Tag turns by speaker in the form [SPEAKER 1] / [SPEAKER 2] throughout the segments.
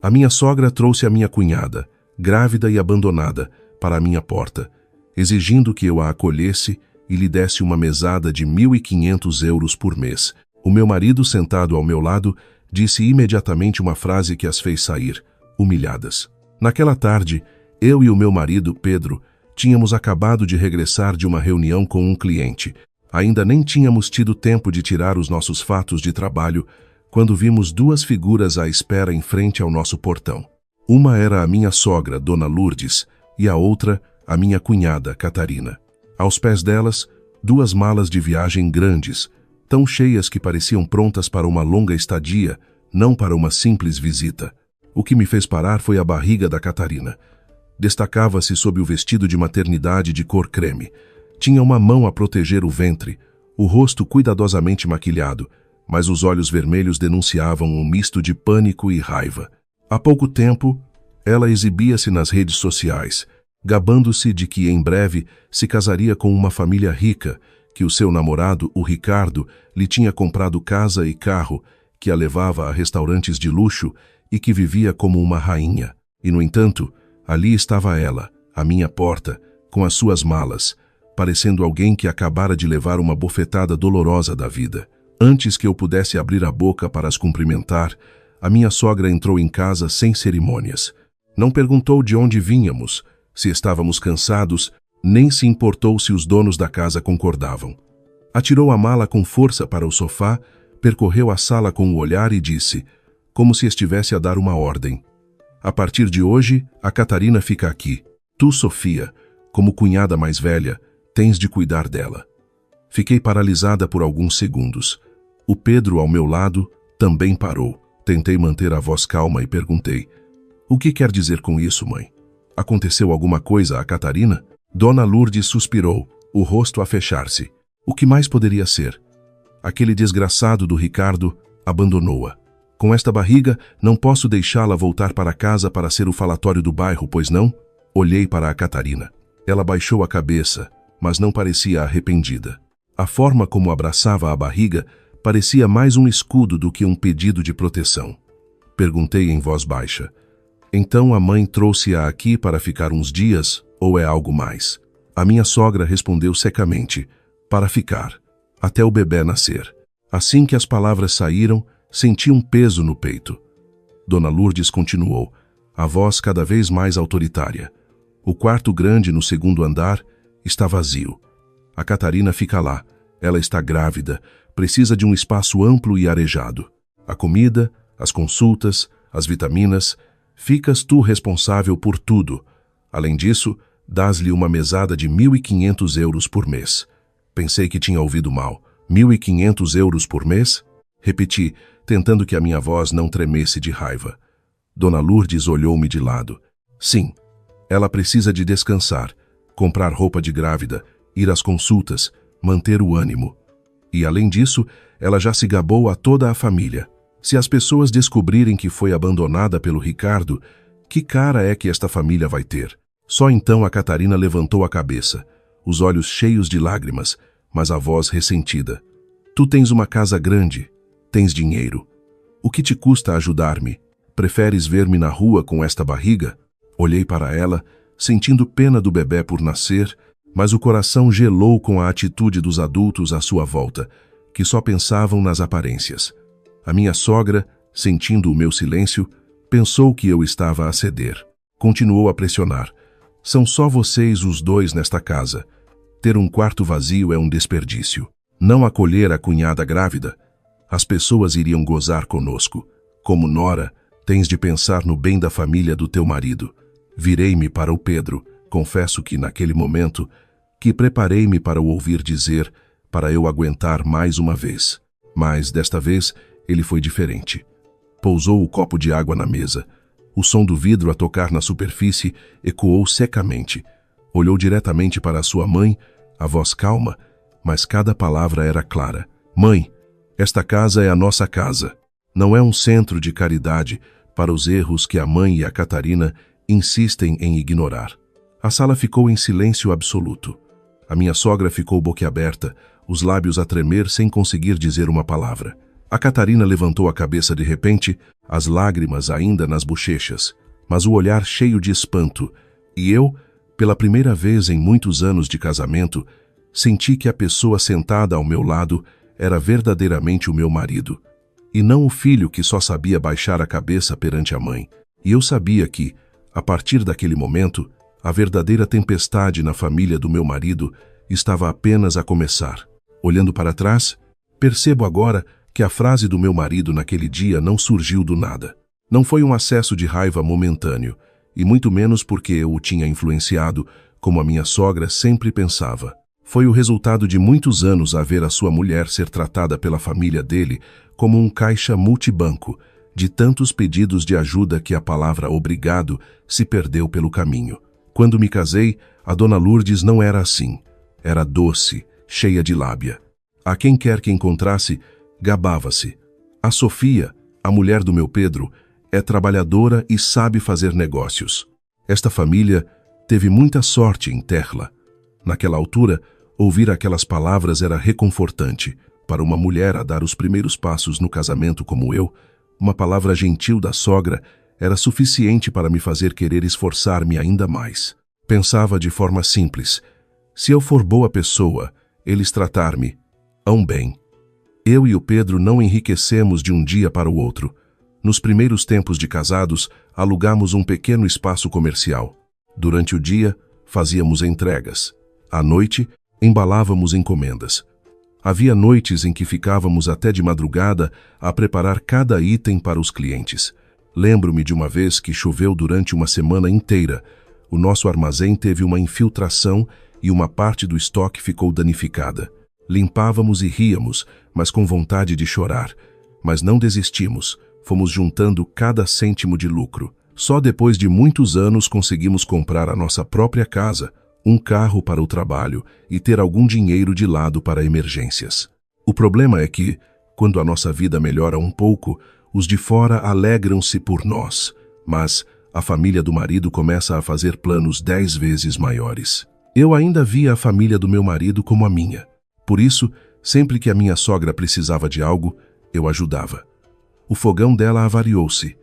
[SPEAKER 1] A minha sogra trouxe a minha cunhada, grávida e abandonada, para a minha porta, exigindo que eu a acolhesse e lhe desse uma mesada de 1.500 euros por mês. O meu marido, sentado ao meu lado, disse imediatamente uma frase que as fez sair, humilhadas. Naquela tarde, eu e o meu marido, Pedro, tínhamos acabado de regressar de uma reunião com um cliente. Ainda nem tínhamos tido tempo de tirar os nossos fatos de trabalho quando vimos duas figuras à espera em frente ao nosso portão. Uma era a minha sogra, Dona Lourdes, e a outra, a minha cunhada, Catarina. Aos pés delas, duas malas de viagem grandes, tão cheias que pareciam prontas para uma longa estadia, não para uma simples visita. O que me fez parar foi a barriga da Catarina. Destacava-se sob o vestido de maternidade de cor creme. Tinha uma mão a proteger o ventre, o rosto cuidadosamente maquilhado, mas os olhos vermelhos denunciavam um misto de pânico e raiva. Há pouco tempo, ela exibia-se nas redes sociais, gabando-se de que em breve se casaria com uma família rica, que o seu namorado, o Ricardo, lhe tinha comprado casa e carro, que a levava a restaurantes de luxo e que vivia como uma rainha. E, no entanto, ali estava ela, à minha porta, com as suas malas, parecendo alguém que acabara de levar uma bofetada dolorosa da vida. Antes que eu pudesse abrir a boca para as cumprimentar, a minha sogra entrou em casa sem cerimônias. Não perguntou de onde vínhamos, se estávamos cansados, nem se importou se os donos da casa concordavam. Atirou a mala com força para o sofá, percorreu a sala com o olhar e disse, como se estivesse a dar uma ordem: a partir de hoje, a Catarina fica aqui. Tu, Sofia, como cunhada mais velha, tens de cuidar dela. Fiquei paralisada por alguns segundos. O Pedro, ao meu lado, também parou. Tentei manter a voz calma e perguntei: o que quer dizer com isso, mãe? Aconteceu alguma coisa a Catarina? Dona Lourdes suspirou, o rosto a fechar-se. O que mais poderia ser? Aquele desgraçado do Ricardo abandonou-a. Com esta barriga, não posso deixá-la voltar para casa para ser o falatório do bairro, pois não? Olhei para a Catarina. Ela baixou a cabeça, mas não parecia arrependida. A forma como abraçava a barriga parecia mais um escudo do que um pedido de proteção. Perguntei em voz baixa: então a mãe trouxe-a aqui para ficar uns dias, ou é algo mais? A minha sogra respondeu secamente: para ficar, até o bebê nascer. Assim que as palavras saíram, senti um peso no peito. Dona Lourdes continuou, a voz cada vez mais autoritária. O quarto grande no segundo andar está vazio. A Catarina fica lá. Ela está grávida, precisa de um espaço amplo e arejado. A comida, as consultas, as vitaminas, ficas tu responsável por tudo. Além disso, dás-lhe uma mesada de 1.500 euros por mês. Pensei que tinha ouvido mal. 1.500 euros por mês? Repeti, tentando que a minha voz não tremesse de raiva. Dona Lourdes olhou-me de lado. Sim, ela precisa de descansar, comprar roupa de grávida, ir às consultas, manter o ânimo. E, além disso, ela já se gabou a toda a família. Se as pessoas descobrirem que foi abandonada pelo Ricardo, que cara é que esta família vai ter? Só então a Catarina levantou a cabeça, os olhos cheios de lágrimas, mas a voz ressentida. Tu tens uma casa grande, tens dinheiro. O que te custa ajudar-me? Preferes ver-me na rua com esta barriga? Olhei para ela, sentindo pena do bebê por nascer, mas o coração gelou com a atitude dos adultos à sua volta, que só pensavam nas aparências. A minha sogra, sentindo o meu silêncio, pensou que eu estava a ceder. Continuou a pressionar. São só vocês os dois nesta casa. Ter um quarto vazio é um desperdício. Não acolher a cunhada grávida? As pessoas iriam gozar conosco. Como nora, tens de pensar no bem da família do teu marido. Virei-me para o Pedro. Confesso que, naquele momento, que preparei-me para o ouvir dizer, para eu aguentar mais uma vez. Mas, desta vez, ele foi diferente. Pousou o copo de água na mesa. O som do vidro a tocar na superfície ecoou secamente. Olhou diretamente para a sua mãe, a voz calma, mas cada palavra era clara. Mãe, esta casa é a nossa casa. Não é um centro de caridade para os erros que a mãe e a Catarina insistem em ignorar. A sala ficou em silêncio absoluto. A minha sogra ficou boquiaberta, os lábios a tremer sem conseguir dizer uma palavra. A Catarina levantou a cabeça de repente, as lágrimas ainda nas bochechas, mas o olhar cheio de espanto, e eu, pela primeira vez em muitos anos de casamento, senti que a pessoa sentada ao meu lado era verdadeiramente o meu marido, e não o filho que só sabia baixar a cabeça perante a mãe. E eu sabia que, a partir daquele momento, a verdadeira tempestade na família do meu marido estava apenas a começar. Olhando para trás, percebo agora que a frase do meu marido naquele dia não surgiu do nada. Não foi um acesso de raiva momentâneo, e muito menos porque eu o tinha influenciado, como a minha sogra sempre pensava. Foi o resultado de muitos anos a ver a sua mulher ser tratada pela família dele como um caixa multibanco, de tantos pedidos de ajuda que a palavra obrigado se perdeu pelo caminho. Quando me casei, a dona Lourdes não era assim. Era doce, cheia de lábia. A quem quer que encontrasse, gabava-se. A Sofia, a mulher do meu Pedro, é trabalhadora e sabe fazer negócios. Esta família teve muita sorte em ter-la. Naquela altura, ouvir aquelas palavras era reconfortante. Para uma mulher a dar os primeiros passos no casamento como eu, uma palavra gentil da sogra era suficiente para me fazer querer esforçar-me ainda mais. Pensava de forma simples: se eu for boa pessoa, eles tratar-me-ão bem. Eu e o Pedro não enriquecemos de um dia para o outro. Nos primeiros tempos de casados, alugamos um pequeno espaço comercial. Durante o dia, fazíamos entregas. À noite, embalávamos encomendas. Havia noites em que ficávamos até de madrugada a preparar cada item para os clientes. Lembro-me de uma vez que choveu durante uma semana inteira. O nosso armazém teve uma infiltração e uma parte do estoque ficou danificada. Limpávamos e ríamos, mas com vontade de chorar. Mas não desistimos. Fomos juntando cada cêntimo de lucro. Só depois de muitos anos conseguimos comprar a nossa própria casa, um carro para o trabalho e ter algum dinheiro de lado para emergências. O problema é que, quando a nossa vida melhora um pouco, os de fora alegram-se por nós, mas a família do marido começa a fazer planos 10 vezes maiores. Eu ainda via a família do meu marido como a minha. Por isso, sempre que a minha sogra precisava de algo, eu ajudava. O fogão dela avariou-se.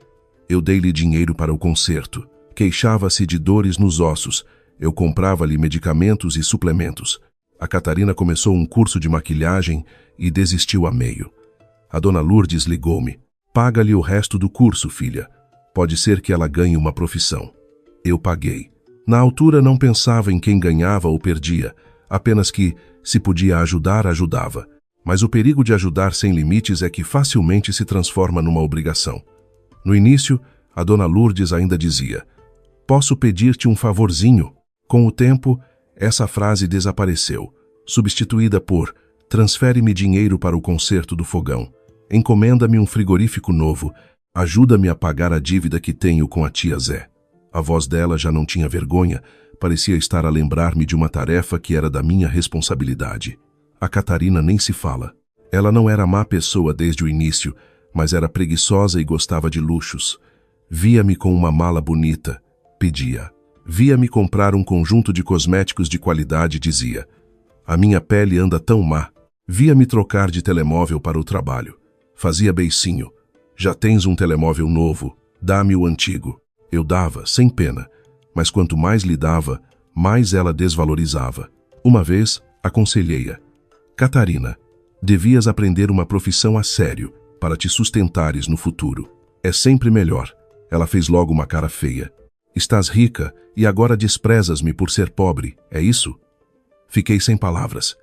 [SPEAKER 1] Eu dei-lhe dinheiro para o conserto. Queixava-se de dores nos ossos. Eu comprava-lhe medicamentos e suplementos. A Catarina começou um curso de maquilhagem e desistiu a meio. A dona Lourdes ligou-me. Paga-lhe o resto do curso, filha. Pode ser que ela ganhe uma profissão. Eu paguei. Na altura não pensava em quem ganhava ou perdia, apenas que, se podia ajudar, ajudava. Mas o perigo de ajudar sem limites é que facilmente se transforma numa obrigação. No início, a dona Lourdes ainda dizia: "Posso pedir-te um favorzinho?" Com o tempo, essa frase desapareceu, substituída por: "Transfere-me dinheiro para o conserto do fogão. Encomenda-me um frigorífico novo. Ajuda-me a pagar a dívida que tenho com a tia Zé." A voz dela já não tinha vergonha, parecia estar a lembrar-me de uma tarefa que era da minha responsabilidade. A Catarina nem se fala. Ela não era má pessoa desde o início, mas era preguiçosa e gostava de luxos. Via-me com uma mala bonita, pedia. Via-me comprar um conjunto de cosméticos de qualidade, dizia: "A minha pele anda tão má." Via-me trocar de telemóvel para o trabalho. Fazia beicinho: "Já tens um telemóvel novo, dá-me o antigo." Eu dava, sem pena, mas quanto mais lhe dava, mais ela desvalorizava. Uma vez, aconselhei-a: "Catarina, devias aprender uma profissão a sério para te sustentares no futuro. É sempre melhor." Ela fez logo uma cara feia. "Estás rica e agora desprezas-me por ser pobre, é isso?" Fiquei sem palavras.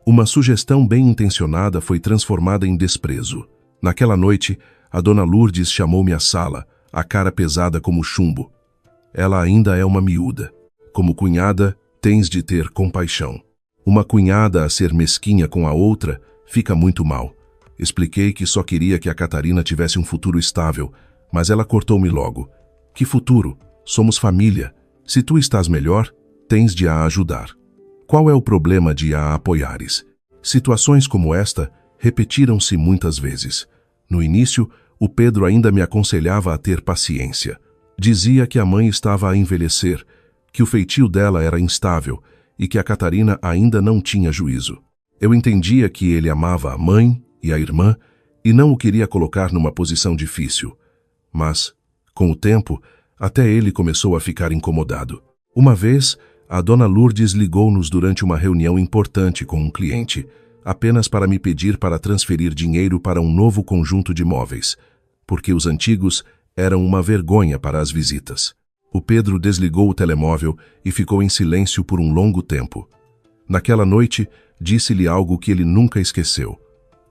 [SPEAKER 1] Uma sugestão bem intencionada foi transformada em desprezo. Naquela noite, a dona Lourdes chamou-me à sala, a cara pesada como chumbo. Ela ainda é uma miúda. Como cunhada, tens de ter compaixão. Uma cunhada a ser mesquinha com a outra fica muito mal. Expliquei que só queria que a Catarina tivesse um futuro estável, mas ela cortou-me logo. "Que futuro? Somos família. Se tu estás melhor, tens de a ajudar. Qual é o problema de a apoiares?" Situações como esta repetiram-se muitas vezes. No início, o Pedro ainda me aconselhava a ter paciência. Dizia que a mãe estava a envelhecer, que o feitio dela era instável e que a Catarina ainda não tinha juízo. Eu entendia que ele amava a mãe e a irmã e não o queria colocar numa posição difícil. Mas, com o tempo, até ele começou a ficar incomodado. Uma vez, a dona Lourdes ligou-nos durante uma reunião importante com um cliente, apenas para me pedir para transferir dinheiro para um novo conjunto de móveis, porque os antigos eram uma vergonha para as visitas. O Pedro desligou o telemóvel e ficou em silêncio por um longo tempo. Naquela noite, disse-lhe algo que ele nunca esqueceu.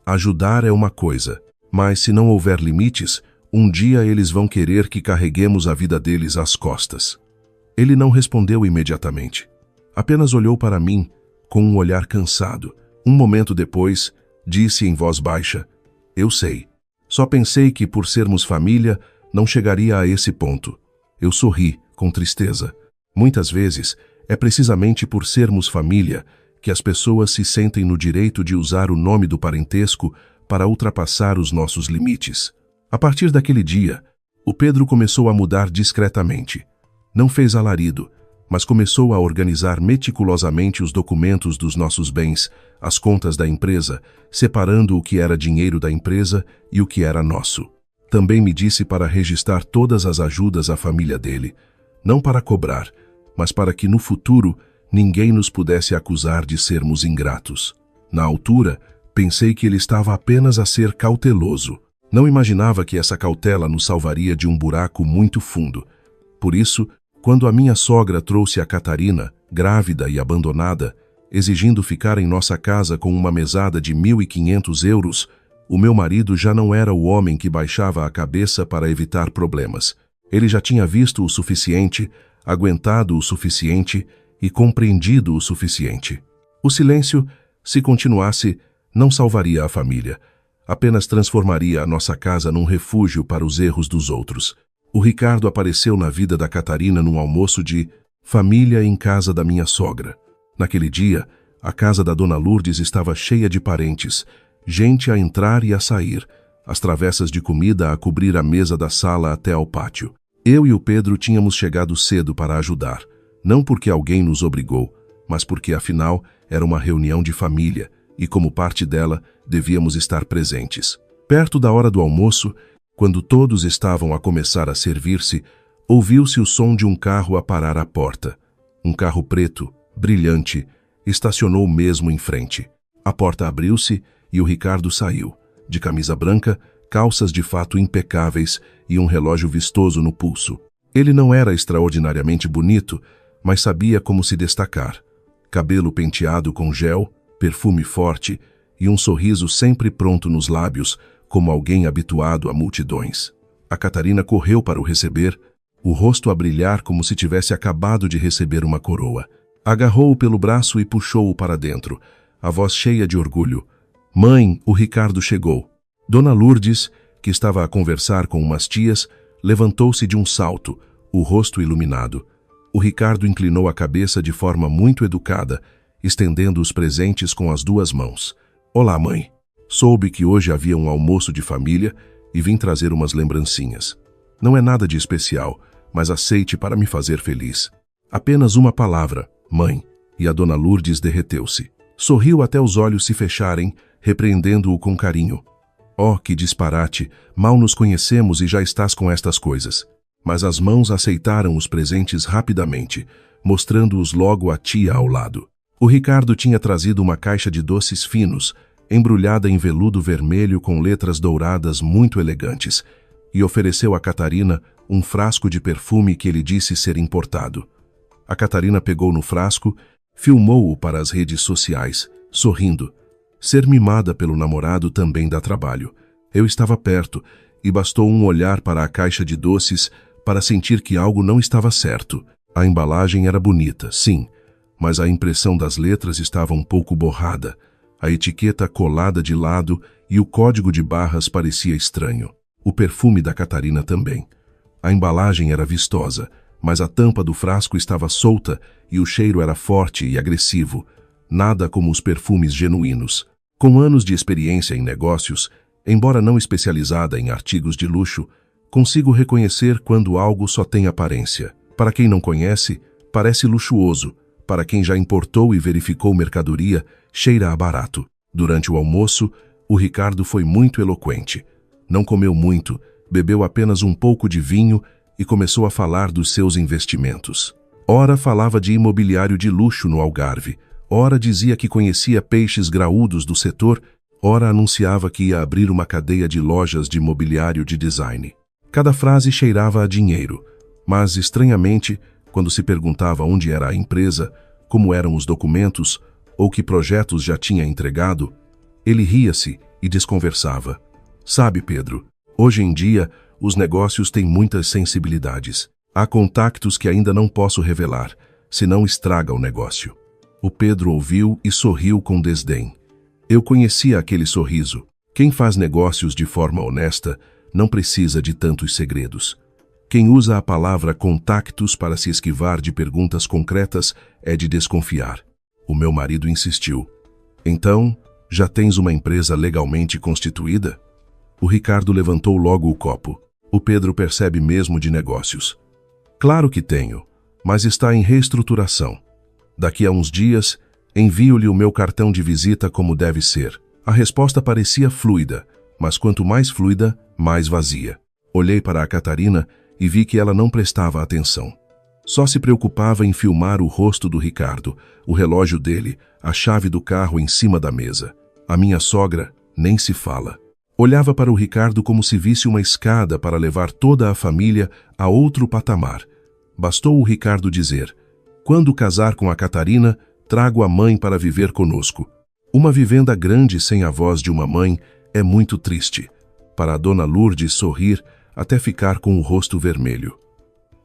[SPEAKER 1] Ajudar é uma coisa, mas se não houver limites, um dia eles vão querer que carreguemos a vida deles às costas. Ele não respondeu imediatamente. Apenas olhou para mim, com um olhar cansado. Um momento depois, disse em voz baixa: "Eu sei. Só pensei que, por sermos família, não chegaria a esse ponto." Eu sorri, com tristeza. Muitas vezes, é precisamente por sermos família que as pessoas se sentem no direito de usar o nome do parentesco para ultrapassar os nossos limites. A partir daquele dia, o Pedro começou a mudar discretamente. Não fez alarido, mas começou a organizar meticulosamente os documentos dos nossos bens, as contas da empresa, separando o que era dinheiro da empresa e o que era nosso. Também me disse para registrar todas as ajudas à família dele, não para cobrar, mas para que no futuro ninguém nos pudesse acusar de sermos ingratos. Na altura, pensei que ele estava apenas a ser cauteloso. Não imaginava que essa cautela nos salvaria de um buraco muito fundo. Por isso, quando a minha sogra trouxe a Catarina, grávida e abandonada, exigindo ficar em nossa casa com uma mesada de 1.500 euros, o meu marido já não era o homem que baixava a cabeça para evitar problemas. Ele já tinha visto o suficiente, aguentado o suficiente e compreendido o suficiente. O silêncio, se continuasse, não salvaria a família. Apenas transformaria a nossa casa num refúgio para os erros dos outros. O Ricardo apareceu na vida da Catarina num almoço de família em casa da minha sogra. Naquele dia, a casa da dona Lourdes estava cheia de parentes, gente a entrar e a sair, as travessas de comida a cobrir a mesa da sala até ao pátio. Eu e o Pedro tínhamos chegado cedo para ajudar, não porque alguém nos obrigou, mas porque, afinal, era uma reunião de família e, como parte dela, devíamos estar presentes. Perto da hora do almoço, quando todos estavam a começar a servir-se, ouviu-se o som de um carro a parar à porta. Um carro preto, brilhante, estacionou mesmo em frente. A porta abriu-se e o Ricardo saiu, de camisa branca, calças de fato impecáveis e um relógio vistoso no pulso. Ele não era extraordinariamente bonito, mas sabia como se destacar. Cabelo penteado com gel, perfume forte e um sorriso sempre pronto nos lábios, como alguém habituado a multidões. A Catarina correu para o receber, o rosto a brilhar como se tivesse acabado de receber uma coroa. Agarrou-o pelo braço e puxou-o para dentro, a voz cheia de orgulho. "Mãe, o Ricardo chegou." Dona Lourdes, que estava a conversar com umas tias, levantou-se de um salto, o rosto iluminado. O Ricardo inclinou a cabeça de forma muito educada, estendendo os presentes com as duas mãos. "Olá, mãe. Soube que hoje havia um almoço de família e vim trazer umas lembrancinhas. Não é nada de especial, mas aceite para me fazer feliz." Apenas uma palavra, "mãe", e a dona Lourdes derreteu-se. Sorriu até os olhos se fecharem, repreendendo-o com carinho. "Oh, que disparate! Mal nos conhecemos e já estás com estas coisas." Mas as mãos aceitaram os presentes rapidamente, mostrando-os logo à tia ao lado. O Ricardo tinha trazido uma caixa de doces finos, embrulhada em veludo vermelho com letras douradas muito elegantes, e ofereceu a Catarina um frasco de perfume que ele disse ser importado. A Catarina pegou no frasco, filmou-o para as redes sociais, sorrindo. Ser mimada pelo namorado também dá trabalho. Eu estava perto, e bastou um olhar para a caixa de doces para sentir que algo não estava certo. A embalagem era bonita, sim, mas a impressão das letras estava um pouco borrada, a etiqueta colada de lado e o código de barras parecia estranho. O perfume da Catarina também. A embalagem era vistosa, mas a tampa do frasco estava solta e o cheiro era forte e agressivo, nada como os perfumes genuínos. Com anos de experiência em negócios, embora não especializada em artigos de luxo, consigo reconhecer quando algo só tem aparência. Para quem não conhece, parece luxuoso. Para quem já importou e verificou mercadoria, cheira a barato. Durante o almoço, O Ricardo foi muito eloquente. Não comeu muito, bebeu apenas um pouco de vinho e começou a falar dos seus investimentos. Ora falava de imobiliário de luxo no Algarve, ora dizia que conhecia peixes graúdos do setor, ora anunciava que ia abrir uma cadeia de lojas de mobiliário de design. Cada frase cheirava a dinheiro, mas, estranhamente, quando se perguntava onde era a empresa, como eram os documentos ou que projetos já tinha entregado, ele ria-se e desconversava. Sabe, Pedro, hoje em dia, os negócios têm muitas sensibilidades. Há contactos que ainda não posso revelar, senão estraga o negócio. O Pedro ouviu e sorriu com desdém. Eu conhecia aquele sorriso. Quem faz negócios de forma honesta não precisa de tantos segredos. Quem usa a palavra contactos para se esquivar de perguntas concretas é de desconfiar. O meu marido insistiu. Então, já tens uma empresa legalmente constituída? O Ricardo levantou logo o copo. O Pedro percebe mesmo de negócios. Claro que tenho, mas está em reestruturação. Daqui a uns dias, envio-lhe o meu cartão de visita como deve ser. A resposta parecia fluida, mas quanto mais fluida, mais vazia. Olhei para a Catarina e vi que ela não prestava atenção. Só se preocupava em filmar o rosto do Ricardo, o relógio dele, a chave do carro em cima da mesa. A minha sogra nem se fala. Olhava para o Ricardo como se visse uma escada para levar toda a família a outro patamar. Bastou o Ricardo dizer: quando casar com a Catarina, trago a mãe para viver conosco. Uma vivenda grande sem a voz de uma mãe é muito triste. Para a dona Lourdes sorrir até ficar com o rosto vermelho.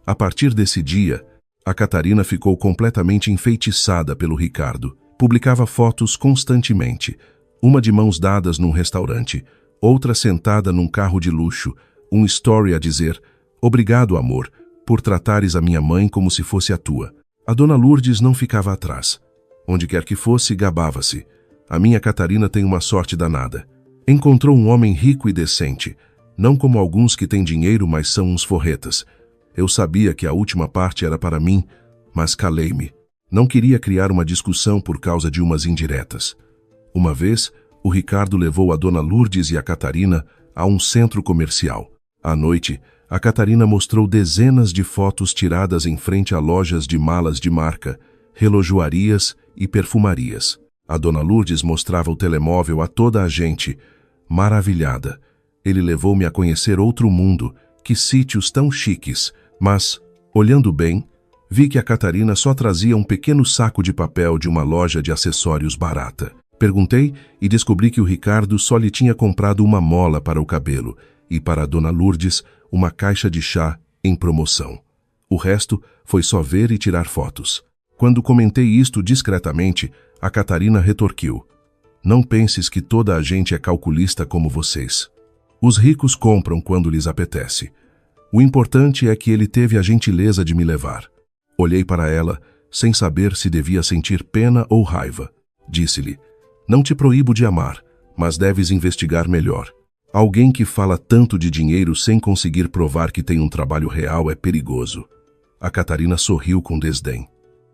[SPEAKER 1] A partir desse dia, a Catarina ficou completamente enfeitiçada pelo Ricardo. Publicava fotos constantemente, uma de mãos dadas num restaurante, outra sentada num carro de luxo, um story a dizer: obrigado, amor, por tratares a minha mãe como se fosse a tua. A dona Lourdes não ficava atrás. Onde quer que fosse, gabava-se. A minha Catarina tem uma sorte danada. Encontrou um homem rico e decente, não como alguns que têm dinheiro, mas são uns forretas. Eu sabia que a última parte era para mim, mas calei-me. Não queria criar uma discussão por causa de umas indiretas. Uma vez, o Ricardo levou a dona Lourdes e a Catarina a um centro comercial. À noite, a Catarina mostrou dezenas de fotos tiradas em frente a lojas de malas de marca, relojoarias e perfumarias. A dona Lourdes mostrava o telemóvel a toda a gente, maravilhada. Ele levou-me a conhecer outro mundo, que sítios tão chiques, mas, olhando bem, vi que a Catarina só trazia um pequeno saco de papel de uma loja de acessórios barata. Perguntei e descobri que o Ricardo só lhe tinha comprado uma mola para o cabelo e para a dona Lourdes uma caixa de chá em promoção. O resto foi só ver e tirar fotos. Quando comentei isto discretamente, a Catarina retorquiu: não penses que toda a gente é calculista como vocês. Os ricos compram quando lhes apetece. O importante é que ele teve a gentileza de me levar. Olhei para ela, sem saber se devia sentir pena ou raiva. Disse-lhe: não te proíbo de amar, mas deves investigar melhor. Alguém que fala tanto de dinheiro sem conseguir provar que tem um trabalho real é perigoso. A Catarina sorriu com desdém.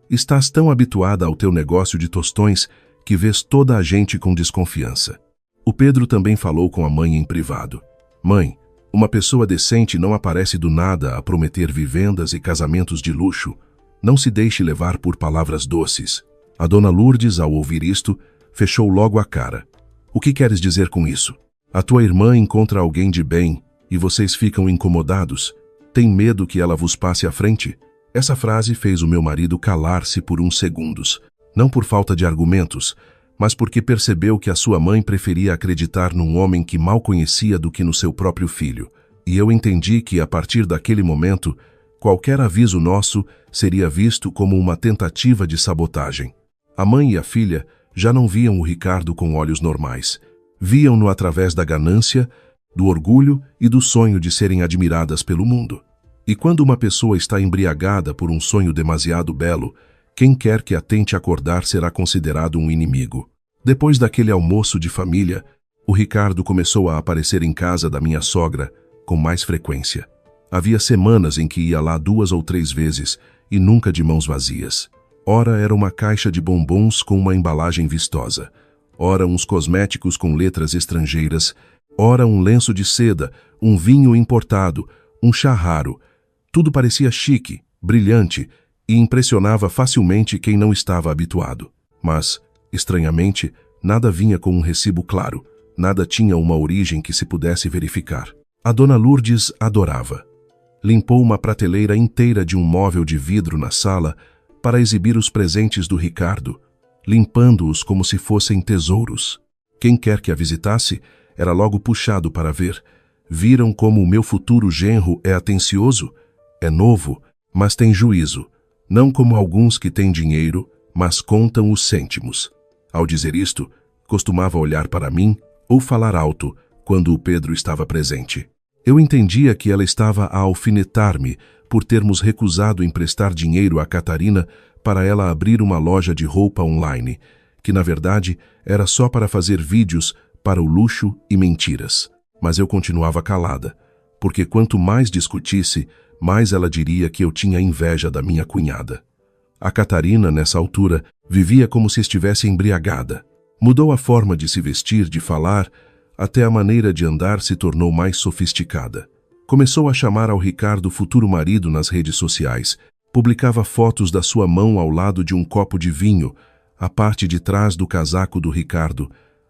[SPEAKER 1] Estás tão habituada ao teu negócio de tostões que vês toda a gente com desconfiança. O Pedro também falou com a mãe em privado. Mãe, uma pessoa decente não aparece do nada a prometer vivendas e casamentos de luxo. Não se deixe levar por palavras doces. A dona Lourdes, ao ouvir isto, fechou logo a cara. O que queres dizer com isso? A tua irmã encontra alguém de bem e vocês ficam incomodados? Tem medo que ela vos passe à frente? Essa frase fez o meu marido calar-se por uns segundos. Não por falta de argumentos, mas porque percebeu que a sua mãe preferia acreditar num homem que mal conhecia do que no seu próprio filho. E eu entendi que, a partir daquele momento, qualquer aviso nosso seria visto como uma tentativa de sabotagem. A mãe e a filha já não viam o Ricardo com olhos normais. Viam-no através da ganância, do orgulho e do sonho de serem admiradas pelo mundo. E quando uma pessoa está embriagada por um sonho demasiado belo, quem quer que a tente acordar será considerado um inimigo. Depois daquele almoço de família, o Ricardo começou a aparecer em casa da minha sogra com mais frequência. Havia semanas em que ia lá 2 ou 3 vezes e nunca de mãos vazias. Ora era uma caixa de bombons com uma embalagem vistosa. ora uns cosméticos com letras estrangeiras, ora um lenço de seda, um vinho importado, um chá raro. Tudo parecia chique, brilhante e impressionava facilmente quem não estava habituado. Mas, estranhamente, nada vinha com um recibo claro, nada tinha uma origem que se pudesse verificar. A dona Lourdes adorava. Limpou uma prateleira inteira de um móvel de vidro na sala para exibir os presentes do Ricardo, limpando-os como se fossem tesouros. Quem quer que a visitasse era logo puxado para ver. Viram como o meu futuro genro é atencioso, é novo, mas tem juízo, não como alguns que têm dinheiro, mas contam os cêntimos. Ao dizer isto, costumava olhar para mim ou falar alto quando o Pedro estava presente. Eu entendia que ela estava a alfinetar-me por termos recusado emprestar dinheiro a Catarina para ela abrir uma loja de roupa online, que na verdade era só para fazer vídeos para o luxo e mentiras. Mas eu continuava calada, porque quanto mais discutisse, mais ela diria que eu tinha inveja da minha cunhada. A Catarina, nessa altura, vivia como se estivesse embriagada. Mudou a forma de se vestir, de falar, até a maneira de andar se tornou mais sofisticada. Começou a chamar ao Ricardo futuro marido nas redes sociais. Publicava fotos da sua mão ao lado de um copo de vinho, a parte de trás do casaco do Ricardo,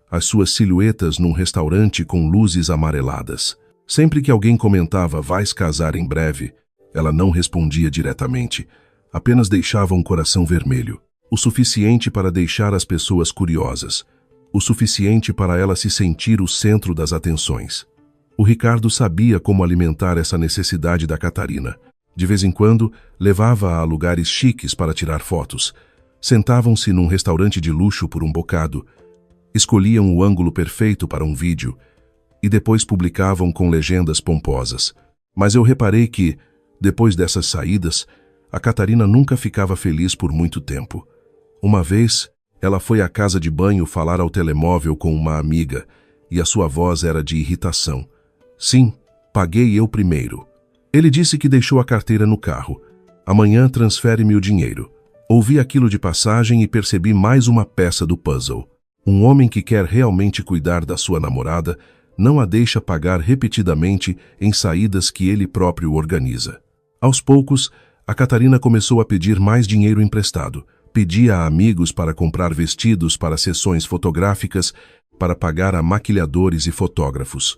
[SPEAKER 1] as suas silhuetas num restaurante com luzes amareladas. Sempre que alguém comentava "vais casar em breve", ela não respondia diretamente, apenas deixava um coração vermelho, o suficiente para deixar as pessoas curiosas, o suficiente para ela se sentir o centro das atenções. O Ricardo sabia como alimentar essa necessidade da Catarina. De vez em quando, levava-a a lugares chiques para tirar fotos. Sentavam-se num restaurante de luxo por um bocado, escolhiam o ângulo perfeito para um vídeo e depois publicavam com legendas pomposas. Mas eu reparei que, depois dessas saídas, a Catarina nunca ficava feliz por muito tempo. Uma vez, ela foi à casa de banho falar ao telemóvel com uma amiga e a sua voz era de irritação. "Sim, paguei eu primeiro." Ele disse que deixou a carteira no carro. "Amanhã transfere-me o dinheiro." Ouvi aquilo de passagem e percebi mais uma peça do puzzle. Um homem que quer realmente cuidar da sua namorada não a deixa pagar repetidamente em saídas que ele próprio organiza. Aos poucos, a Catarina começou a pedir mais dinheiro emprestado. Pedia a amigos para comprar vestidos para sessões fotográficas, para pagar a maquilhadores e fotógrafos.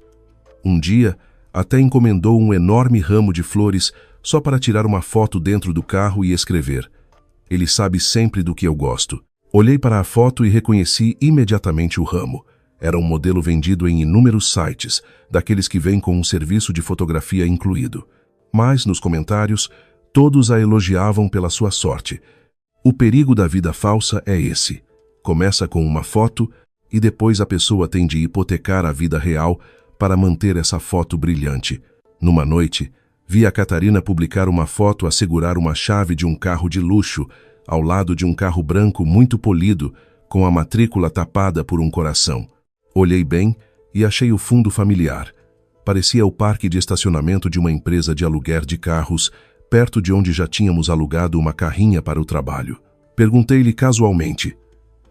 [SPEAKER 1] Um dia, até encomendou um enorme ramo de flores só para tirar uma foto dentro do carro e escrever: "Ele sabe sempre do que eu gosto." Olhei para a foto e reconheci imediatamente o ramo. Era um modelo vendido em inúmeros sites, daqueles que vêm com um serviço de fotografia incluído. Mas, nos comentários, todos a elogiavam pela sua sorte. O perigo da vida falsa é esse. Começa com uma foto e depois a pessoa tem de hipotecar a vida real para manter essa foto brilhante. Numa noite, vi a Catarina publicar uma foto a segurar uma chave de um carro de luxo, ao lado de um carro branco muito polido, com a matrícula tapada por um coração. Olhei bem e achei o fundo familiar. Parecia o parque de estacionamento de uma empresa de aluguer de carros, perto de onde já tínhamos alugado uma carrinha para o trabalho. Perguntei-lhe casualmente: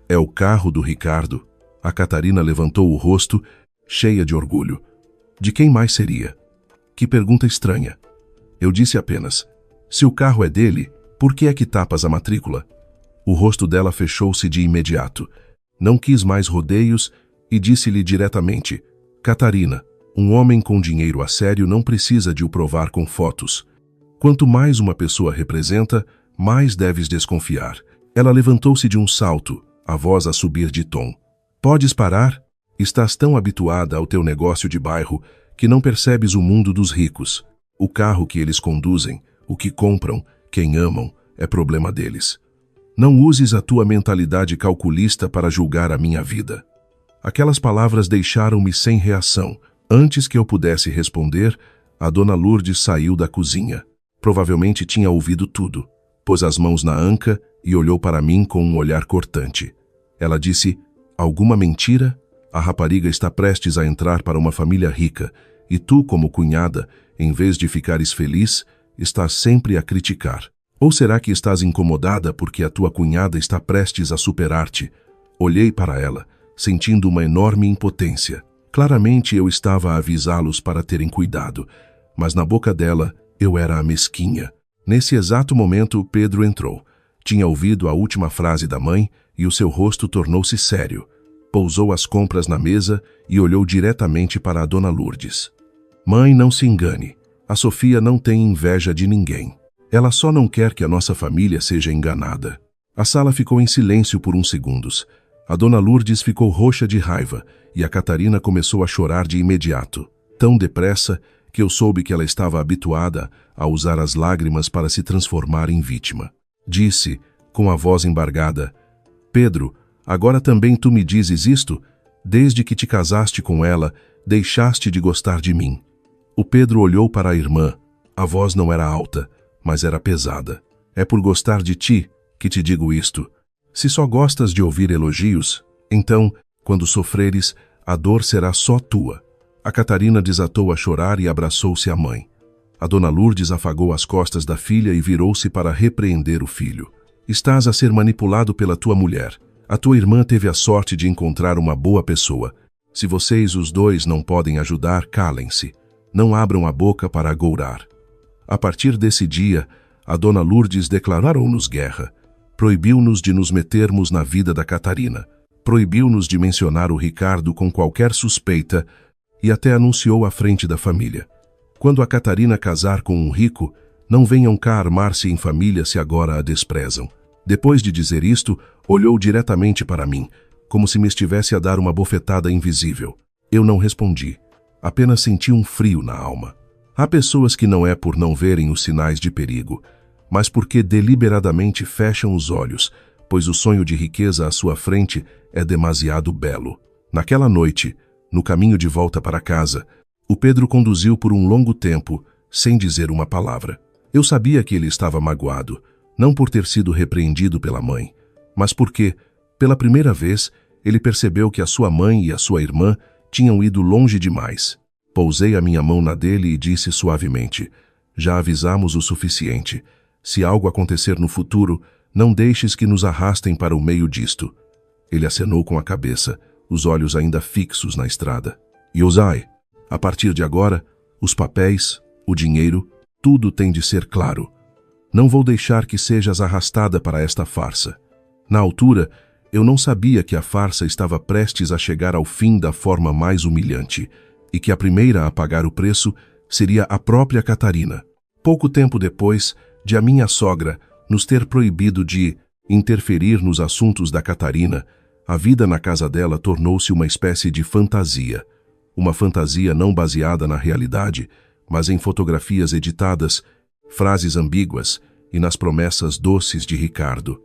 [SPEAKER 1] "É o carro do Ricardo?" A Catarina levantou o rosto, cheia de orgulho. De quem mais seria? Que pergunta estranha. Eu disse apenas: "Se o carro é dele, por que é que tapas a matrícula?" O rosto dela fechou-se de imediato. Não quis mais rodeios e disse-lhe diretamente: "Catarina, um homem com dinheiro a sério não precisa de o provar com fotos. Quanto mais uma pessoa representa, mais deves desconfiar." Ela levantou-se de um salto, a voz a subir de tom. "Podes parar? Estás tão habituada ao teu negócio de bairro que não percebes o mundo dos ricos. O carro que eles conduzem, o que compram, quem amam, é problema deles. Não uses a tua mentalidade calculista para julgar a minha vida." Aquelas palavras deixaram-me sem reação. Antes que eu pudesse responder, a dona Lourdes saiu da cozinha. Provavelmente tinha ouvido tudo. Pôs as mãos na anca e olhou para mim com um olhar cortante. Ela disse: "Alguma mentira? A rapariga está prestes a entrar para uma família rica, e tu, como cunhada, em vez de ficares feliz, estás sempre a criticar. Ou será que estás incomodada porque a tua cunhada está prestes a superar-te?" Olhei para ela sentindo uma enorme impotência. Claramente eu estava a avisá-los para terem cuidado, mas na boca dela eu era a mesquinha. Nesse exato momento, Pedro entrou. Tinha ouvido a última frase da mãe e o seu rosto tornou-se sério. Pousou as compras na mesa e olhou diretamente para a dona Lourdes. Mãe, não se engane. A Sofia não tem inveja de ninguém. Ela só não quer que a nossa família seja enganada. A sala ficou em silêncio por uns segundos. A dona Lourdes ficou roxa de raiva e a Catarina começou a chorar de imediato. Tão depressa que eu soube que ela estava habituada a usar as lágrimas para se transformar em vítima. Disse, com a voz embargada: Pedro, agora também tu me dizes isto? Desde que te casaste com ela, deixaste de gostar de mim. O Pedro olhou para a irmã. A voz não era alta, mas era pesada. É por gostar de ti que te digo isto. Se só gostas de ouvir elogios, então, quando sofreres, a dor será só tua. A Catarina desatou a chorar e abraçou-se à mãe. A dona Lourdes afagou as costas da filha e virou-se para repreender o filho. Estás a ser manipulado pela tua mulher. A tua irmã teve a sorte de encontrar uma boa pessoa. Se vocês os dois não podem ajudar, calem-se. Não abram a boca para agourar. A partir desse dia, a dona Lourdes declarou-nos guerra. Proibiu-nos de nos metermos na vida da Catarina. Proibiu-nos de mencionar o Ricardo com qualquer suspeita e até anunciou à frente da família: quando a Catarina casar com um rico, não venham cá armar-se em família se agora a desprezam. Depois de dizer isto, olhou diretamente para mim, como se me estivesse a dar uma bofetada invisível. Eu não respondi. Apenas senti um frio na alma. Há pessoas que não é por não verem os sinais de perigo, mas porque deliberadamente fecham os olhos, pois o sonho de riqueza à sua frente é demasiado belo. Naquela noite, no caminho de volta para casa, o Pedro conduziu por um longo tempo, sem dizer uma palavra. Eu sabia que ele estava magoado, não por ter sido repreendido pela mãe, mas porque, pela primeira vez, ele percebeu que a sua mãe e a sua irmã tinham ido longe demais. Pousei a minha mão na dele e disse suavemente: já avisamos o suficiente. Se algo acontecer no futuro, não deixes que nos arrastem para o meio disto. Ele acenou com a cabeça, os olhos ainda fixos na estrada. Yosai, a partir de agora, os papéis, o dinheiro, tudo tem de ser claro. Não vou deixar que sejas arrastada para esta farsa. Na altura, eu não sabia que a farsa estava prestes a chegar ao fim da forma mais humilhante, e que a primeira a pagar o preço seria a própria Catarina. Pouco tempo depois de a minha sogra nos ter proibido de interferir nos assuntos da Catarina, a vida na casa dela tornou-se uma espécie de fantasia. Uma fantasia não baseada na realidade, mas em fotografias editadas, frases ambíguas e nas promessas doces de Ricardo.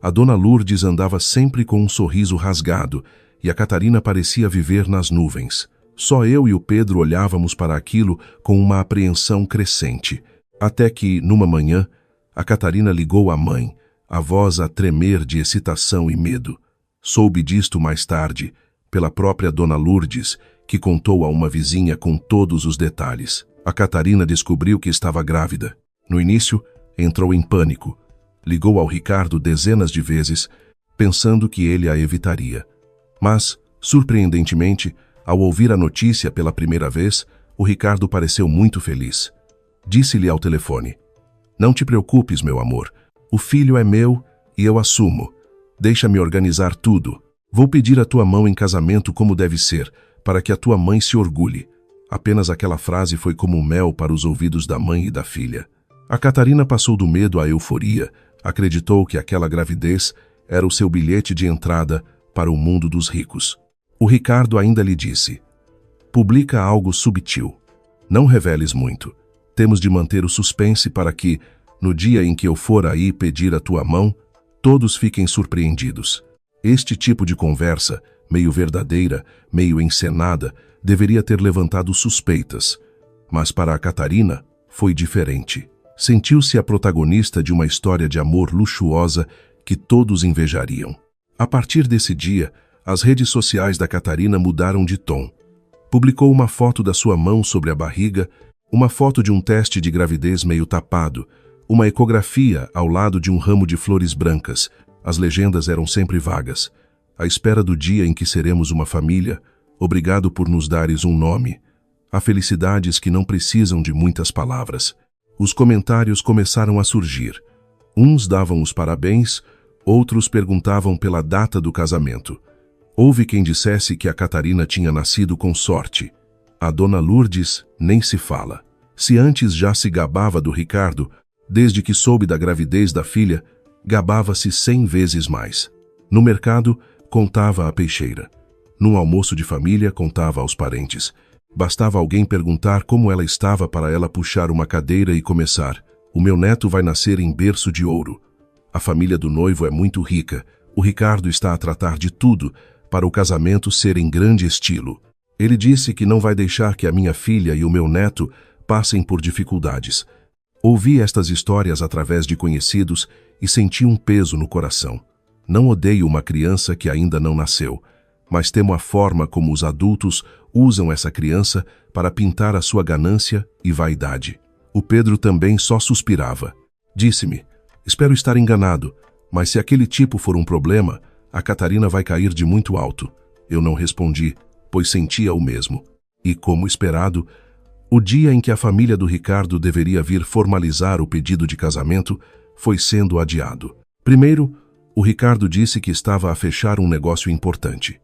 [SPEAKER 1] A dona Lourdes andava sempre com um sorriso rasgado e a Catarina parecia viver nas nuvens. Só eu e o Pedro olhávamos para aquilo com uma apreensão crescente. Até que, numa manhã, a Catarina ligou à mãe, a voz a tremer de excitação e medo. Soube disto mais tarde, pela própria dona Lourdes, que contou a uma vizinha com todos os detalhes. A Catarina descobriu que estava grávida. No início, entrou em pânico. Ligou ao Ricardo dezenas de vezes, pensando que ele a evitaria. Mas, surpreendentemente, ao ouvir a notícia pela primeira vez, o Ricardo pareceu muito feliz. Disse-lhe ao telefone: não te preocupes, meu amor. O filho é meu e eu assumo. Deixa-me organizar tudo. Vou pedir a tua mão em casamento como deve ser, para que a tua mãe se orgulhe. Apenas aquela frase foi como mel para os ouvidos da mãe e da filha. A Catarina passou do medo à euforia, acreditou que aquela gravidez era o seu bilhete de entrada para o mundo dos ricos. O Ricardo ainda lhe disse: publica algo subtil. Não reveles muito. Temos de manter o suspense para que, no dia em que eu for aí pedir a tua mão, todos fiquem surpreendidos. Este tipo de conversa, meio verdadeira, meio encenada, deveria ter levantado suspeitas. Mas para a Catarina, foi diferente. Sentiu-se a protagonista de uma história de amor luxuosa que todos invejariam. A partir desse dia, as redes sociais da Catarina mudaram de tom. Publicou uma foto da sua mão sobre a barriga, uma foto de um teste de gravidez meio tapado, uma ecografia ao lado de um ramo de flores brancas. As legendas eram sempre vagas. À espera do dia em que seremos uma família, obrigado por nos dares um nome. Há felicidades que não precisam de muitas palavras. Os comentários começaram a surgir. Uns davam os parabéns, outros perguntavam pela data do casamento. Houve quem dissesse que a Catarina tinha nascido com sorte. A dona Lourdes nem se fala. Se antes já se gabava do Ricardo, desde que soube da gravidez da filha, gabava-se 100 vezes mais. No mercado, contava à peixeira. Num almoço de família, contava aos parentes. Bastava alguém perguntar como ela estava para ela puxar uma cadeira e começar: "O meu neto vai nascer em berço de ouro. A família do noivo é muito rica. O Ricardo está a tratar de tudo para o casamento ser em grande estilo. Ele disse que não vai deixar que a minha filha e o meu neto passem por dificuldades." Ouvi estas histórias através de conhecidos e senti um peso no coração. Não odeio uma criança que ainda não nasceu, mas temo a forma como os adultos usam essa criança para pintar a sua ganância e vaidade. O Pedro também só suspirava. Disse-me: "Espero estar enganado, mas se aquele tipo for um problema, a Catarina vai cair de muito alto." Eu não respondi, pois sentia o mesmo. E, como esperado, o dia em que a família do Ricardo deveria vir formalizar o pedido de casamento foi sendo adiado. Primeiro, o Ricardo disse que estava a fechar um negócio importante.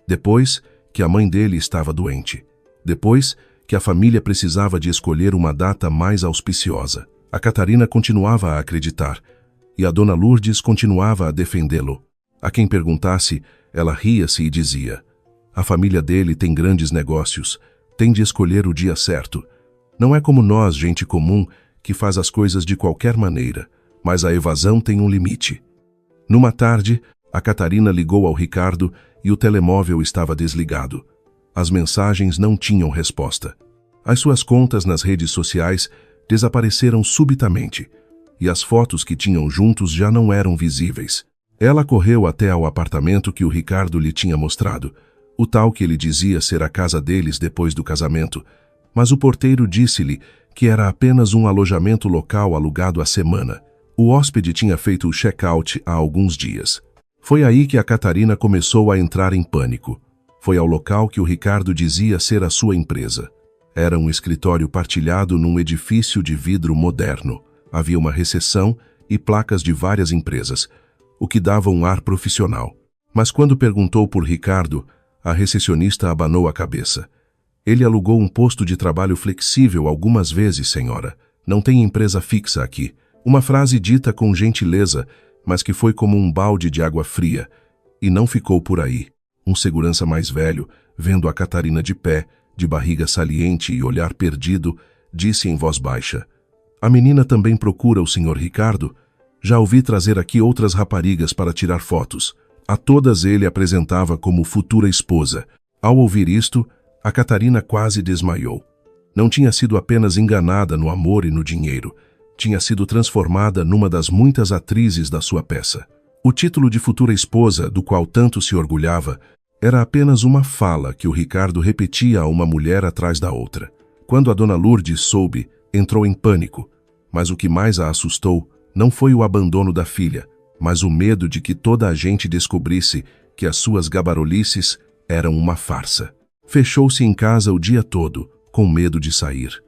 [SPEAKER 1] Depois, que a mãe dele estava doente. Depois, que a família precisava de escolher uma data mais auspiciosa. A Catarina continuava a acreditar, e a dona Lourdes continuava a defendê-lo. A quem perguntasse, ela ria-se e dizia: "A família dele tem grandes negócios, tem de escolher o dia certo. Não é como nós, gente comum, que faz as coisas de qualquer maneira, mas a evasão tem um limite." Numa tarde, a Catarina ligou ao Ricardo e o telemóvel estava desligado. As mensagens não tinham resposta. As suas contas nas redes sociais desapareceram subitamente, e as fotos que tinham juntos já não eram visíveis. Ela correu até ao apartamento que o Ricardo lhe tinha mostrado, o tal que ele dizia ser a casa deles depois do casamento, mas o porteiro disse-lhe que era apenas um alojamento local alugado à semana. O hóspede tinha feito o check-out há alguns dias. Foi aí que a Catarina começou a entrar em pânico. Foi ao local que o Ricardo dizia ser a sua empresa. Era um escritório partilhado num edifício de vidro moderno. Havia uma recepção e placas de várias empresas, o que dava um ar profissional. Mas quando perguntou por Ricardo, a recepcionista abanou a cabeça. "Ele alugou um posto de trabalho flexível algumas vezes, senhora. Não tem empresa fixa aqui." Uma frase dita com gentileza, mas que foi como um balde de água fria. E não ficou por aí. Um segurança mais velho, vendo a Catarina de pé, de barriga saliente e olhar perdido, disse em voz baixa: "A menina também procura o senhor Ricardo? Já ouvi trazer aqui outras raparigas para tirar fotos." A todas ele apresentava como futura esposa. Ao ouvir isto, a Catarina quase desmaiou. Não tinha sido apenas enganada no amor e no dinheiro. Tinha sido transformada numa das muitas atrizes da sua peça. O título de futura esposa, do qual tanto se orgulhava, era apenas uma fala que o Ricardo repetia a uma mulher atrás da outra. Quando a dona Lourdes soube, entrou em pânico, mas o que mais a assustou não foi o abandono da filha, mas o medo de que toda a gente descobrisse que as suas gabarolices eram uma farsa. Fechou-se em casa o dia todo, com medo de sair.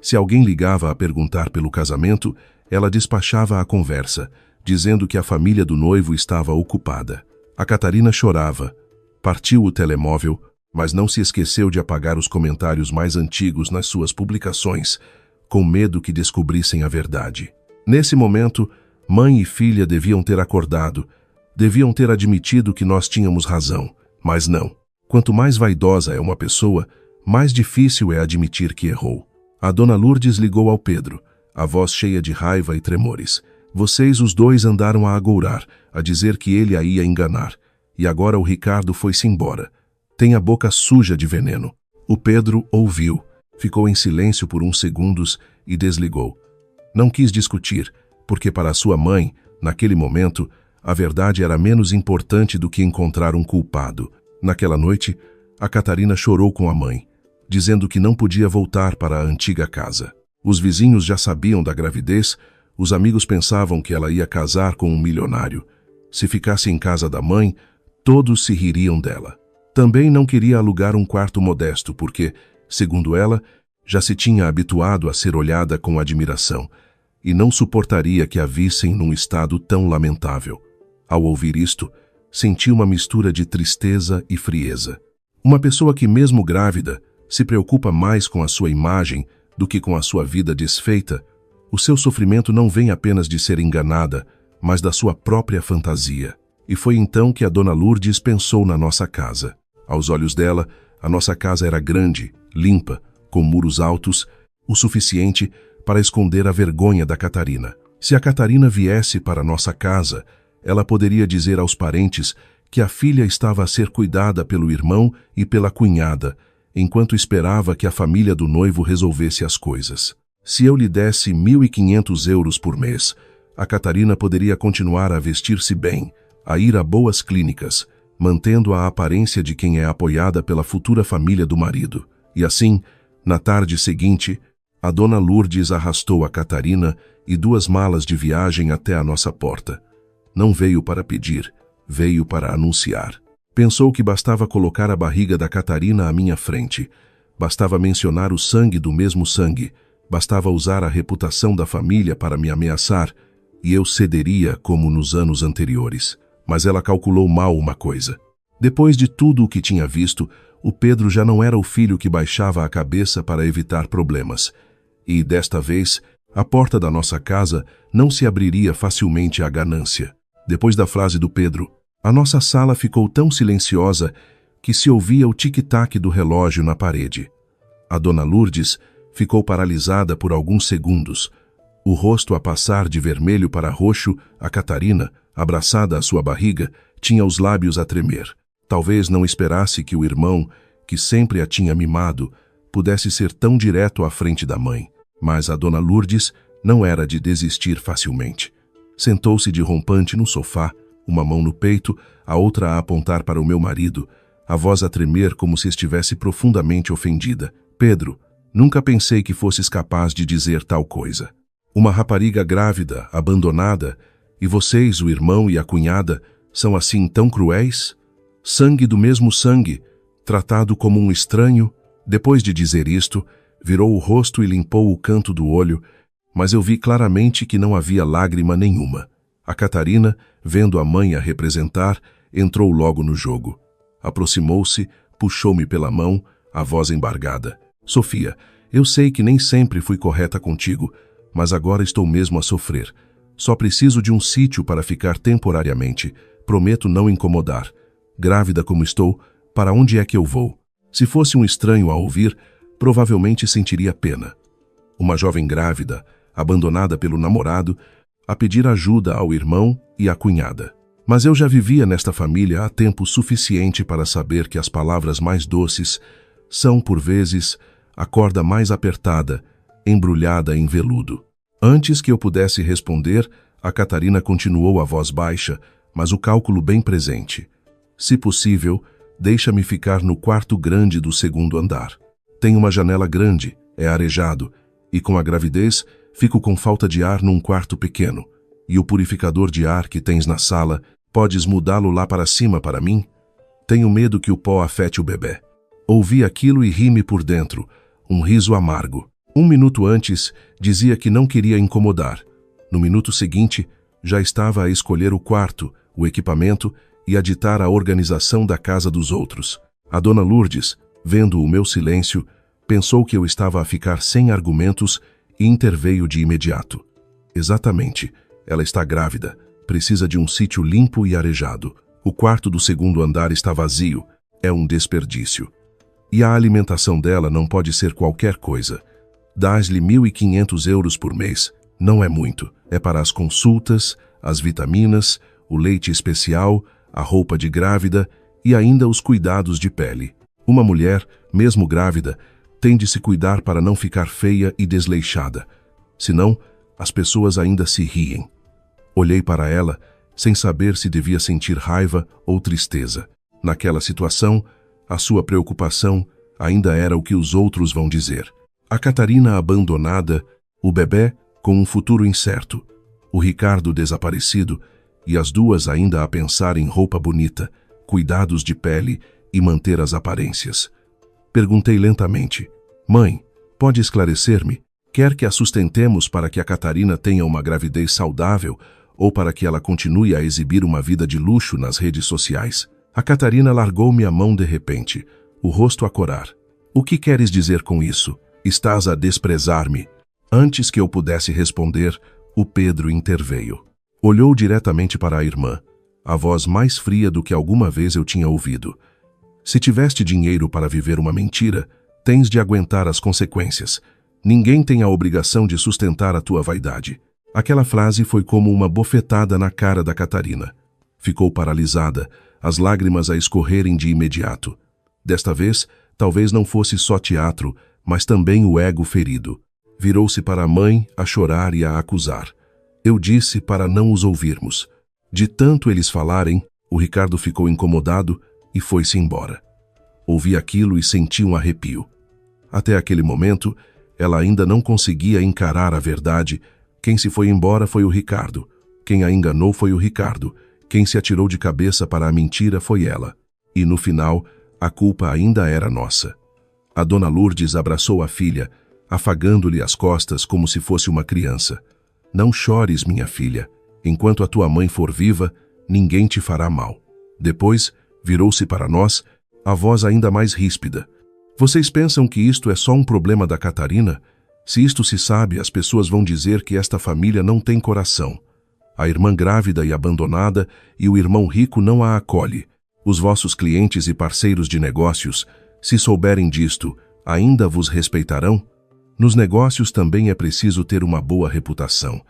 [SPEAKER 1] Se alguém ligava a perguntar pelo casamento, ela despachava a conversa, dizendo que a família do noivo estava ocupada. A Catarina chorava. Partiu o telemóvel, mas não se esqueceu de apagar os comentários mais antigos nas suas publicações, com medo que descobrissem a verdade. Nesse momento, mãe e filha deviam ter acordado, deviam ter admitido que nós tínhamos razão, mas não. Quanto mais vaidosa é uma pessoa, mais difícil é admitir que errou. A dona Lourdes ligou ao Pedro, a voz cheia de raiva e tremores. Vocês os dois andaram a agourar, a dizer que ele a ia enganar. E agora o Ricardo foi-se embora. Tem a boca suja de veneno. O Pedro ouviu, ficou em silêncio por uns segundos e desligou. Não quis discutir, porque para sua mãe, naquele momento, a verdade era menos importante do que encontrar um culpado. Naquela noite, a Catarina chorou com a mãe, dizendo que não podia voltar para a antiga casa. Os vizinhos já sabiam da gravidez, os amigos pensavam que ela ia casar com um milionário. Se ficasse em casa da mãe, Todos se ririam dela. Também não queria alugar um quarto modesto porque, segundo ela, já se tinha habituado a ser olhada com admiração e não suportaria que a vissem num estado tão lamentável. Ao ouvir isto, senti uma mistura de tristeza e frieza. Uma pessoa que, mesmo grávida, se preocupa mais com a sua imagem do que com a sua vida desfeita, o seu sofrimento não vem apenas de ser enganada, mas da sua própria fantasia. E foi então que a dona Lourdes pensou na nossa casa. Aos olhos dela, a nossa casa era grande, limpa, com muros altos, o suficiente para esconder a vergonha da Catarina. Se a Catarina viesse para nossa casa, ela poderia dizer aos parentes que a filha estava a ser cuidada pelo irmão e pela cunhada, enquanto esperava que a família do noivo resolvesse as coisas. Se eu lhe desse 1.500 euros por mês, a Catarina poderia continuar a vestir-se bem, a ir a boas clínicas, mantendo a aparência de quem é apoiada pela futura família do marido. E assim, na tarde seguinte, a dona Lourdes arrastou a Catarina e 2 malas de viagem até a nossa porta. Não veio para pedir, veio para anunciar. Pensou que bastava colocar a barriga da Catarina à minha frente, bastava mencionar o sangue do mesmo sangue, bastava usar a reputação da família para me ameaçar, e eu cederia como nos anos anteriores. Mas ela calculou mal uma coisa. Depois de tudo o que tinha visto, o Pedro já não era o filho que baixava a cabeça para evitar problemas. E, desta vez, a porta da nossa casa não se abriria facilmente à ganância. Depois da frase do Pedro, a nossa sala ficou tão silenciosa que se ouvia o tic-tac do relógio na parede. A dona Lourdes ficou paralisada por alguns segundos, o rosto a passar de vermelho para roxo. A Catarina, abraçada à sua barriga, tinha os lábios a tremer. Talvez não esperasse que o irmão, que sempre a tinha mimado, pudesse ser tão direto à frente da mãe. Mas a dona Lourdes não era de desistir facilmente. Sentou-se de rompante no sofá, uma mão no peito, a outra a apontar para o meu marido, a voz a tremer como se estivesse profundamente ofendida. Pedro, nunca pensei que fosses capaz de dizer tal coisa. Uma rapariga grávida, abandonada, e vocês, o irmão e a cunhada, são assim tão cruéis? Sangue do mesmo sangue, tratado como um estranho. Depois de dizer isto, virou o rosto e limpou o canto do olho, mas eu vi claramente que não havia lágrima nenhuma. A Catarina, vendo a mãe a representar, entrou logo no jogo. Aproximou-se, puxou-me pela mão, a voz embargada. Sofia, eu sei que nem sempre fui correta contigo, mas agora estou mesmo a sofrer. Só preciso de um sítio para ficar temporariamente. Prometo não incomodar. Grávida como estou, para onde é que eu vou? Se fosse um estranho a ouvir, provavelmente sentiria pena. Uma jovem grávida, abandonada pelo namorado, a pedir ajuda ao irmão e à cunhada. Mas eu já vivia nesta família há tempo suficiente para saber que as palavras mais doces são, por vezes, a corda mais apertada, embrulhada em veludo. Antes que eu pudesse responder, a Catarina continuou a voz baixa, mas o cálculo bem presente. Se possível, deixa-me ficar no quarto grande do 2º andar. Tem uma janela grande, é arejado, e com a gravidez fico com falta de ar num quarto pequeno. E o purificador de ar que tens na sala, podes mudá-lo lá para cima para mim? Tenho medo que o pó afete o bebê. Ouvi aquilo e ri-me por dentro, um riso amargo. 1 minuto antes, dizia que não queria incomodar. No minuto seguinte, já estava a escolher o quarto, o equipamento e a ditar a organização da casa dos outros. A dona Lourdes, vendo o meu silêncio, pensou que eu estava a ficar sem argumentos e interveio de imediato. Exatamente, ela está grávida, precisa de um sítio limpo e arejado. O quarto do 2º andar está vazio, é um desperdício. E a alimentação dela não pode ser qualquer coisa. Dás-lhe 1.500 euros por mês, não é muito. É para as consultas, as vitaminas, o leite especial, a roupa de grávida e ainda os cuidados de pele. Uma mulher, mesmo grávida, tem de se cuidar para não ficar feia e desleixada. Senão, as pessoas ainda se riem. Olhei para ela, sem saber se devia sentir raiva ou tristeza. Naquela situação, a sua preocupação ainda era o que os outros vão dizer. A Catarina abandonada, o bebê com um futuro incerto, o Ricardo desaparecido e as duas ainda a pensar em roupa bonita, cuidados de pele e manter as aparências. Perguntei lentamente: mãe, pode esclarecer-me? Quer que a sustentemos para que a Catarina tenha uma gravidez saudável ou para que ela continue a exibir uma vida de luxo nas redes sociais? A Catarina largou-me a mão de repente, o rosto a corar. O que queres dizer com isso? Estás a desprezar-me? Antes que eu pudesse responder, o Pedro interveio. Olhou diretamente para a irmã, a voz mais fria do que alguma vez eu tinha ouvido. Se tiveste dinheiro para viver uma mentira, tens de aguentar as consequências. Ninguém tem a obrigação de sustentar a tua vaidade. Aquela frase foi como uma bofetada na cara da Catarina. Ficou paralisada, as lágrimas a escorrerem de imediato. Desta vez, talvez não fosse só teatro, mas também o ego ferido. Virou-se para a mãe a chorar e a acusar. Eu disse para não os ouvirmos. De tanto eles falarem, o Ricardo ficou incomodado e foi-se embora. Ouvi aquilo e senti um arrepio. Até aquele momento, ela ainda não conseguia encarar a verdade. Quem se foi embora foi o Ricardo. Quem a enganou foi o Ricardo. Quem se atirou de cabeça para a mentira foi ela. E no final, a culpa ainda era nossa. A dona Lourdes abraçou a filha, afagando-lhe as costas como se fosse uma criança. Não chores, minha filha. Enquanto a tua mãe for viva, ninguém te fará mal. Depois, virou-se para nós, a voz ainda mais ríspida. Vocês pensam que isto é só um problema da Catarina? Se isto se sabe, as pessoas vão dizer que esta família não tem coração. A irmã grávida e abandonada e o irmão rico não a acolhe. Os vossos clientes e parceiros de negócios, se souberem disto, ainda vos respeitarão? Nos negócios também é preciso ter uma boa reputação.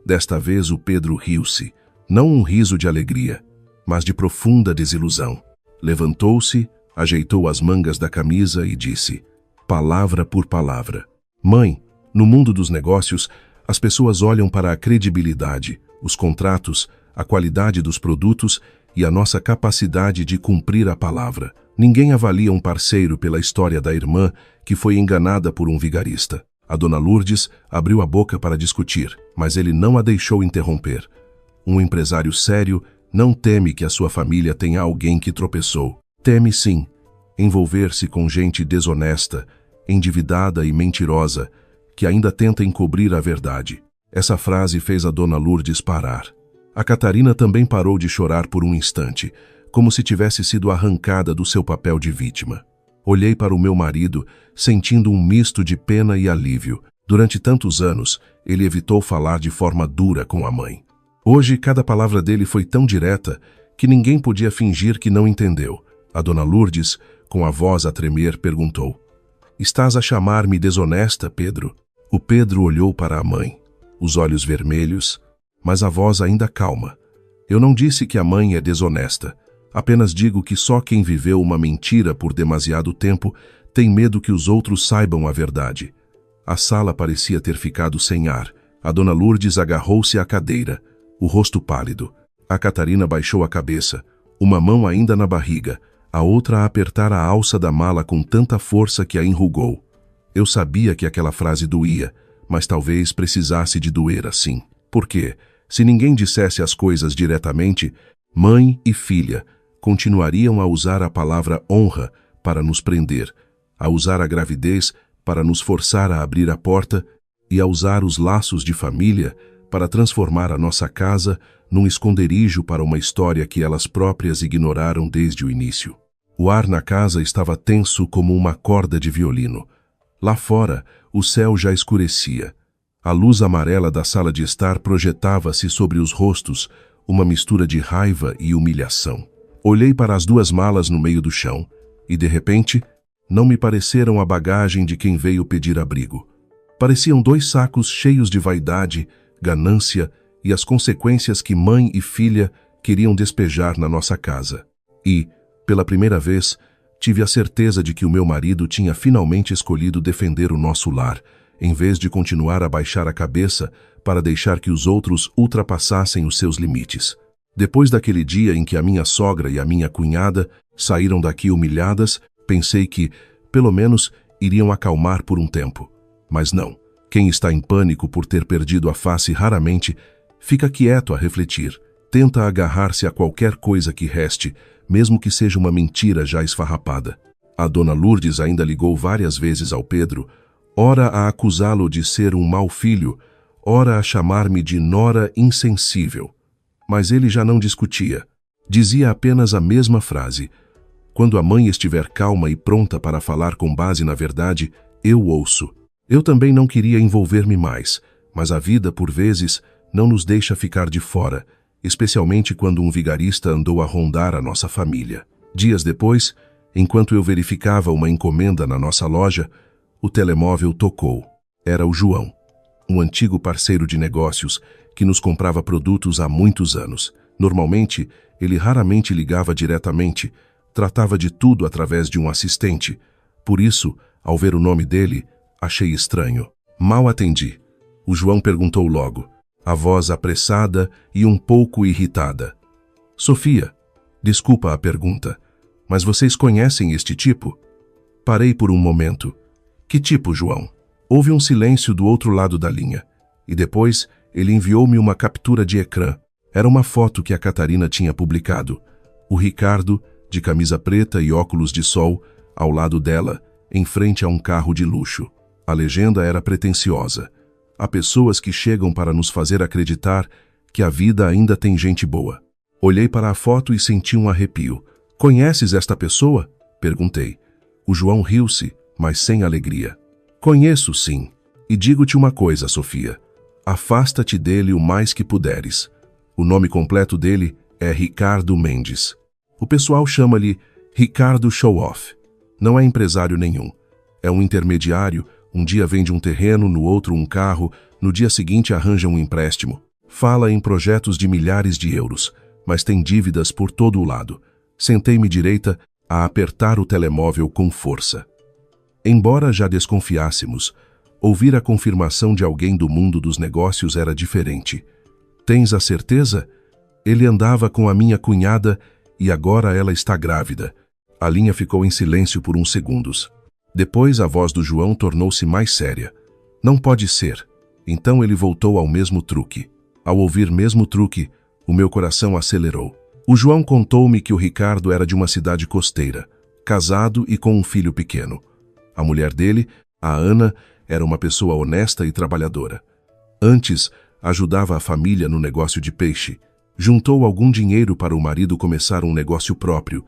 [SPEAKER 1] Desta vez o Pedro riu-se, não um riso de alegria, mas de profunda desilusão. Levantou-se, ajeitou as mangas da camisa e disse, palavra por palavra: mãe, no mundo dos negócios, as pessoas olham para a credibilidade, os contratos, a qualidade dos produtos e a nossa capacidade de cumprir a palavra. Ninguém avalia um parceiro pela história da irmã que foi enganada por um vigarista. A dona Lourdes abriu a boca para discutir, mas ele não a deixou interromper. Um empresário sério não teme que a sua família tenha alguém que tropeçou. Teme sim, envolver-se com gente desonesta, endividada e mentirosa, que ainda tenta encobrir a verdade. Essa frase fez a dona Lourdes parar. A Catarina também parou de chorar por um instante, como se tivesse sido arrancada do seu papel de vítima. Olhei para o meu marido, sentindo um misto de pena e alívio. Durante tantos anos, ele evitou falar de forma dura com a mãe. Hoje, cada palavra dele foi tão direta que ninguém podia fingir que não entendeu. A dona Lourdes, com a voz a tremer, perguntou: estás a chamar-me desonesta, Pedro? O Pedro olhou para a mãe, os olhos vermelhos, mas a voz ainda calma. Eu não disse que a mãe é desonesta. Apenas digo que só quem viveu uma mentira por demasiado tempo tem medo que os outros saibam a verdade. A sala parecia ter ficado sem ar. A dona Lourdes agarrou-se à cadeira, o rosto pálido. A Catarina baixou a cabeça, uma mão ainda na barriga, a outra a apertar a alça da mala com tanta força que a enrugou. Eu sabia que aquela frase doía, mas talvez precisasse de doer assim. Porque, se ninguém dissesse as coisas diretamente, mãe e filha continuariam a usar a palavra honra para nos prender, a usar a gravidez para nos forçar a abrir a porta e a usar os laços de família para transformar a nossa casa num esconderijo para uma história que elas próprias ignoraram desde o início. O ar na casa estava tenso como uma corda de violino. Lá fora, o céu já escurecia. A luz amarela da sala de estar projetava-se sobre os rostos, uma mistura de raiva e humilhação. Olhei para as duas malas no meio do chão e, de repente, não me pareceram a bagagem de quem veio pedir abrigo. Pareciam 2 sacos cheios de vaidade, ganância e as consequências que mãe e filha queriam despejar na nossa casa. E, pela primeira vez, tive a certeza de que o meu marido tinha finalmente escolhido defender o nosso lar, em vez de continuar a baixar a cabeça para deixar que os outros ultrapassassem os seus limites. Depois daquele dia em que a minha sogra e a minha cunhada saíram daqui humilhadas, pensei que, pelo menos, iriam acalmar por um tempo. Mas não. Quem está em pânico por ter perdido a face raramente, fica quieto a refletir, tenta agarrar-se a qualquer coisa que reste, mesmo que seja uma mentira já esfarrapada. A dona Lourdes ainda ligou várias vezes ao Pedro, ora a acusá-lo de ser um mau filho, ora a chamar-me de nora insensível. Mas ele já não discutia. Dizia apenas a mesma frase: quando a mãe estiver calma e pronta para falar com base na verdade, eu ouço. Eu também não queria envolver-me mais, mas a vida, por vezes, não nos deixa ficar de fora, especialmente quando um vigarista andou a rondar a nossa família. Dias depois, enquanto eu verificava uma encomenda na nossa loja, o telemóvel tocou. Era o João, um antigo parceiro de negócios que nos comprava produtos há muitos anos. Normalmente, ele raramente ligava diretamente, tratava de tudo através de um assistente. Por isso, ao ver o nome dele, achei estranho. Mal atendi. O João perguntou logo, a voz apressada e um pouco irritada: Sofia, desculpa a pergunta, mas vocês conhecem este tipo? Parei por um momento. Que tipo, João? Houve um silêncio do outro lado da linha, e depois ele enviou-me uma captura de ecrã. Era uma foto que a Catarina tinha publicado. O Ricardo, de camisa preta e óculos de sol, ao lado dela, em frente a um carro de luxo. A legenda era pretensiosa. Há pessoas que chegam para nos fazer acreditar que a vida ainda tem gente boa. Olhei para a foto e senti um arrepio. Conheces esta pessoa? Perguntei. O João riu-se, mas sem alegria. Conheço, sim. E digo-te uma coisa, Sofia. Afasta-te dele o mais que puderes. O nome completo dele é Ricardo Mendes. O pessoal chama-lhe Ricardo Show-Off. Não é empresário nenhum. É um intermediário. Um dia vende um terreno, no outro um carro, no dia seguinte arranja um empréstimo. Fala em projetos de milhares de euros, mas tem dívidas por todo o lado. Sentei-me direita a apertar o telemóvel com força. Embora já desconfiássemos, ouvir a confirmação de alguém do mundo dos negócios era diferente. Tens a certeza? Ele andava com a minha cunhada e agora ela está grávida. A linha ficou em silêncio por uns segundos. Depois a voz do João tornou-se mais séria. Não pode ser. Então ele voltou ao mesmo truque. Ao ouvir mesmo truque, o meu coração acelerou. O João contou-me que o Ricardo era de uma cidade costeira, casado e com um filho pequeno. A mulher dele, a Ana, era uma pessoa honesta e trabalhadora. Antes, ajudava a família no negócio de peixe. Juntou algum dinheiro para o marido começar um negócio próprio,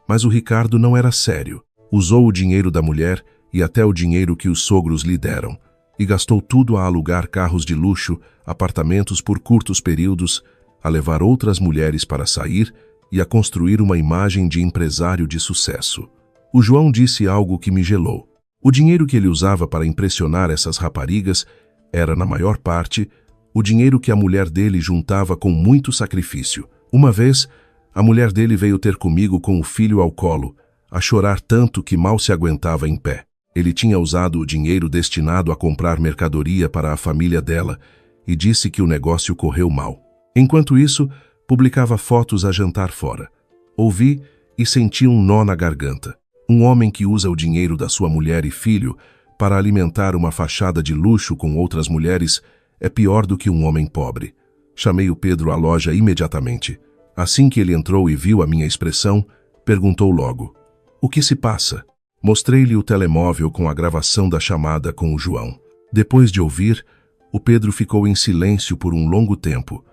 [SPEAKER 1] mas o Ricardo não era sério. Usou o dinheiro da mulher e até o dinheiro que os sogros lhe deram, e gastou tudo a alugar carros de luxo, apartamentos por curtos períodos, a levar outras mulheres para sair e a construir uma imagem de empresário de sucesso. O João disse algo que me gelou. O dinheiro que ele usava para impressionar essas raparigas era, na maior parte, o dinheiro que a mulher dele juntava com muito sacrifício. Uma vez, a mulher dele veio ter comigo com o filho ao colo, a chorar tanto que mal se aguentava em pé. Ele tinha usado o dinheiro destinado a comprar mercadoria para a família dela e disse que o negócio correu mal. Enquanto isso, publicava fotos a jantar fora. Ouvi e senti um nó na garganta. Um homem que usa o dinheiro da sua mulher e filho para alimentar uma fachada de luxo com outras mulheres é pior do que um homem pobre. Chamei o Pedro à loja imediatamente. Assim que ele entrou e viu a minha expressão, perguntou logo: o que se passa? Mostrei-lhe o telemóvel com a gravação da chamada com o João. Depois de ouvir, o Pedro ficou em silêncio por um longo tempo,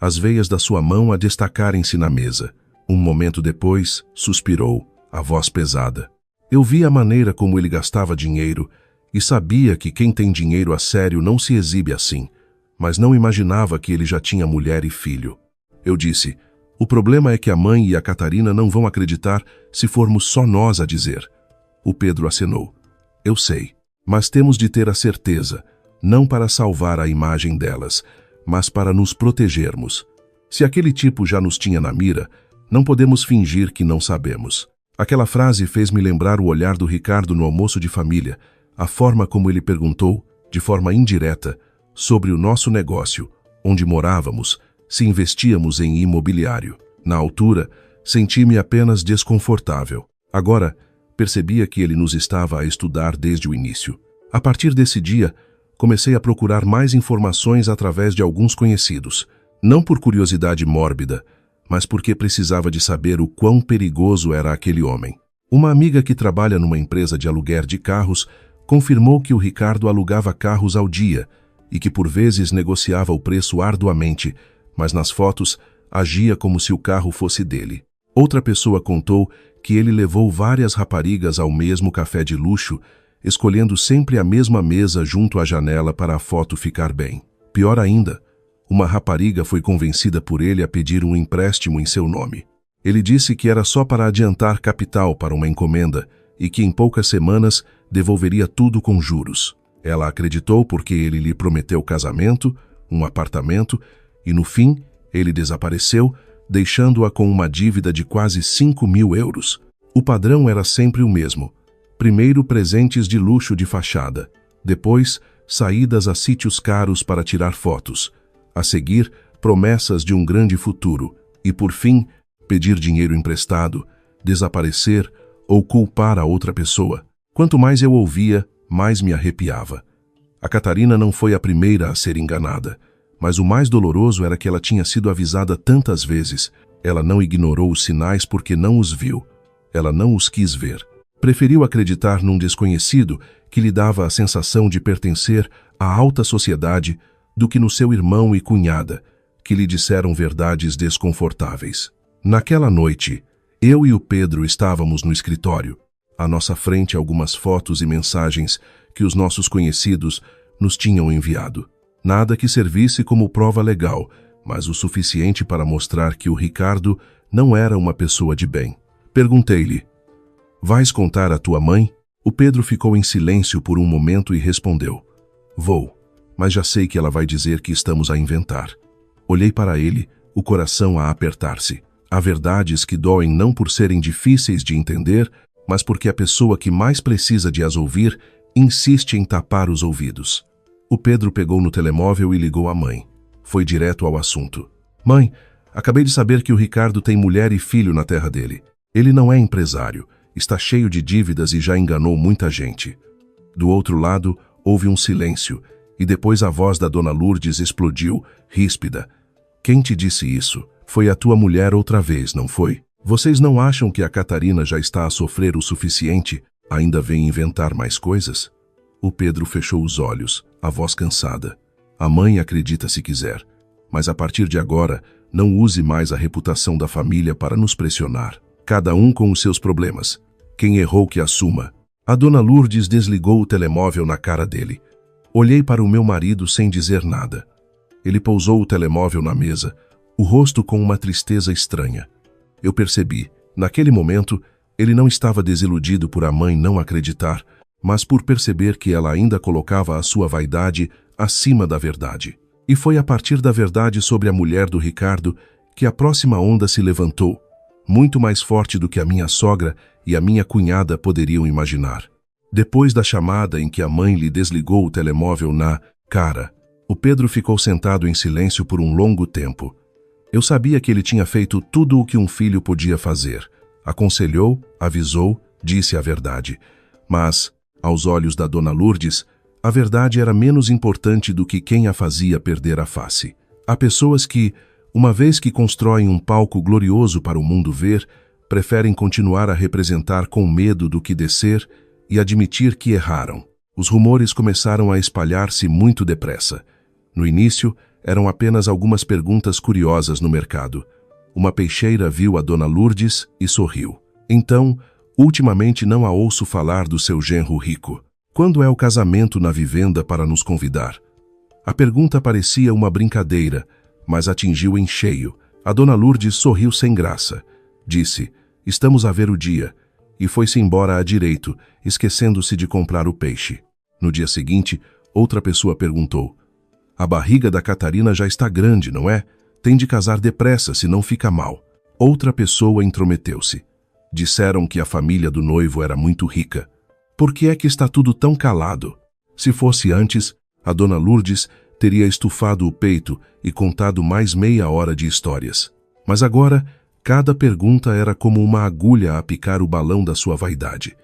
[SPEAKER 1] as veias da sua mão a destacarem-se na mesa. Um momento depois, suspirou, a voz pesada. Eu vi a maneira como ele gastava dinheiro e sabia que quem tem dinheiro a sério não se exibe assim, mas não imaginava que ele já tinha mulher e filho. Eu disse: o problema é que a mãe e a Catarina não vão acreditar se formos só nós a dizer. O Pedro acenou. Eu sei, mas temos de ter a certeza, não para salvar a imagem delas, mas para nos protegermos. Se aquele tipo já nos tinha na mira, não podemos fingir que não sabemos. Aquela frase fez-me lembrar o olhar do Ricardo no almoço de família, a forma como ele perguntou, de forma indireta, sobre o nosso negócio, onde morávamos, se investíamos em imobiliário. Na altura, senti-me apenas desconfortável. Agora, percebia que ele nos estava a estudar desde o início. A partir desse dia, comecei a procurar mais informações através de alguns conhecidos, não por curiosidade mórbida, mas porque precisava de saber o quão perigoso era aquele homem. Uma amiga que trabalha numa empresa de aluguer de carros confirmou que o Ricardo alugava carros ao dia e que por vezes negociava o preço arduamente, mas nas fotos agia como se o carro fosse dele. Outra pessoa contou que ele levou várias raparigas ao mesmo café de luxo, escolhendo sempre a mesma mesa junto à janela para a foto ficar bem. Pior ainda, uma rapariga foi convencida por ele a pedir um empréstimo em seu nome. Ele disse que era só para adiantar capital para uma encomenda e que em poucas semanas devolveria tudo com juros. Ela acreditou porque ele lhe prometeu casamento, um apartamento e, no fim, ele desapareceu, deixando-a com uma dívida de quase 5.000 euros. O padrão era sempre o mesmo. Primeiro, presentes de luxo de fachada. Depois, saídas a sítios caros para tirar fotos. A seguir, promessas de um grande futuro. E, por fim, pedir dinheiro emprestado, desaparecer ou culpar a outra pessoa. Quanto mais eu ouvia, mais me arrepiava. A Catarina não foi a primeira a ser enganada, mas o mais doloroso era que ela tinha sido avisada tantas vezes. Ela não ignorou os sinais porque não os viu. Ela não os quis ver. Preferiu acreditar num desconhecido que lhe dava a sensação de pertencer à alta sociedade do que no seu irmão e cunhada, que lhe disseram verdades desconfortáveis. Naquela noite, eu e o Pedro estávamos no escritório. À nossa frente, algumas fotos e mensagens que os nossos conhecidos nos tinham enviado. Nada que servisse como prova legal, mas o suficiente para mostrar que o Ricardo não era uma pessoa de bem. Perguntei-lhe: "Vais contar à tua mãe?" O Pedro ficou em silêncio por um momento e respondeu: "Vou, mas já sei que ela vai dizer que estamos a inventar." Olhei para ele, o coração a apertar-se. Há verdades que doem não por serem difíceis de entender, mas porque a pessoa que mais precisa de as ouvir insiste em tapar os ouvidos. O Pedro pegou no telemóvel e ligou à mãe. Foi direto ao assunto. "Mãe, acabei de saber que o Ricardo tem mulher e filho na terra dele. Ele não é empresário, está cheio de dívidas e já enganou muita gente." Do outro lado, houve um silêncio, e depois a voz da dona Lourdes explodiu, ríspida. "Quem te disse isso? Foi a tua mulher outra vez, não foi? Vocês não acham que a Catarina já está a sofrer o suficiente? Ainda vem inventar mais coisas?" O Pedro fechou os olhos, a voz cansada. "A mãe acredita se quiser, mas a partir de agora, não use mais a reputação da família para nos pressionar. Cada um com os seus problemas. Quem errou que assuma." A dona Lourdes desligou o telemóvel na cara dele. Olhei para o meu marido sem dizer nada. Ele pousou o telemóvel na mesa, o rosto com uma tristeza estranha. Eu percebi, naquele momento, ele não estava desiludido por a mãe não acreditar, mas por perceber que ela ainda colocava a sua vaidade acima da verdade. E foi a partir da verdade sobre a mulher do Ricardo que a próxima onda se levantou, muito mais forte do que a minha sogra e a minha cunhada poderiam imaginar. Depois da chamada em que a mãe lhe desligou o telemóvel na cara, o Pedro ficou sentado em silêncio por um longo tempo. Eu sabia que ele tinha feito tudo o que um filho podia fazer. Aconselhou, avisou, disse a verdade. Mas, aos olhos da dona Lourdes, a verdade era menos importante do que quem a fazia perder a face. Há pessoas que, uma vez que constroem um palco glorioso para o mundo ver, preferem continuar a representar com medo do que descer e admitir que erraram. Os rumores começaram a espalhar-se muito depressa. No início, eram apenas algumas perguntas curiosas no mercado. Uma peixeira viu a dona Lourdes e sorriu. Então, ultimamente não a ouço falar do seu genro rico. Quando é o casamento na vivenda para nos convidar? A pergunta parecia uma brincadeira, mas atingiu em cheio. A dona Lourdes sorriu sem graça. Disse: "Estamos a ver o dia." E foi-se embora a direito, esquecendo-se de comprar o peixe. No dia seguinte, outra pessoa perguntou: "A barriga da Catarina já está grande, não é? Tem de casar depressa, senão fica mal." Outra pessoa intrometeu-se. Disseram que a família do noivo era muito rica. Por que é que está tudo tão calado? Se fosse antes, a dona Lourdes teria estufado o peito e contado mais meia hora de histórias. Mas agora, cada pergunta era como uma agulha a picar o balão da sua vaidade.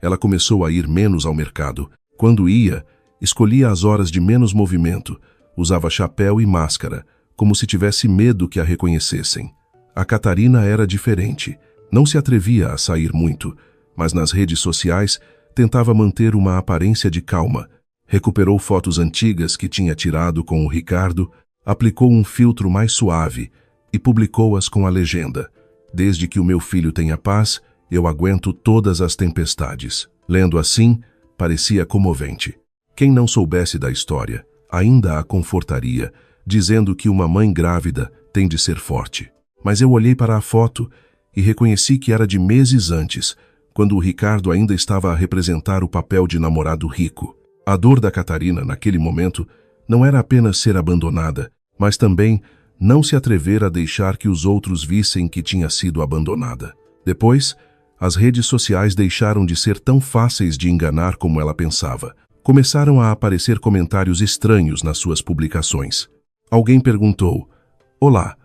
[SPEAKER 1] Ela começou a ir menos ao mercado. Quando ia, escolhia as horas de menos movimento, usava chapéu e máscara, como se tivesse medo que a reconhecessem. A Catarina era diferente. Não se atrevia a sair muito, mas nas redes sociais tentava manter uma aparência de calma. Recuperou fotos antigas que tinha tirado com o Ricardo, aplicou um filtro mais suave e publicou-as com a legenda: "Desde que o meu filho tenha paz, eu aguento todas as tempestades." Lendo assim, parecia comovente. Quem não soubesse da história ainda a confortaria, dizendo que uma mãe grávida tem de ser forte. Mas eu olhei para a foto e reconheci que era de meses antes, quando o Ricardo ainda estava a representar o papel de namorado rico. A dor da Catarina, naquele momento, não era apenas ser abandonada, mas também não se atrever a deixar que os outros vissem que tinha sido abandonada. Depois, as redes sociais deixaram de ser tão fáceis de enganar como ela pensava. Começaram a aparecer comentários estranhos nas suas publicações. Alguém perguntou: "Olá,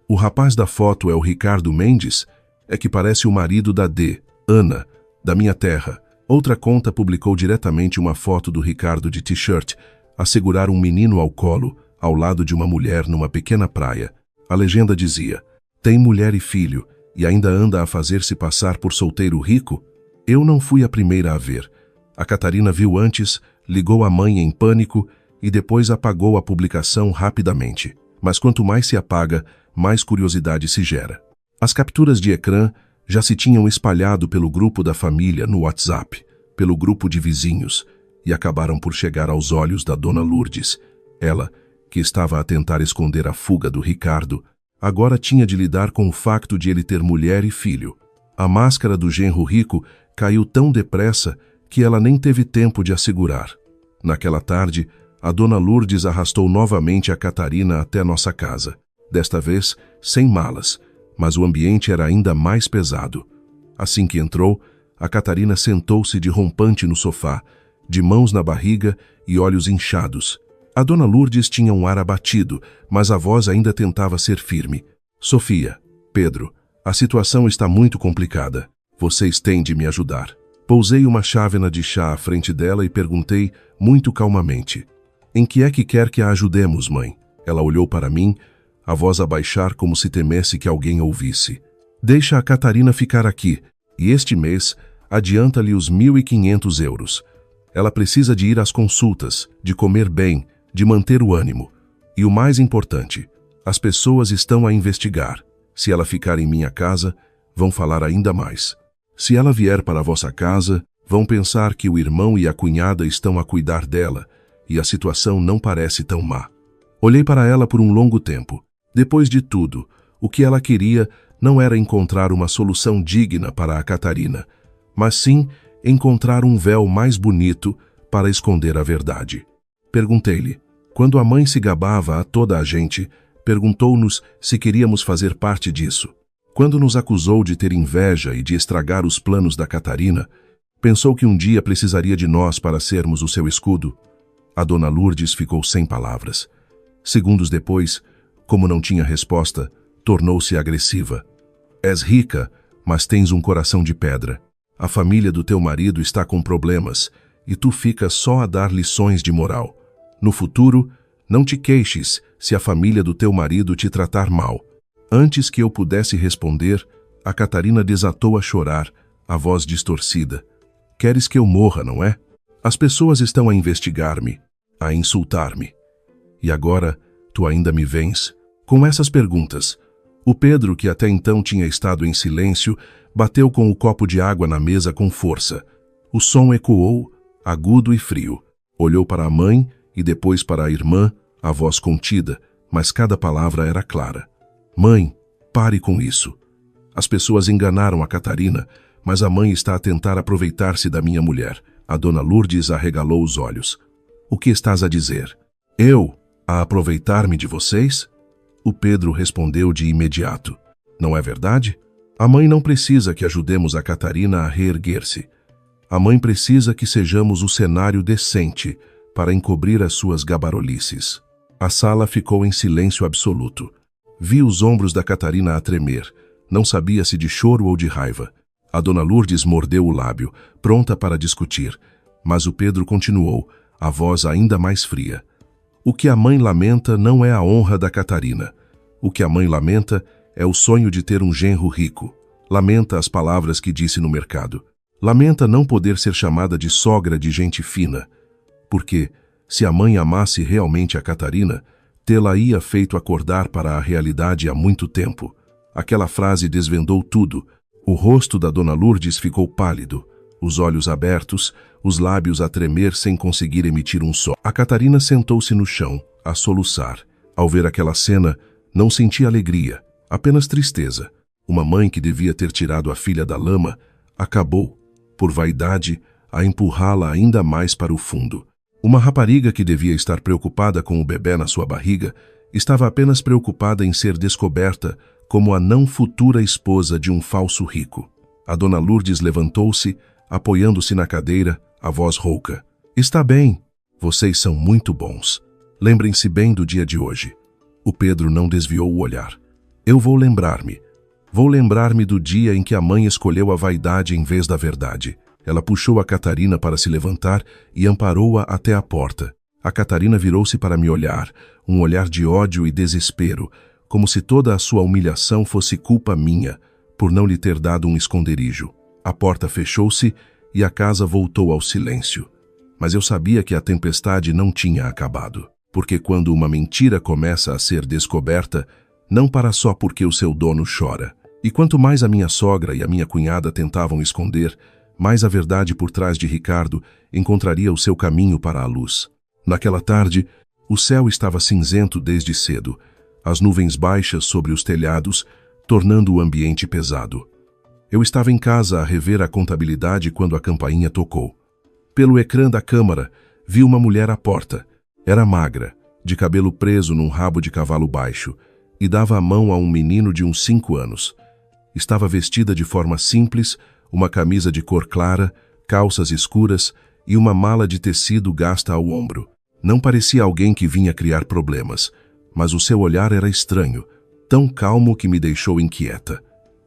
[SPEAKER 1] o rapaz da foto é o Ricardo Mendes? É que parece o marido da D, Ana, da minha terra." Outra conta publicou diretamente uma foto do Ricardo de t-shirt, a segurar um menino ao colo, ao lado de uma mulher numa pequena praia. A legenda dizia: "Tem mulher e filho, e ainda anda a fazer-se passar por solteiro rico?" Eu não fui a primeira a ver. A Catarina viu antes, ligou à mãe em pânico e depois apagou a publicação rapidamente. Mas quanto mais se apaga, mais curiosidade se gera. As capturas de ecrã já se tinham espalhado pelo grupo da família no WhatsApp, pelo grupo de vizinhos, e acabaram por chegar aos olhos da dona Lourdes. Ela, que estava a tentar esconder a fuga do Ricardo, agora tinha de lidar com o facto de ele ter mulher e filho. A máscara do genro rico caiu tão depressa que ela nem teve tempo de a segurar. Naquela tarde, a dona Lourdes arrastou novamente a Catarina até nossa casa. Desta vez, sem malas, mas o ambiente era ainda mais pesado. Assim que entrou, a Catarina sentou-se de rompante no sofá, de mãos na barriga e olhos inchados. A dona Lourdes tinha um ar abatido, mas a voz ainda tentava ser firme. "Sofia, Pedro, a situação está muito complicada. Vocês têm de me ajudar." Pousei uma chávena de chá à frente dela e perguntei, muito calmamente: "Em que é que quer que a ajudemos, mãe?" Ela olhou para mim, a voz a baixar como se temesse que alguém ouvisse. "Deixa a Catarina ficar aqui, e este mês adianta-lhe os 1.500 euros. Ela precisa de ir às consultas, de comer bem, de manter o ânimo. E o mais importante, as pessoas estão a investigar. Se ela ficar em minha casa, vão falar ainda mais. Se ela vier para a vossa casa, vão pensar que o irmão e a cunhada estão a cuidar dela, e a situação não parece tão má." Olhei para ela por um longo tempo. Depois de tudo, o que ela queria não era encontrar uma solução digna para a Catarina, mas sim encontrar um véu mais bonito para esconder a verdade. Perguntei-lhe: quando a mãe se gabava a toda a gente, perguntou-nos se queríamos fazer parte disso. Quando nos acusou de ter inveja e de estragar os planos da Catarina, pensou que um dia precisaria de nós para sermos o seu escudo. A dona Lourdes ficou sem palavras. Segundos depois, como não tinha resposta, tornou-se agressiva. "És rica, mas tens um coração de pedra. A família do teu marido está com problemas e tu ficas só a dar lições de moral. No futuro, não te queixes se a família do teu marido te tratar mal." Antes que eu pudesse responder, a Catarina desatou a chorar, a voz distorcida. "Queres que eu morra, não é? As pessoas estão a investigar-me, a insultar-me. E agora, tu ainda me vens com essas perguntas." O Pedro, que até então tinha estado em silêncio, bateu com o copo de água na mesa com força. O som ecoou, agudo e frio. Olhou para a mãe e depois para a irmã, a voz contida, mas cada palavra era clara. "Mãe, pare com isso. As pessoas enganaram a Catarina, mas a mãe está a tentar aproveitar-se da minha mulher." A dona Lourdes arregalou os olhos. "O que estás a dizer? Eu, a aproveitar-me de vocês?" O Pedro respondeu de imediato: "Não é verdade? A mãe não precisa que ajudemos a Catarina a reerguer-se. A mãe precisa que sejamos o cenário decente para encobrir as suas gabarolices." A sala ficou em silêncio absoluto. Vi os ombros da Catarina a tremer. Não sabia se de choro ou de raiva. A dona Lourdes mordeu o lábio, pronta para discutir. Mas o Pedro continuou, a voz ainda mais fria: "O que a mãe lamenta não é a honra da Catarina. O que a mãe lamenta é o sonho de ter um genro rico. Lamenta as palavras que disse no mercado. Lamenta não poder ser chamada de sogra de gente fina. Porque, se a mãe amasse realmente a Catarina, tê-la-ia feito acordar para a realidade há muito tempo. Aquela frase desvendou tudo. O rosto da Dona Lourdes ficou pálido, os olhos abertos, os lábios a tremer sem conseguir emitir um som. A Catarina sentou-se no chão, a soluçar. Ao ver aquela cena, não sentia alegria, apenas tristeza. Uma mãe que devia ter tirado a filha da lama, acabou, por vaidade, a empurrá-la ainda mais para o fundo. Uma rapariga que devia estar preocupada com o bebê na sua barriga, estava apenas preocupada em ser descoberta como a não futura esposa de um falso rico. A Dona Lourdes levantou-se, apoiando-se na cadeira, a voz rouca. Está bem, vocês são muito bons. Lembrem-se bem do dia de hoje. O Pedro não desviou o olhar. Eu vou lembrar-me. Vou lembrar-me do dia em que a mãe escolheu a vaidade em vez da verdade. Ela puxou a Catarina para se levantar e amparou-a até a porta. A Catarina virou-se para me olhar, um olhar de ódio e desespero, como se toda a sua humilhação fosse culpa minha, por não lhe ter dado um esconderijo. A porta fechou-se e a casa voltou ao silêncio. Mas eu sabia que a tempestade não tinha acabado, porque quando uma mentira começa a ser descoberta, não para só porque o seu dono chora. E quanto mais a minha sogra e a minha cunhada tentavam esconder, mais a verdade por trás de Ricardo encontraria o seu caminho para a luz. Naquela tarde, o céu estava cinzento desde cedo, as nuvens baixas sobre os telhados, tornando o ambiente pesado. Eu estava em casa a rever a contabilidade quando a campainha tocou. Pelo ecrã da câmara, vi uma mulher à porta. Era magra, de cabelo preso num rabo de cavalo baixo, e dava a mão a um menino de uns 5 anos. Estava vestida de forma simples, uma camisa de cor clara, calças escuras e uma mala de tecido gasta ao ombro. Não parecia alguém que vinha criar problemas, mas o seu olhar era estranho, tão calmo que me deixou inquieta.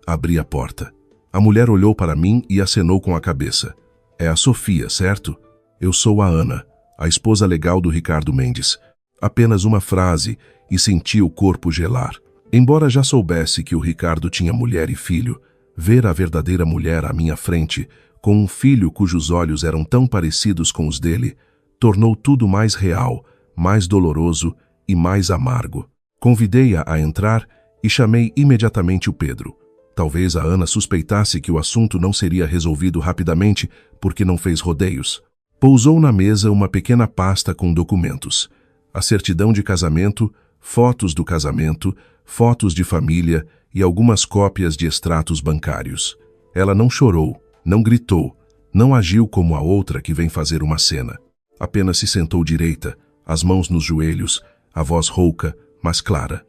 [SPEAKER 1] Abri a porta. A mulher olhou para mim e acenou com a cabeça. É a Sofia, certo? Eu sou a Ana, a esposa legal do Ricardo Mendes. Apenas uma frase e senti o corpo gelar. Embora já soubesse que o Ricardo tinha mulher e filho, ver a verdadeira mulher à minha frente, com um filho cujos olhos eram tão parecidos com os dele, tornou tudo mais real, mais doloroso e mais amargo. Convidei-a a entrar e chamei imediatamente o Pedro. Talvez a Ana suspeitasse que o assunto não seria resolvido rapidamente porque não fez rodeios. Pousou na mesa uma pequena pasta com documentos. A certidão de casamento, fotos do casamento, fotos de família e algumas cópias de extratos bancários. Ela não chorou, não gritou, não agiu como a outra que vem fazer uma cena. Apenas se sentou direita, as mãos nos joelhos, a voz rouca, mas clara.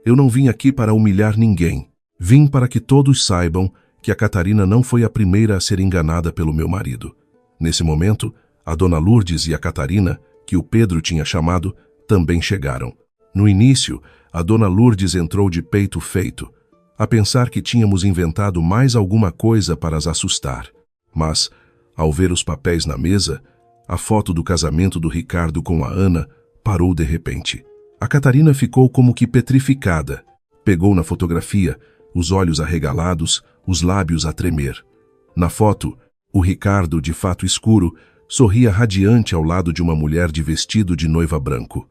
[SPEAKER 1] Eu não vim aqui para humilhar ninguém. Vim para que todos saibam que a Catarina não foi a primeira a ser enganada pelo meu marido. Nesse momento, a Dona Lourdes e a Catarina, que o Pedro tinha chamado, também chegaram. No início, a Dona Lourdes entrou de peito feito, a pensar que tínhamos inventado mais alguma coisa para as assustar. Mas, ao ver os papéis na mesa, a foto do casamento do Ricardo com a Ana parou de repente. A Catarina ficou como que petrificada. Pegou na fotografia, os olhos arregalados, os lábios a tremer. Na foto, o Ricardo, de fato escuro, sorria radiante ao lado de uma mulher de vestido de noiva branco.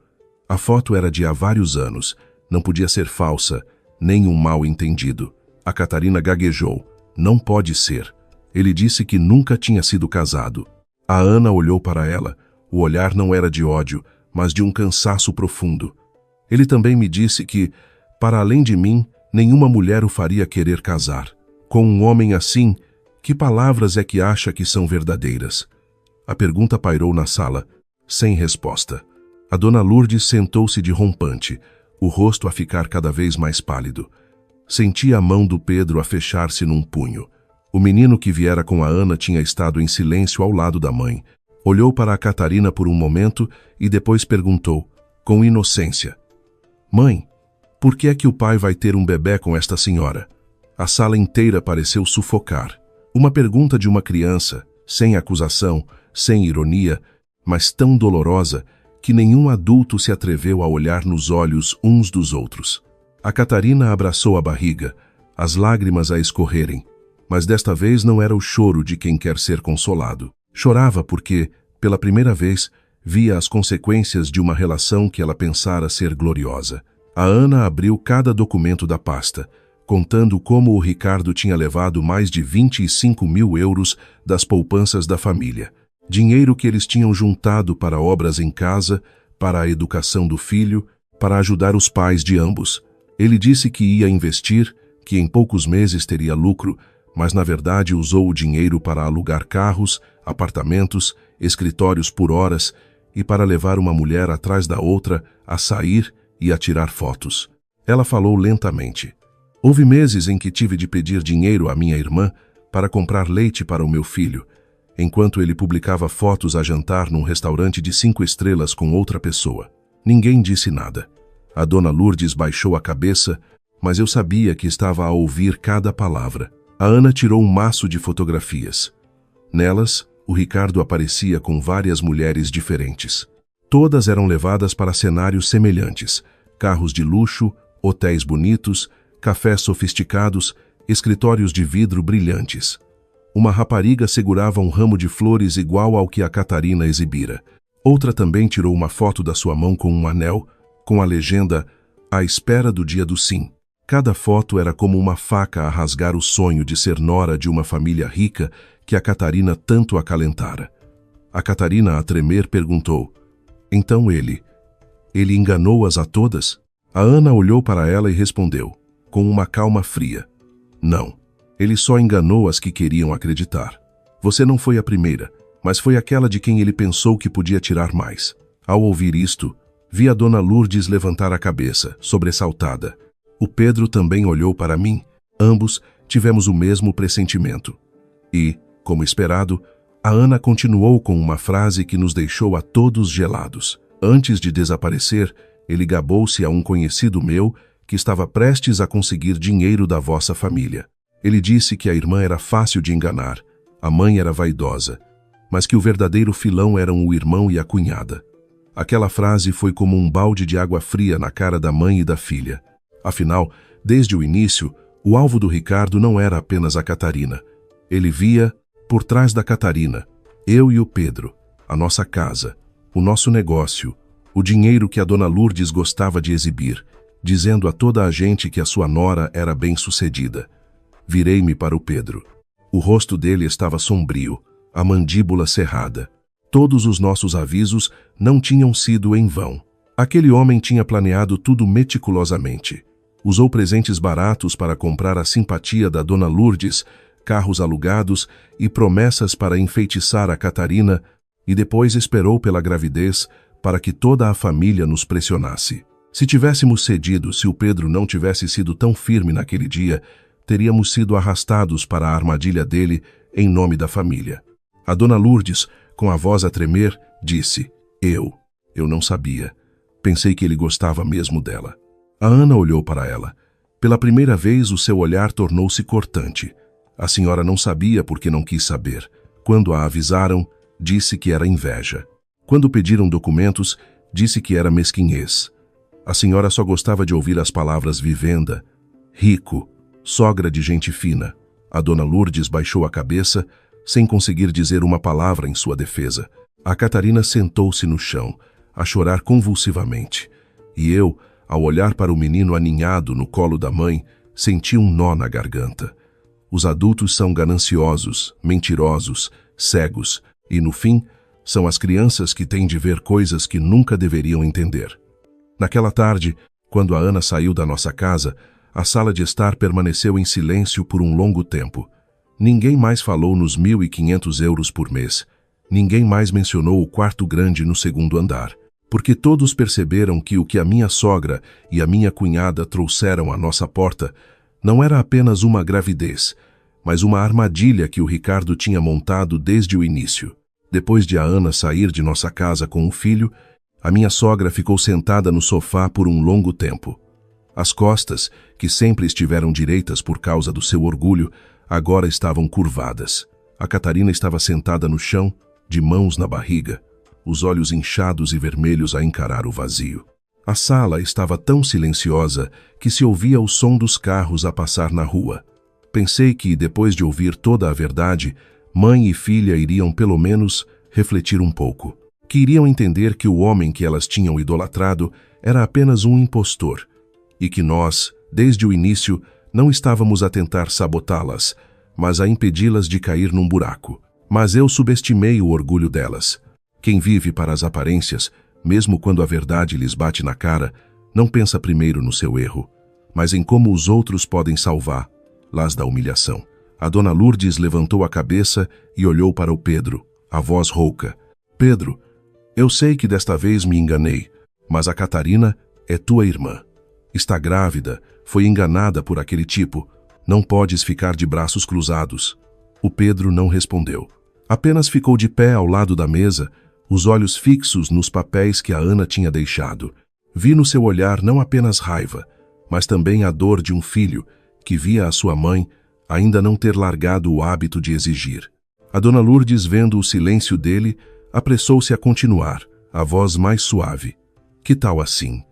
[SPEAKER 1] A foto era de há vários anos, não podia ser falsa, nem um mal-entendido. A Catarina gaguejou. Não pode ser. Ele disse que nunca tinha sido casado. A Ana olhou para ela. O olhar não era de ódio, mas de um cansaço profundo. Ele também me disse que, para além de mim, nenhuma mulher o faria querer casar. Com um homem assim, que palavras é que acha que são verdadeiras? A pergunta pairou na sala, sem resposta. A Dona Lourdes sentou-se de rompante, o rosto a ficar cada vez mais pálido. Senti a mão do Pedro a fechar-se num punho. O menino que viera com a Ana tinha estado em silêncio ao lado da mãe. Olhou para a Catarina por um momento e depois perguntou, com inocência: Mãe, por que é que o pai vai ter um bebê com esta senhora? A sala inteira pareceu sufocar. Uma pergunta de uma criança, sem acusação, sem ironia, mas tão dolorosa que nenhum adulto se atreveu a olhar nos olhos uns dos outros. A Catarina abraçou a barriga, as lágrimas a escorrerem, mas desta vez não era o choro de quem quer ser consolado. Chorava porque, pela primeira vez, via as consequências de uma relação que ela pensara ser gloriosa. A Ana abriu cada documento da pasta, contando como o Ricardo tinha levado mais de 25 mil euros das poupanças da família. Dinheiro que eles tinham juntado para obras em casa, para a educação do filho, para ajudar os pais de ambos. Ele disse que ia investir, que em poucos meses teria lucro, mas na verdade usou o dinheiro para alugar carros, apartamentos, escritórios por horas e para levar uma mulher atrás da outra a sair e a tirar fotos. Ela falou lentamente. Houve meses em que tive de pedir dinheiro à minha irmã para comprar leite para o meu filho, enquanto ele publicava fotos a jantar num restaurante de 5 estrelas com outra pessoa. Ninguém disse nada. A dona Lourdes baixou a cabeça, mas eu sabia que estava a ouvir cada palavra. A Ana tirou um maço de fotografias. Nelas, o Ricardo aparecia com várias mulheres diferentes. Todas eram levadas para cenários semelhantes: carros de luxo, hotéis bonitos, cafés sofisticados, escritórios de vidro brilhantes. Uma rapariga segurava um ramo de flores igual ao que a Catarina exibira. Outra também tirou uma foto da sua mão com um anel, com a legenda "À espera do dia do sim". Cada foto era como uma faca a rasgar o sonho de ser nora de uma família rica que a Catarina tanto acalentara. A Catarina, a tremer, perguntou: "Então ele enganou-as a todas?" A Ana olhou para ela e respondeu, com uma calma fria: "Não, ele só enganou as que queriam acreditar. Você não foi a primeira, mas foi aquela de quem ele pensou que podia tirar mais." Ao ouvir isto, vi a dona Lourdes levantar a cabeça, sobressaltada. O Pedro também olhou para mim. Ambos tivemos o mesmo pressentimento. E, como esperado, a Ana continuou com uma frase que nos deixou a todos gelados. Antes de desaparecer, ele gabou-se a um conhecido meu que estava prestes a conseguir dinheiro da vossa família. Ele disse que a irmã era fácil de enganar, a mãe era vaidosa, mas que o verdadeiro filão eram o irmão e a cunhada. Aquela frase foi como um balde de água fria na cara da mãe e da filha. Afinal, desde o início, o alvo do Ricardo não era apenas a Catarina. Ele via, por trás da Catarina, eu e o Pedro, a nossa casa, o nosso negócio, o dinheiro que a dona Lourdes gostava de exibir, dizendo a toda a gente que a sua nora era bem-sucedida. Virei-me para o Pedro. O rosto dele estava sombrio, a mandíbula cerrada. Todos os nossos avisos não tinham sido em vão. Aquele homem tinha planeado tudo meticulosamente. Usou presentes baratos para comprar a simpatia da dona Lourdes, carros alugados e promessas para enfeitiçar a Catarina, e depois esperou pela gravidez para que toda a família nos pressionasse. Se tivéssemos cedido, se o Pedro não tivesse sido tão firme naquele dia, teríamos sido arrastados para a armadilha dele em nome da família. A dona Lourdes, com a voz a tremer, disse: Eu não sabia. Pensei que ele gostava mesmo dela." A Ana olhou para ela. Pela primeira vez, o seu olhar tornou-se cortante. A senhora não sabia porque não quis saber. Quando a avisaram, disse que era inveja. Quando pediram documentos, disse que era mesquinhez. A senhora só gostava de ouvir as palavras vivenda, rico, sogra de gente fina. A dona Lourdes baixou a cabeça, sem conseguir dizer uma palavra em sua defesa. A Catarina sentou-se no chão, a chorar convulsivamente. E eu, ao olhar para o menino aninhado no colo da mãe, senti um nó na garganta. Os adultos são gananciosos, mentirosos, cegos, e, no fim, são as crianças que têm de ver coisas que nunca deveriam entender. Naquela tarde, quando a Ana saiu da nossa casa, a sala de estar permaneceu em silêncio por um longo tempo. Ninguém mais falou nos 1.500 euros por mês. Ninguém mais mencionou o quarto grande no segundo andar. Porque todos perceberam que o que a minha sogra e a minha cunhada trouxeram à nossa porta não era apenas uma gravidez, mas uma armadilha que o Ricardo tinha montado desde o início. Depois de a Ana sair de nossa casa com o filho, a minha sogra ficou sentada no sofá por um longo tempo. As costas, que sempre estiveram direitas por causa do seu orgulho, agora estavam curvadas. A Catarina estava sentada no chão, de mãos na barriga, os olhos inchados e vermelhos a encarar o vazio. A sala estava tão silenciosa que se ouvia o som dos carros a passar na rua. Pensei que, depois de ouvir toda a verdade, mãe e filha iriam pelo menos refletir um pouco. Que iriam entender que o homem que elas tinham idolatrado era apenas um impostor e que nós, desde o início, não estávamos a tentar sabotá-las, mas a impedi-las de cair num buraco. Mas eu subestimei o orgulho delas. Quem vive para as aparências, mesmo quando a verdade lhes bate na cara, não pensa primeiro no seu erro, mas em como os outros podem salvá-las da humilhação. A dona Lourdes levantou a cabeça e olhou para o Pedro, a voz rouca. Pedro, eu sei que desta vez me enganei, mas a Catarina é tua irmã. Está grávida, foi enganada por aquele tipo. Não podes ficar de braços cruzados. O Pedro não respondeu. Apenas ficou de pé ao lado da mesa, os olhos fixos nos papéis que a Ana tinha deixado. Vi no seu olhar não apenas raiva, mas também a dor de um filho que via a sua mãe ainda não ter largado o hábito de exigir. A dona Lourdes, vendo o silêncio dele, apressou-se a continuar, a voz mais suave. Que tal assim?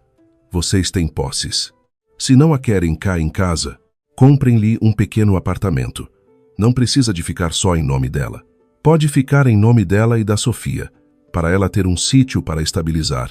[SPEAKER 1] Vocês têm posses. Se não a querem cá em casa, comprem-lhe um pequeno apartamento. Não precisa de ficar só em nome dela. Pode ficar em nome dela e da Sofia, para ela ter um sítio para estabilizar,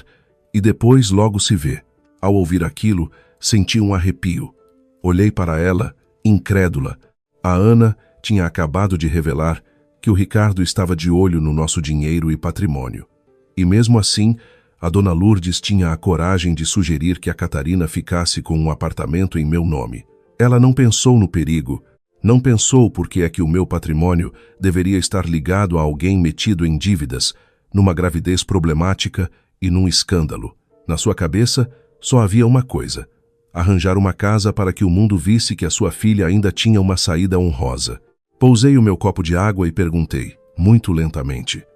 [SPEAKER 1] e depois logo se vê. Ao ouvir aquilo, senti um arrepio. Olhei para ela, incrédula. A Ana tinha acabado de revelar que o Ricardo estava de olho no nosso dinheiro e patrimônio. E mesmo assim, a dona Lourdes tinha a coragem de sugerir que a Catarina ficasse com um apartamento em meu nome. Ela não pensou no perigo, não pensou porque é que o meu patrimônio deveria estar ligado a alguém metido em dívidas, numa gravidez problemática e num escândalo. Na sua cabeça, só havia uma coisa: arranjar uma casa para que o mundo visse que a sua filha ainda tinha uma saída honrosa. Pousei o meu copo de água e perguntei, muito lentamente.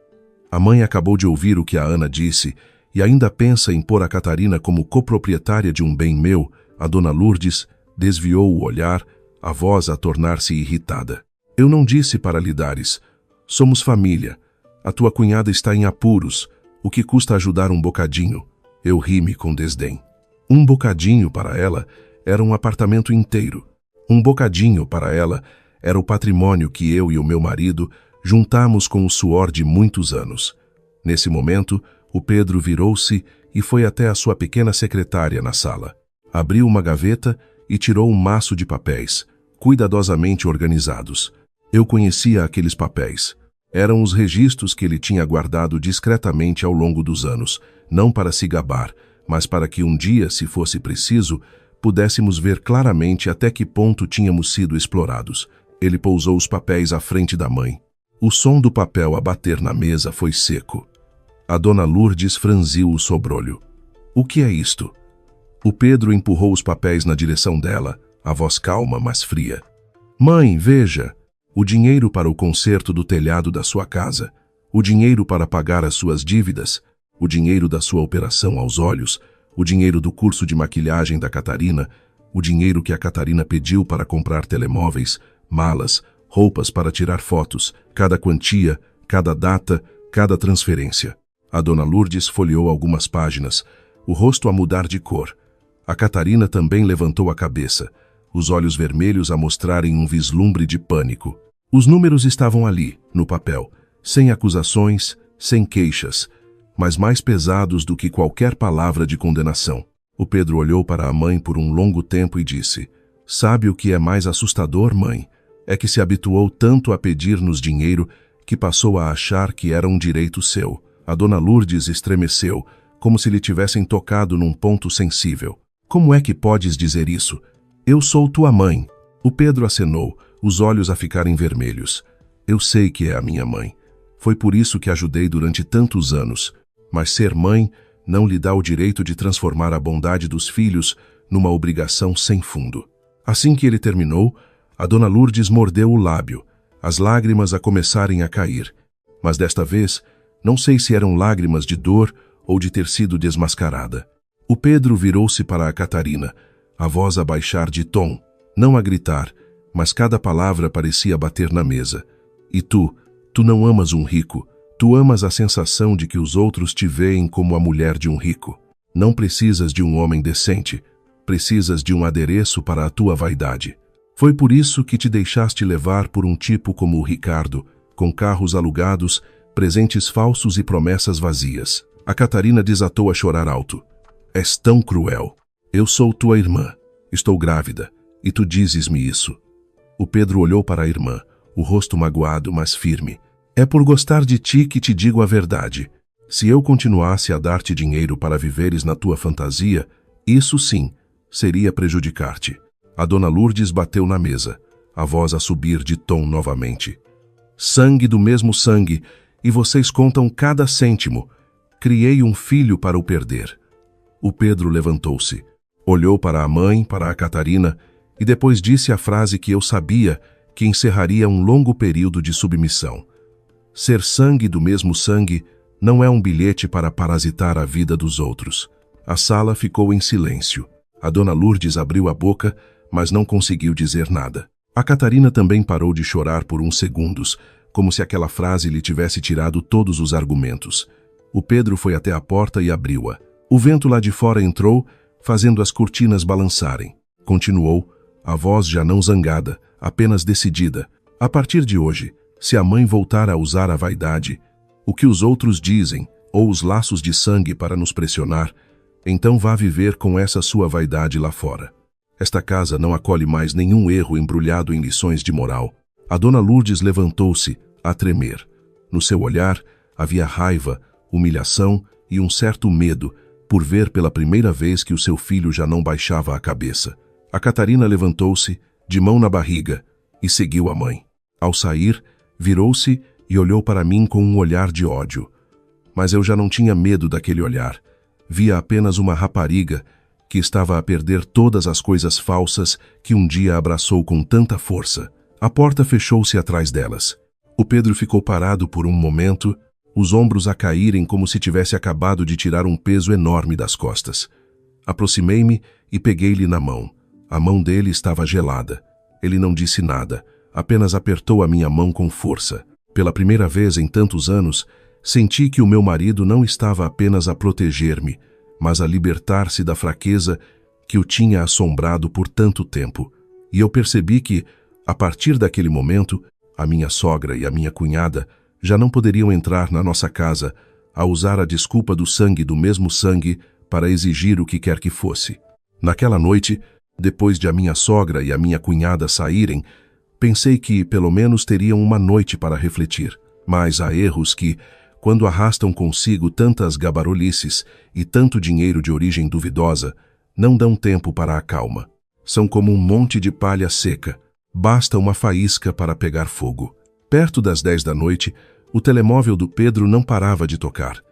[SPEAKER 1] A mãe acabou de ouvir o que a Ana disse e ainda pensa em pôr a Catarina como coproprietária de um bem meu. A dona Lourdes desviou o olhar, a voz a tornar-se irritada. Eu não disse para lhe dares. Somos família. A tua cunhada está em apuros. O que custa ajudar um bocadinho? Eu ri-me com desdém. Um bocadinho para ela era um apartamento inteiro. Um bocadinho para ela era o patrimônio que eu e o meu marido juntamos com o suor de muitos anos. Nesse momento, o Pedro virou-se e foi até a sua pequena secretária na sala. Abriu uma gaveta e tirou um maço de papéis, cuidadosamente organizados. Eu conhecia aqueles papéis. Eram os registros que ele tinha guardado discretamente ao longo dos anos, não para se gabar, mas para que um dia, se fosse preciso, pudéssemos ver claramente até que ponto tínhamos sido explorados. Ele pousou os papéis à frente da mãe. O som do papel a bater na mesa foi seco. A dona Lourdes franziu o sobrolho. O que é isto? O Pedro empurrou os papéis na direção dela, a voz calma, mas fria. Mãe, veja, o dinheiro para o conserto do telhado da sua casa, o dinheiro para pagar as suas dívidas, o dinheiro da sua operação aos olhos, o dinheiro do curso de maquilhagem da Catarina, o dinheiro que a Catarina pediu para comprar telemóveis, malas, roupas para tirar fotos, cada quantia, cada data, cada transferência. A dona Lourdes folheou algumas páginas, o rosto a mudar de cor. A Catarina também levantou a cabeça, os olhos vermelhos a mostrarem um vislumbre de pânico. Os números estavam ali, no papel, sem acusações, sem queixas, mas mais pesados do que qualquer palavra de condenação. O Pedro olhou para a mãe por um longo tempo e disse, sabe o que é mais assustador, mãe? É que se habituou tanto a pedir-nos dinheiro que passou a achar que era um direito seu. A dona Lourdes estremeceu, como se lhe tivessem tocado num ponto sensível. Como é que podes dizer isso? Eu sou tua mãe. O Pedro acenou, os olhos a ficarem vermelhos. Eu sei que é a minha mãe. Foi por isso que ajudei durante tantos anos. Mas ser mãe não lhe dá o direito de transformar a bondade dos filhos numa obrigação sem fundo. Assim que ele terminou, a dona Lourdes mordeu o lábio, as lágrimas a começarem a cair. Mas desta vez, não sei se eram lágrimas de dor ou de ter sido desmascarada. O Pedro virou-se para a Catarina, a voz a baixar de tom, não a gritar, mas cada palavra parecia bater na mesa. E tu não amas um rico, tu amas a sensação de que os outros te veem como a mulher de um rico. Não precisas de um homem decente. Precisas de um adereço para a tua vaidade. Foi por isso que te deixaste levar por um tipo como o Ricardo, com carros alugados, presentes falsos e promessas vazias. A Catarina desatou a chorar alto. És tão cruel. Eu sou tua irmã. Estou grávida. E tu dizes-me isso. O Pedro olhou para a irmã, o rosto magoado, mas firme. É por gostar de ti que te digo a verdade. Se eu continuasse a dar-te dinheiro para viveres na tua fantasia, isso sim, seria prejudicar-te. A dona Lourdes bateu na mesa, a voz a subir de tom novamente. Sangue do mesmo sangue, e vocês contam cada cêntimo. Criei um filho para o perder. O Pedro levantou-se, olhou para a mãe, para a Catarina, e depois disse a frase que eu sabia que encerraria um longo período de submissão. Ser sangue do mesmo sangue não é um bilhete para parasitar a vida dos outros. A sala ficou em silêncio. A dona Lourdes abriu a boca, mas não conseguiu dizer nada. A Catarina também parou de chorar por uns segundos, como se aquela frase lhe tivesse tirado todos os argumentos. O Pedro foi até a porta e abriu-a. O vento lá de fora entrou, fazendo as cortinas balançarem. Continuou, a voz já não zangada, apenas decidida. A partir de hoje, se a mãe voltar a usar a vaidade, o que os outros dizem, ou os laços de sangue para nos pressionar, então vá viver com essa sua vaidade lá fora. Esta casa não acolhe mais nenhum erro embrulhado em lições de moral. A dona Lourdes levantou-se, a tremer. No seu olhar havia raiva, humilhação e um certo medo por ver pela primeira vez que o seu filho já não baixava a cabeça. A Catarina levantou-se, de mão na barriga, e seguiu a mãe. Ao sair, virou-se e olhou para mim com um olhar de ódio. Mas eu já não tinha medo daquele olhar. Via apenas uma rapariga que estava a perder todas as coisas falsas que um dia abraçou com tanta força. A porta fechou-se atrás delas. O Pedro ficou parado por um momento, os ombros a caírem como se tivesse acabado de tirar um peso enorme das costas. Aproximei-me e peguei-lhe na mão. A mão dele estava gelada. Ele não disse nada, apenas apertou a minha mão com força. Pela primeira vez em tantos anos, senti que o meu marido não estava apenas a proteger-me, mas a libertar-se da fraqueza que o tinha assombrado por tanto tempo. E eu percebi que, a partir daquele momento, a minha sogra e a minha cunhada já não poderiam entrar na nossa casa a usar a desculpa do sangue do mesmo sangue para exigir o que quer que fosse. Naquela noite, depois de a minha sogra e a minha cunhada saírem, pensei que pelo menos teriam uma noite para refletir. Mas há erros que, quando arrastam consigo tantas gabarolices e tanto dinheiro de origem duvidosa, não dão tempo para a calma. São como um monte de palha seca. Basta uma faísca para pegar fogo. Perto das 10 da noite, o telemóvel do Pedro não parava de tocar.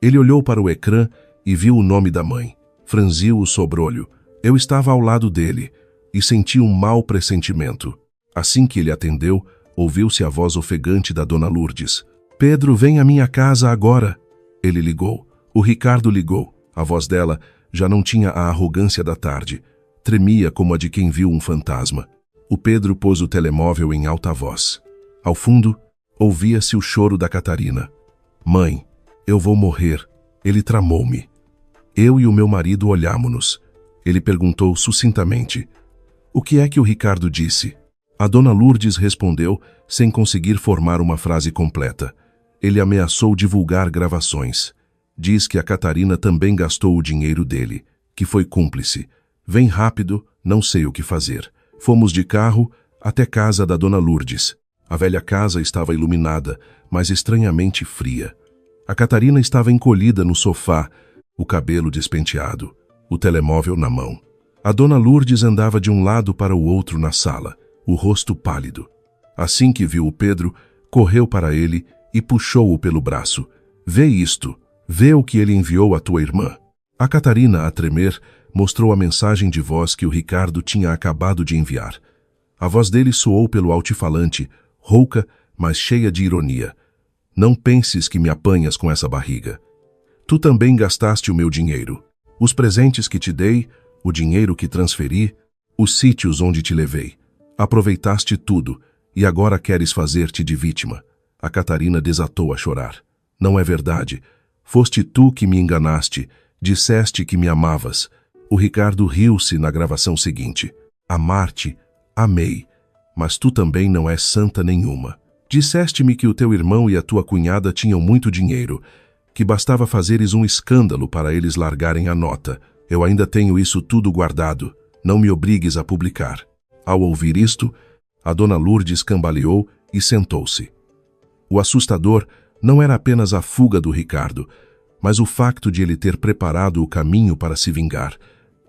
[SPEAKER 1] Ele olhou para o ecrã e viu o nome da mãe. Franziu o sobrolho. Eu estava ao lado dele e senti um mau pressentimento. Assim que ele atendeu, ouviu-se a voz ofegante da dona Lourdes. Pedro, vem à minha casa agora. Ele ligou. O Ricardo ligou. A voz dela já não tinha a arrogância da tarde. Tremia como a de quem viu um fantasma. O Pedro pôs o telemóvel em alta voz. Ao fundo, ouvia-se o choro da Catarina. Mãe, eu vou morrer. Ele tramou-me. Eu e o meu marido olhámo-nos. Ele perguntou sucintamente. O que é que o Ricardo disse? A dona Lourdes respondeu sem conseguir formar uma frase completa. Ele ameaçou divulgar gravações. Diz que a Catarina também gastou o dinheiro dele, que foi cúmplice. Vem rápido, não sei o que fazer. Fomos de carro até casa da dona Lourdes. A velha casa estava iluminada, mas estranhamente fria. A Catarina estava encolhida no sofá, o cabelo despenteado, o telemóvel na mão. A dona Lourdes andava de um lado para o outro na sala, o rosto pálido. Assim que viu o Pedro, correu para ele e puxou-o pelo braço. Vê isto, vê o que ele enviou à tua irmã. A Catarina, a tremer, mostrou a mensagem de voz que o Ricardo tinha acabado de enviar. A voz dele soou pelo altifalante, rouca, mas cheia de ironia. Não penses que me apanhas com essa barriga. Tu também gastaste o meu dinheiro. Os presentes que te dei, o dinheiro que transferi, os sítios onde te levei. Aproveitaste tudo e agora queres fazer-te de vítima. A Catarina desatou a chorar. Não é verdade. Foste tu que me enganaste, Disseste que me amavas. O Ricardo riu-se na gravação seguinte. Amar-te, amei, mas tu também não és santa nenhuma. Disseste-me que o teu irmão e a tua cunhada tinham muito dinheiro, que bastava fazeres um escândalo para eles largarem a nota. Eu ainda tenho isso tudo guardado. Não me obrigues a publicar. Ao ouvir isto, a dona Lourdes cambaleou e sentou-se. O assustador não era apenas a fuga do Ricardo, mas o facto de ele ter preparado o caminho para se vingar.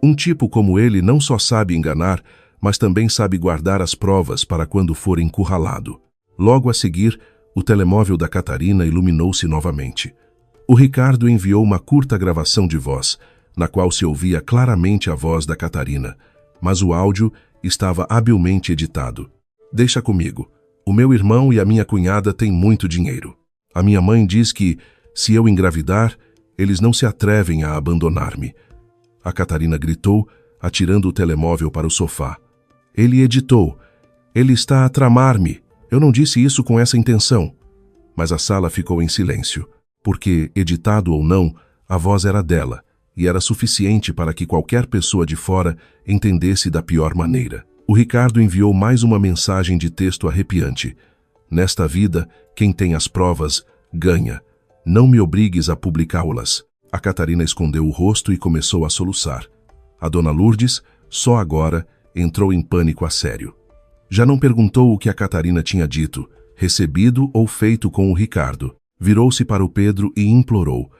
[SPEAKER 1] Um tipo como ele não só sabe enganar, mas também sabe guardar as provas para quando for encurralado. Logo a seguir, o telemóvel da Catarina iluminou-se novamente. O Ricardo enviou uma curta gravação de voz, na qual se ouvia claramente a voz da Catarina, mas o áudio estava habilmente editado. Deixa comigo. O meu irmão e a minha cunhada têm muito dinheiro. A minha mãe diz que, se eu engravidar, eles não se atrevem a abandonar-me. A Catarina gritou, atirando o telemóvel para o sofá. Ele editou. Ele está a tramar-me. Eu não disse isso com essa intenção. Mas a sala ficou em silêncio, porque, editado ou não, a voz era dela, e era suficiente para que qualquer pessoa de fora entendesse da pior maneira. O Ricardo enviou mais uma mensagem de texto arrepiante. Nesta vida, quem tem as provas, ganha. Não me obrigues a publicá-las. A Catarina escondeu o rosto e começou a soluçar. A dona Lourdes, só agora, entrou em pânico a sério. Já não perguntou o que a Catarina tinha dito, recebido ou feito com o Ricardo. Virou-se para o Pedro e implorou.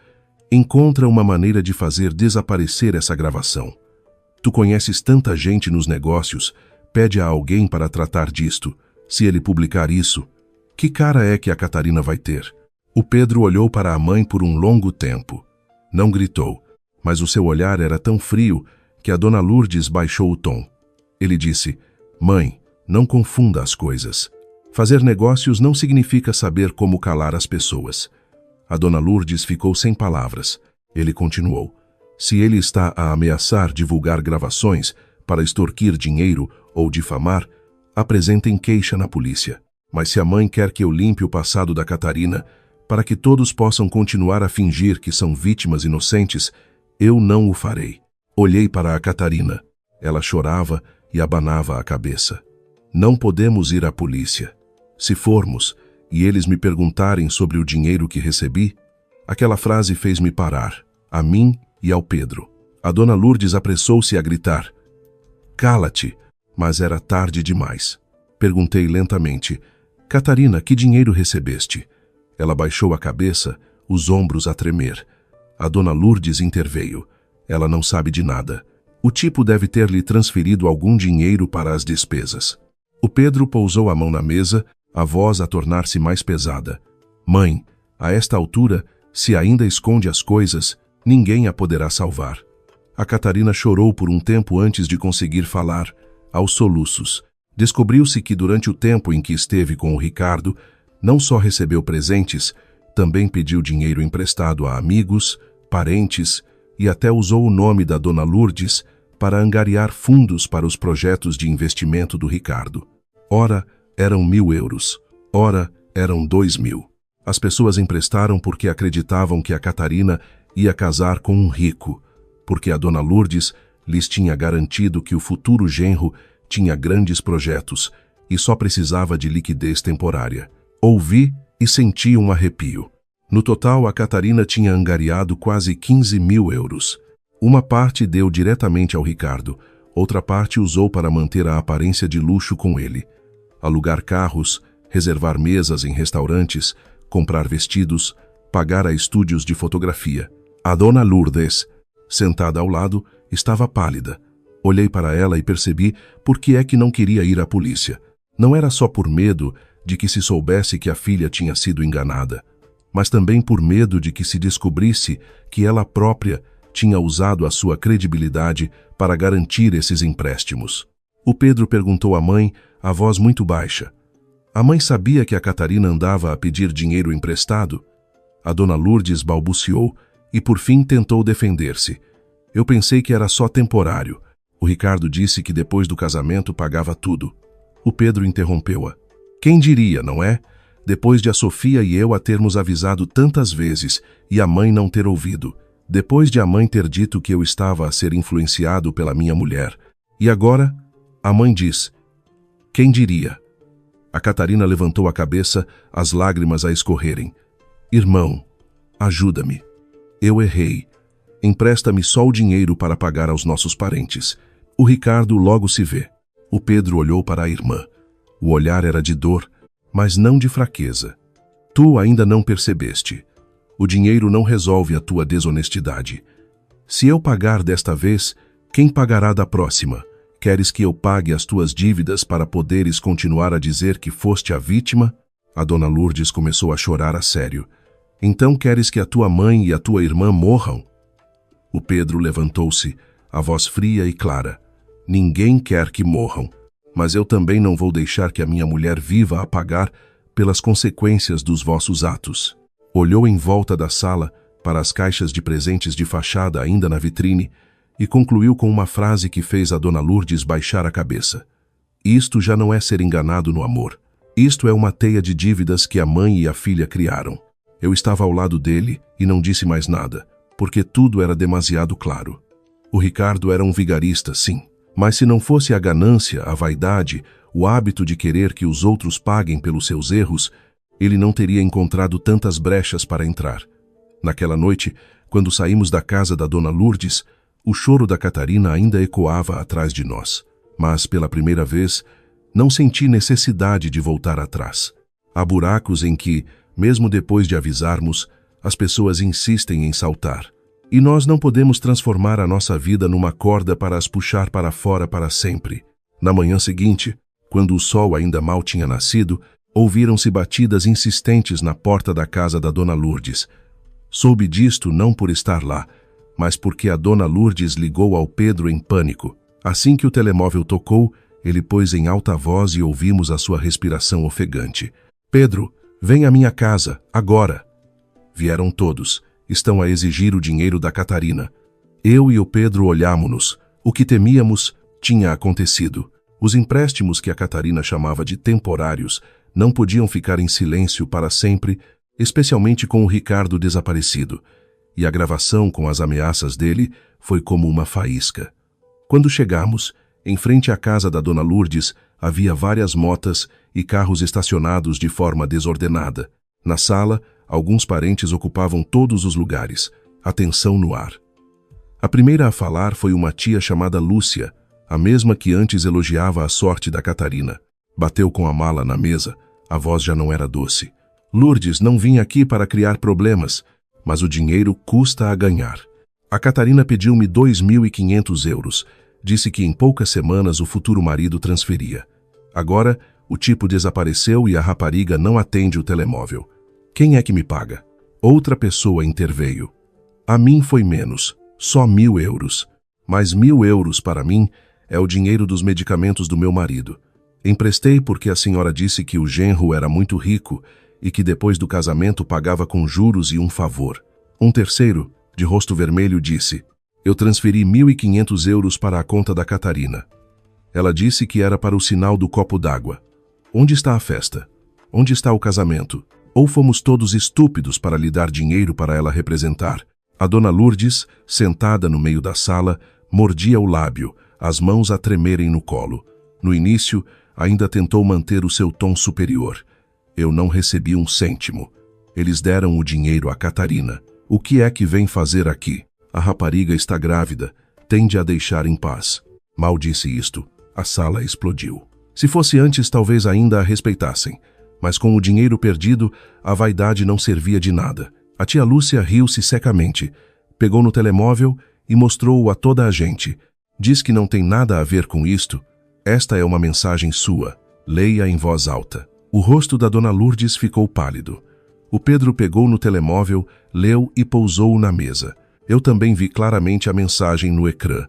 [SPEAKER 1] Encontra uma maneira de fazer desaparecer essa gravação. Tu conheces tanta gente nos negócios, pede a alguém para tratar disto. Se ele publicar isso, que cara é que a Catarina vai ter? O Pedro olhou para a mãe por um longo tempo. Não gritou, mas o seu olhar era tão frio que a dona Lourdes baixou o tom. Ele disse, mãe, não confunda as coisas. Fazer negócios não significa saber como calar as pessoas. A dona Lourdes ficou sem palavras. Ele continuou. Se ele está a ameaçar divulgar gravações para extorquir dinheiro ou difamar, apresentem queixa na polícia. Mas se a mãe quer que eu limpe o passado da Catarina, para que todos possam continuar a fingir que são vítimas inocentes, eu não o farei. Olhei para a Catarina. Ela chorava e abanava a cabeça. Não podemos ir à polícia. Se formos, e eles me perguntarem sobre o dinheiro que recebi, aquela frase fez-me parar, a mim e ao Pedro. A dona Lourdes apressou-se a gritar. Cala-te! Mas era tarde demais. Perguntei lentamente. Catarina, que dinheiro recebeste? Ela baixou a cabeça, os ombros a tremer. A dona Lourdes interveio. Ela não sabe de nada. O tipo deve ter lhe transferido algum dinheiro para as despesas. O Pedro pousou a mão na mesa, a voz a tornar-se mais pesada. Mãe, a esta altura, se ainda esconde as coisas, ninguém a poderá salvar. A Catarina chorou por um tempo antes de conseguir falar, aos soluços. Descobriu-se que durante o tempo em que esteve com o Ricardo, não só recebeu presentes, também pediu dinheiro emprestado a amigos, parentes e até usou o nome da dona Lourdes para angariar fundos para os projetos de investimento do Ricardo. Ora, eram 1.000 euros, ora, eram 2.000. As pessoas emprestaram porque acreditavam que a Catarina ia casar com um rico, porque a dona Lourdes lhes tinha garantido que o futuro genro tinha grandes projetos e só precisava de liquidez temporária. Ouvi e senti um arrepio. No total, a Catarina tinha angariado quase 15.000 euros. Uma parte deu diretamente ao Ricardo, outra parte usou para manter a aparência de luxo com ele. Alugar carros, reservar mesas em restaurantes, comprar vestidos, pagar a estúdios de fotografia. A dona Lourdes, sentada ao lado, estava pálida. Olhei para ela e percebi por que é que não queria ir à polícia. Não era só por medo de que se soubesse que a filha tinha sido enganada, mas também por medo de que se descobrisse que ela própria tinha usado a sua credibilidade para garantir esses empréstimos. O Pedro perguntou à mãe, a voz muito baixa. A mãe sabia que a Catarina andava a pedir dinheiro emprestado? A dona Lourdes balbuciou e por fim tentou defender-se. Eu pensei que era só temporário. O Ricardo disse que depois do casamento pagava tudo. O Pedro interrompeu-a. Quem diria, não é? Depois de a Sofia e eu a termos avisado tantas vezes e a mãe não ter ouvido. Depois de a mãe ter dito que eu estava a ser influenciado pela minha mulher. E agora, a mãe diz: quem diria? A Catarina levantou a cabeça, as lágrimas a escorrerem. Irmão, ajuda-me. Eu errei. Empresta-me só o dinheiro para pagar aos nossos parentes. O Ricardo logo se vê. O Pedro olhou para a irmã. O olhar era de dor, mas não de fraqueza. Tu ainda não percebeste. O dinheiro não resolve a tua desonestidade. Se eu pagar desta vez, quem pagará da próxima? Queres que eu pague as tuas dívidas para poderes continuar a dizer que foste a vítima? A dona Lourdes começou a chorar a sério. Então queres que a tua mãe e a tua irmã morram? O Pedro levantou-se, a voz fria e clara. Ninguém quer que morram, mas eu também não vou deixar que a minha mulher viva a pagar pelas consequências dos vossos atos. Olhou em volta da sala para as caixas de presentes de fachada ainda na vitrine e concluiu com uma frase que fez a dona Lourdes baixar a cabeça. Isto já não é ser enganado no amor. Isto é uma teia de dívidas que a mãe e a filha criaram. Eu estava ao lado dele e não disse mais nada, porque tudo era demasiado claro. O Ricardo era um vigarista, sim, mas se não fosse a ganância, a vaidade, o hábito de querer que os outros paguem pelos seus erros, ele não teria encontrado tantas brechas para entrar. Naquela noite, quando saímos da casa da dona Lourdes, o choro da Catarina ainda ecoava atrás de nós. Mas, pela primeira vez, não senti necessidade de voltar atrás. Há buracos em que, mesmo depois de avisarmos, as pessoas insistem em saltar. E nós não podemos transformar a nossa vida numa corda para as puxar para fora para sempre. Na manhã seguinte, quando o sol ainda mal tinha nascido, ouviram-se batidas insistentes na porta da casa da dona Lourdes. Soube disto não por estar lá, mas porque a dona Lourdes ligou ao Pedro em pânico. Assim que o telemóvel tocou, ele pôs em alta voz e ouvimos a sua respiração ofegante. Pedro, vem à minha casa, agora. Vieram todos. Estão a exigir o dinheiro da Catarina. Eu e o Pedro olhámo-nos. O que temíamos tinha acontecido. Os empréstimos que a Catarina chamava de temporários não podiam ficar em silêncio para sempre, especialmente com o Ricardo desaparecido. E a gravação com as ameaças dele foi como uma faísca. Quando chegamos, em frente à casa da dona Lourdes, havia várias motas e carros estacionados de forma desordenada. Na sala, alguns parentes ocupavam todos os lugares, a tensão no ar. A primeira a falar foi uma tia chamada Lúcia, a mesma que antes elogiava a sorte da Catarina. Bateu com a mala na mesa, a voz já não era doce. Lourdes não vinha aqui para criar problemas, mas o dinheiro custa a ganhar. A Catarina pediu-me 2.500 euros. Disse que em poucas semanas o futuro marido transferia. Agora, o tipo desapareceu e a rapariga não atende o telemóvel. Quem é que me paga? Outra pessoa interveio. A mim foi menos, só 1.000 euros. Mas 1.000 euros para mim é o dinheiro dos medicamentos do meu marido. Emprestei porque a senhora disse que o genro era muito rico e que depois do casamento pagava com juros e um favor. Um terceiro, de rosto vermelho, disse: eu transferi 1.500 euros para a conta da Catarina. Ela disse que era para o sinal do copo d'água. Onde está a festa? Onde está o casamento? Ou fomos todos estúpidos para lhe dar dinheiro para ela representar? A dona Lourdes, sentada no meio da sala, mordia o lábio, as mãos a tremerem no colo. No início, ainda tentou manter o seu tom superior. Eu não recebi um cêntimo. Eles deram o dinheiro à Catarina. O que é que vem fazer aqui? A rapariga está grávida. Tende a deixar em paz. Mal disse isto, a sala explodiu. Se fosse antes, talvez ainda a respeitassem. Mas com o dinheiro perdido, a vaidade não servia de nada. A tia Lúcia riu-se secamente. Pegou no telemóvel e mostrou-o a toda a gente. Diz que não tem nada a ver com isto. Esta é uma mensagem sua. Leia em voz alta. O rosto da dona Lourdes ficou pálido. O Pedro pegou no telemóvel, leu e pousou-o na mesa. Eu também vi claramente a mensagem no ecrã.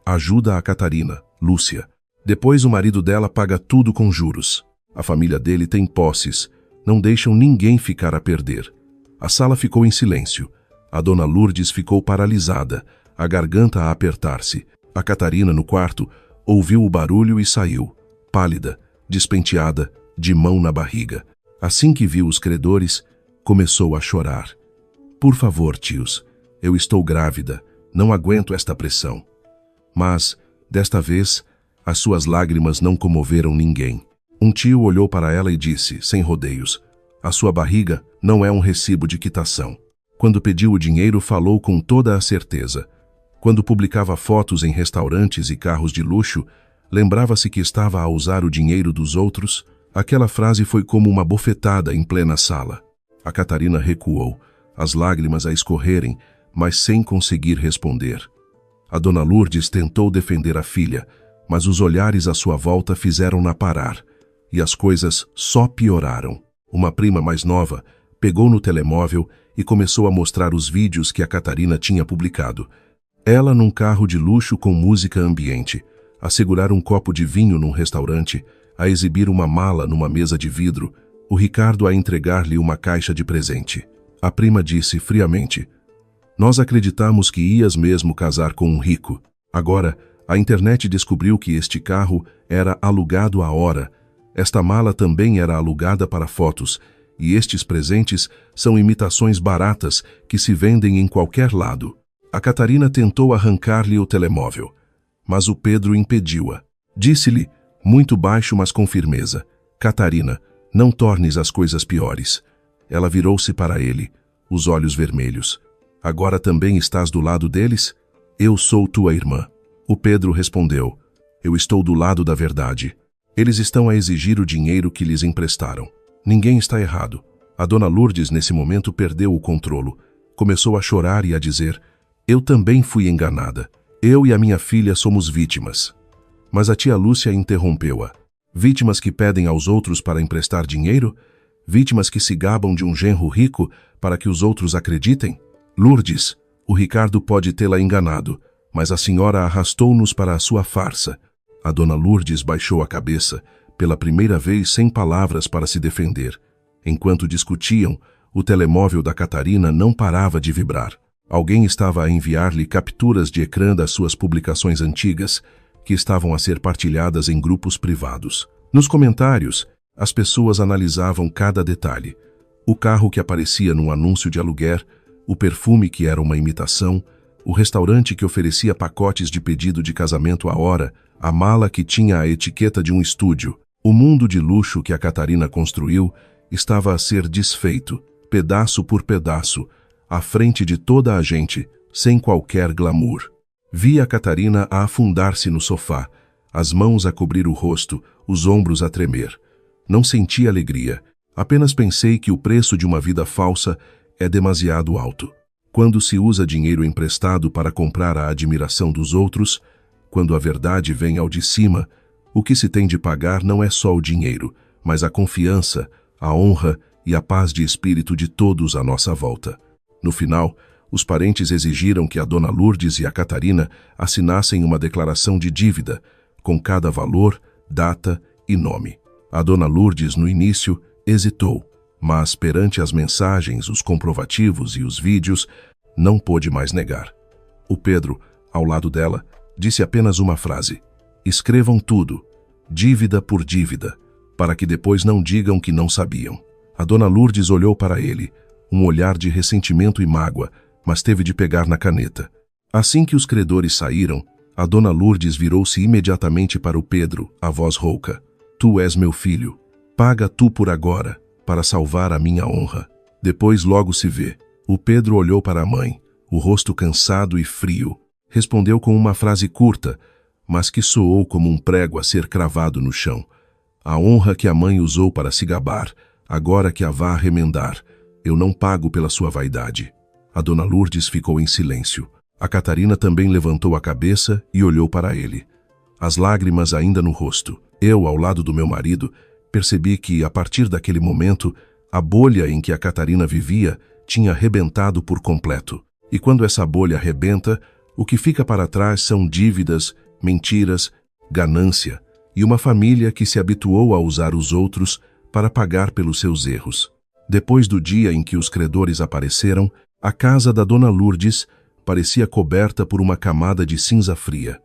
[SPEAKER 1] Ajuda a Catarina, Lúcia. Depois o marido dela paga tudo com juros. A família dele tem posses. Não deixam ninguém ficar a perder. A sala ficou em silêncio. A dona Lourdes ficou paralisada, a garganta a apertar-se. A Catarina, no quarto, ouviu o barulho e saiu, pálida, despenteada, de mão na barriga. Assim que viu os credores, começou a chorar. Por favor, tios, Eu estou grávida, não aguento esta pressão. Mas, desta vez, as suas lágrimas não comoveram ninguém. Um tio olhou para ela e disse, sem rodeios, a sua barriga não é um recibo de quitação. Quando pediu o dinheiro, falou com toda a certeza. Quando publicava fotos em restaurantes e carros de luxo, lembrava-se que estava a usar o dinheiro dos outros. Aquela frase foi como uma bofetada em plena sala. A Catarina recuou, as lágrimas a escorrerem, mas sem conseguir responder. A dona Lourdes tentou defender a filha, mas os olhares à sua volta fizeram-na parar, e as coisas só pioraram. Uma prima mais nova pegou no telemóvel e começou a mostrar os vídeos que a Catarina tinha publicado. Ela num carro de luxo com música ambiente, a segurar um copo de vinho num restaurante, a exibir uma mala numa mesa de vidro, o Ricardo a entregar-lhe uma caixa de presente. A prima disse friamente, nós acreditamos que ias mesmo casar com um rico. Agora, a internet descobriu que este carro era alugado à hora. Esta mala também era alugada para fotos, e estes presentes são imitações baratas que se vendem em qualquer lado. A Catarina tentou arrancar-lhe o telemóvel, mas o Pedro impediu-a. Disse-lhe, muito baixo mas com firmeza, Catarina, não tornes as coisas piores. Ela virou-se para ele, os olhos vermelhos. Agora também estás do lado deles? Eu sou tua irmã. O Pedro respondeu, eu estou do lado da verdade. Eles estão a exigir o dinheiro que lhes emprestaram. Ninguém está errado. A dona Lourdes, nesse momento, perdeu o controle. Começou a chorar e a dizer, eu também fui enganada. Eu e a minha filha somos vítimas. Mas a tia Lúcia interrompeu-a. Vítimas que pedem aos outros para emprestar dinheiro? Vítimas que se gabam de um genro rico para que os outros acreditem? Lourdes, o Ricardo pode tê-la enganado, mas a senhora arrastou-nos para a sua farsa. A dona Lourdes baixou a cabeça, pela primeira vez sem palavras para se defender. Enquanto discutiam, o telemóvel da Catarina não parava de vibrar. Alguém estava a enviar-lhe capturas de ecrã das suas publicações antigas, que estavam a ser partilhadas em grupos privados. Nos comentários, as pessoas analisavam cada detalhe. O carro que aparecia num anúncio de aluguer, o perfume que era uma imitação, o restaurante que oferecia pacotes de pedido de casamento à hora, a mala que tinha a etiqueta de um estúdio. O mundo de luxo que a Catarina construiu estava a ser desfeito, pedaço por pedaço, à frente de toda a gente, sem qualquer glamour. Vi a Catarina a afundar-se no sofá, as mãos a cobrir o rosto, os ombros a tremer. Não senti alegria, apenas pensei que o preço de uma vida falsa é demasiado alto. Quando se usa dinheiro emprestado para comprar a admiração dos outros, quando a verdade vem ao de cima, o que se tem de pagar não é só o dinheiro, mas a confiança, a honra e a paz de espírito de todos à nossa volta. No final, os parentes exigiram que a dona Lourdes e a Catarina assinassem uma declaração de dívida, com cada valor, data e nome. A dona Lourdes, no início, hesitou, mas perante as mensagens, os comprovativos e os vídeos, não pôde mais negar. O Pedro, ao lado dela, disse apenas uma frase, escrevam tudo, dívida por dívida, para que depois não digam que não sabiam. A dona Lourdes olhou para ele, um olhar de ressentimento e mágoa, mas teve de pegar na caneta. Assim que os credores saíram, a dona Lourdes virou-se imediatamente para o Pedro, a voz rouca. Tu és meu filho. Paga tu por agora, para salvar a minha honra. Depois logo se vê. O Pedro olhou para a mãe, o rosto cansado e frio. Respondeu com uma frase curta, mas que soou como um prego a ser cravado no chão. A honra que a mãe usou para se gabar, agora que a vá remendar. Eu não pago pela sua vaidade. A dona Lourdes ficou em silêncio. A Catarina também levantou a cabeça e olhou para ele. As lágrimas ainda no rosto. Eu, ao lado do meu marido, percebi que, a partir daquele momento, a bolha em que a Catarina vivia tinha rebentado por completo. E quando essa bolha rebenta, o que fica para trás são dívidas, mentiras, ganância e uma família que se habituou a usar os outros para pagar pelos seus erros. Depois do dia em que os credores apareceram, a casa da dona Lourdes parecia coberta por uma camada de cinza fria.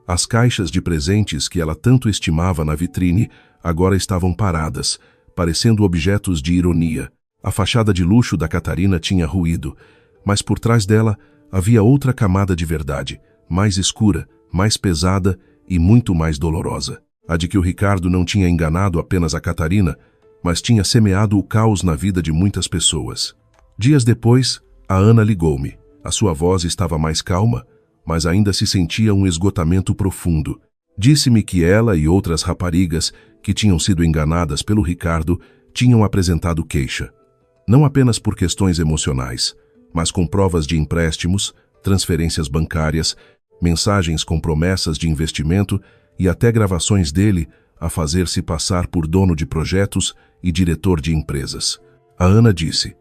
[SPEAKER 1] As caixas de presentes que ela tanto estimava na vitrine agora estavam paradas, parecendo objetos de ironia. A fachada de luxo da Catarina tinha ruído, mas por trás dela havia outra camada de verdade, mais escura, mais pesada e muito mais dolorosa. A de que o Ricardo não tinha enganado apenas a Catarina, mas tinha semeado o caos na vida de muitas pessoas. Dias depois, a Ana ligou-me. A sua voz estava mais calma, mas ainda se sentia um esgotamento profundo. Disse-me que ela e outras raparigas que tinham sido enganadas pelo Ricardo tinham apresentado queixa. Não apenas por questões emocionais, mas com provas de empréstimos, transferências bancárias, mensagens com promessas de investimento e até gravações dele a fazer-se passar por dono de projetos e diretor de empresas. A Ana disse: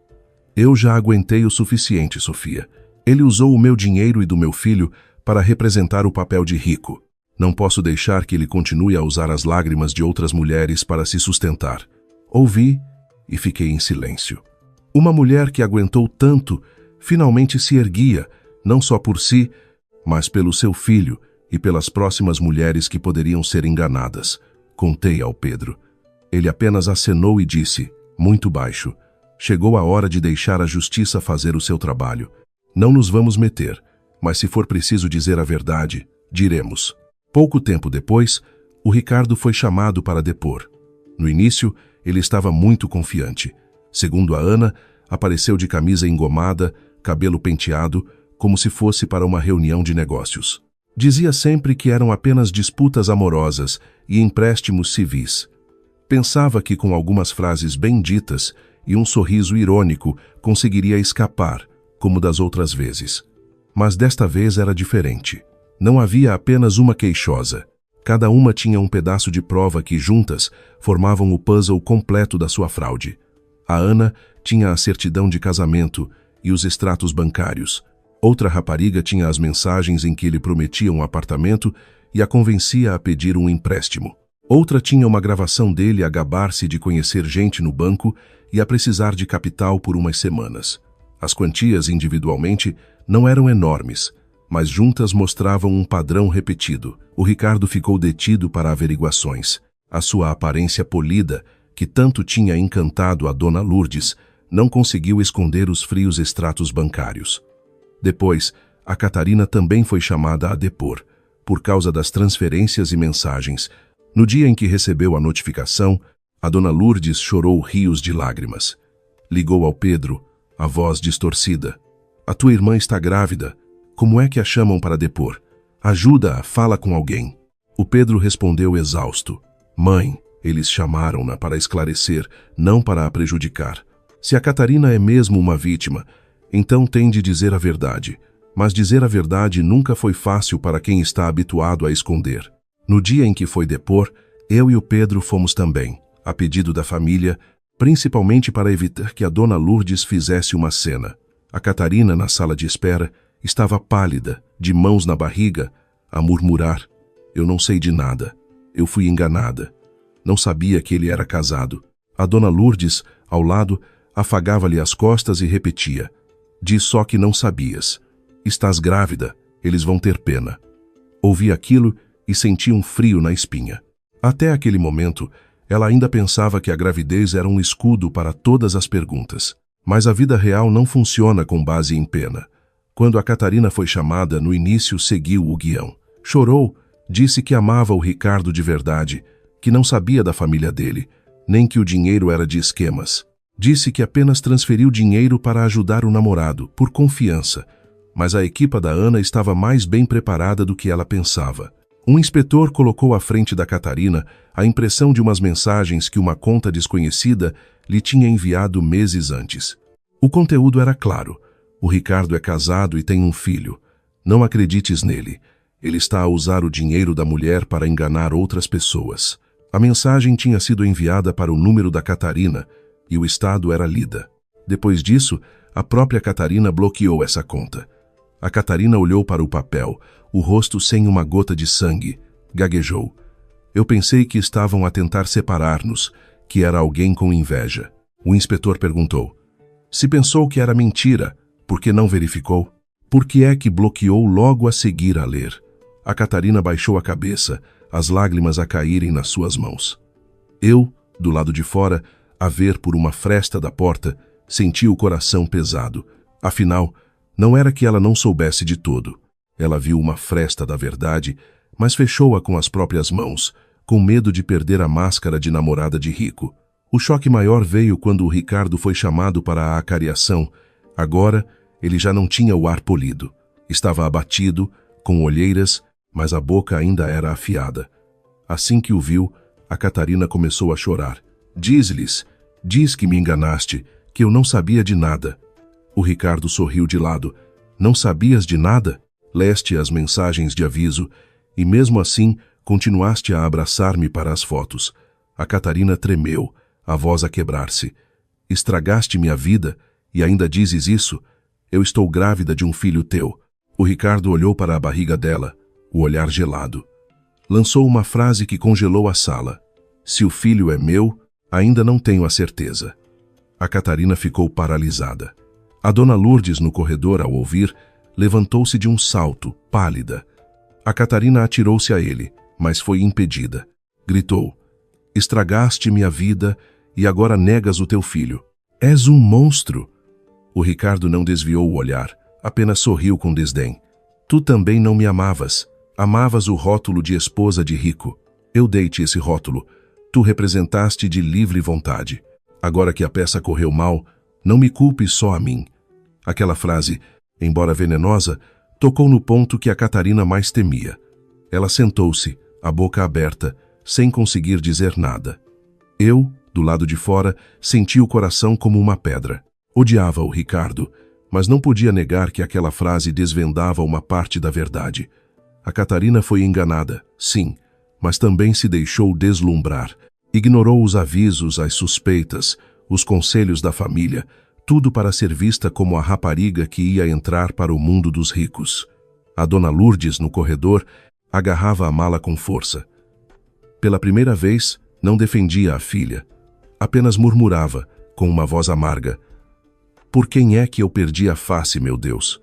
[SPEAKER 1] "Eu já aguentei o suficiente, Sofia. Ele usou o meu dinheiro e do meu filho para representar o papel de rico. Não posso deixar que ele continue a usar as lágrimas de outras mulheres para se sustentar." Ouvi e fiquei em silêncio. Uma mulher que aguentou tanto finalmente se erguia, não só por si, mas pelo seu filho e pelas próximas mulheres que poderiam ser enganadas. Contei ao Pedro. Ele apenas acenou e disse, muito baixo: "Chegou a hora de deixar a justiça fazer o seu trabalho. Não nos vamos meter, mas se for preciso dizer a verdade, diremos." Pouco tempo depois, o Ricardo foi chamado para depor. No início, ele estava muito confiante. Segundo a Ana, apareceu de camisa engomada, cabelo penteado, como se fosse para uma reunião de negócios. Dizia sempre que eram apenas disputas amorosas e empréstimos civis. Pensava que com algumas frases bem ditas e um sorriso irônico conseguiria escapar, como das outras vezes. Mas desta vez era diferente. Não havia apenas uma queixosa. Cada uma tinha um pedaço de prova que, juntas, formavam o puzzle completo da sua fraude. A Ana tinha a certidão de casamento e os extratos bancários. Outra rapariga tinha as mensagens em que ele prometia um apartamento e a convencia a pedir um empréstimo. Outra tinha uma gravação dele a gabar-se de conhecer gente no banco e a precisar de capital por umas semanas. As quantias, individualmente, não eram enormes, mas juntas mostravam um padrão repetido. O Ricardo ficou detido para averiguações. A sua aparência polida, que tanto tinha encantado a dona Lourdes, não conseguiu esconder os frios extratos bancários. Depois, a Catarina também foi chamada a depor, por causa das transferências e mensagens. No dia em que recebeu a notificação, a dona Lourdes chorou rios de lágrimas. Ligou ao Pedro, a voz distorcida. "A tua irmã está grávida. Como é que a chamam para depor? Ajuda-a, fala com alguém." O Pedro respondeu exausto: "Mãe, eles chamaram-na para esclarecer, não para a prejudicar. Se a Catarina é mesmo uma vítima, então tem de dizer a verdade. Mas dizer a verdade nunca foi fácil para quem está habituado a esconder." No dia em que foi depor, eu e o Pedro fomos também, a pedido da família, principalmente para evitar que a dona Lourdes fizesse uma cena. A Catarina, na sala de espera, estava pálida, de mãos na barriga, a murmurar: "Eu não sei de nada. Eu fui enganada. Não sabia que ele era casado." A dona Lourdes, ao lado, afagava-lhe as costas e repetia: "Diz só que não sabias. Estás grávida, eles vão ter pena." Ouvi aquilo e senti um frio na espinha. Até aquele momento, ela ainda pensava que a gravidez era um escudo para todas as perguntas. Mas a vida real não funciona com base em pena. Quando a Catarina foi chamada, no início seguiu o guião. Chorou, disse que amava o Ricardo de verdade, que não sabia da família dele, nem que o dinheiro era de esquemas. Disse que apenas transferiu dinheiro para ajudar o namorado, por confiança. Mas a equipa da Ana estava mais bem preparada do que ela pensava. Um inspetor colocou à frente da Catarina a impressão de umas mensagens que uma conta desconhecida lhe tinha enviado meses antes. O conteúdo era claro: "O Ricardo é casado e tem um filho. Não acredites nele. Ele está a usar o dinheiro da mulher para enganar outras pessoas." A mensagem tinha sido enviada para o número da Catarina e o estado era lida. Depois disso, a própria Catarina bloqueou essa conta. A Catarina olhou para o papel, o rosto sem uma gota de sangue. Gaguejou: "Eu pensei que estavam a tentar separar-nos, que era alguém com inveja." O inspetor perguntou: "Se pensou que era mentira, por que não verificou? Por que é que bloqueou logo a seguir a ler?" A Catarina baixou a cabeça, as lágrimas a caírem nas suas mãos. Eu, do lado de fora, a ver por uma fresta da porta, senti o coração pesado. Afinal, Não era que ela não soubesse de tudo. Ela viu uma fresta da verdade, mas fechou-a com as próprias mãos, com medo de perder a máscara de namorada de rico. O choque maior veio quando o Ricardo foi chamado para a acariação. Agora, ele já não tinha o ar polido. Estava abatido, com olheiras, mas a boca ainda era afiada. Assim que o viu, a Catarina começou a chorar. Diz que me enganaste, que eu não sabia de nada. O Ricardo sorriu de lado. Não sabias de nada? Leste as mensagens de aviso, e mesmo assim continuaste a abraçar-me para as fotos. A Catarina tremeu, a voz a quebrar-se. Estragaste minha vida e ainda dizes isso? Eu estou grávida de um filho teu. O Ricardo olhou para a barriga dela, o olhar gelado. Lançou uma frase que congelou a sala. Se o filho é meu, ainda não tenho a certeza. A Catarina ficou paralisada. A dona Lourdes, no corredor, ao ouvir, levantou-se de um salto, pálida. A Catarina atirou-se a ele, mas foi impedida. Gritou: estragaste minha vida e agora negas o teu filho. És um monstro! O Ricardo não desviou o olhar, apenas sorriu com desdém. Tu também não me amavas. Amavas o rótulo de esposa de rico. Eu dei-te esse rótulo. Tu representaste de livre vontade. Agora que a peça correu mal, não me culpes só a mim. Aquela frase, embora venenosa, tocou no ponto que a Catarina mais temia. Ela sentou-se, a boca aberta, sem conseguir dizer nada. Eu, do lado de fora, senti o coração como uma pedra. Odiava o Ricardo, mas não podia negar que aquela frase desvendava uma parte da verdade. A Catarina foi enganada, sim, mas também se deixou deslumbrar. Ignorou os avisos, as suspeitas, os conselhos da família, tudo para ser vista como a rapariga que ia entrar para o mundo dos ricos. A dona Lourdes, no corredor, agarrava a mala com força. Pela primeira vez, não defendia a filha. Apenas murmurava, com uma voz amarga: por quem é que eu perdi a face, meu Deus?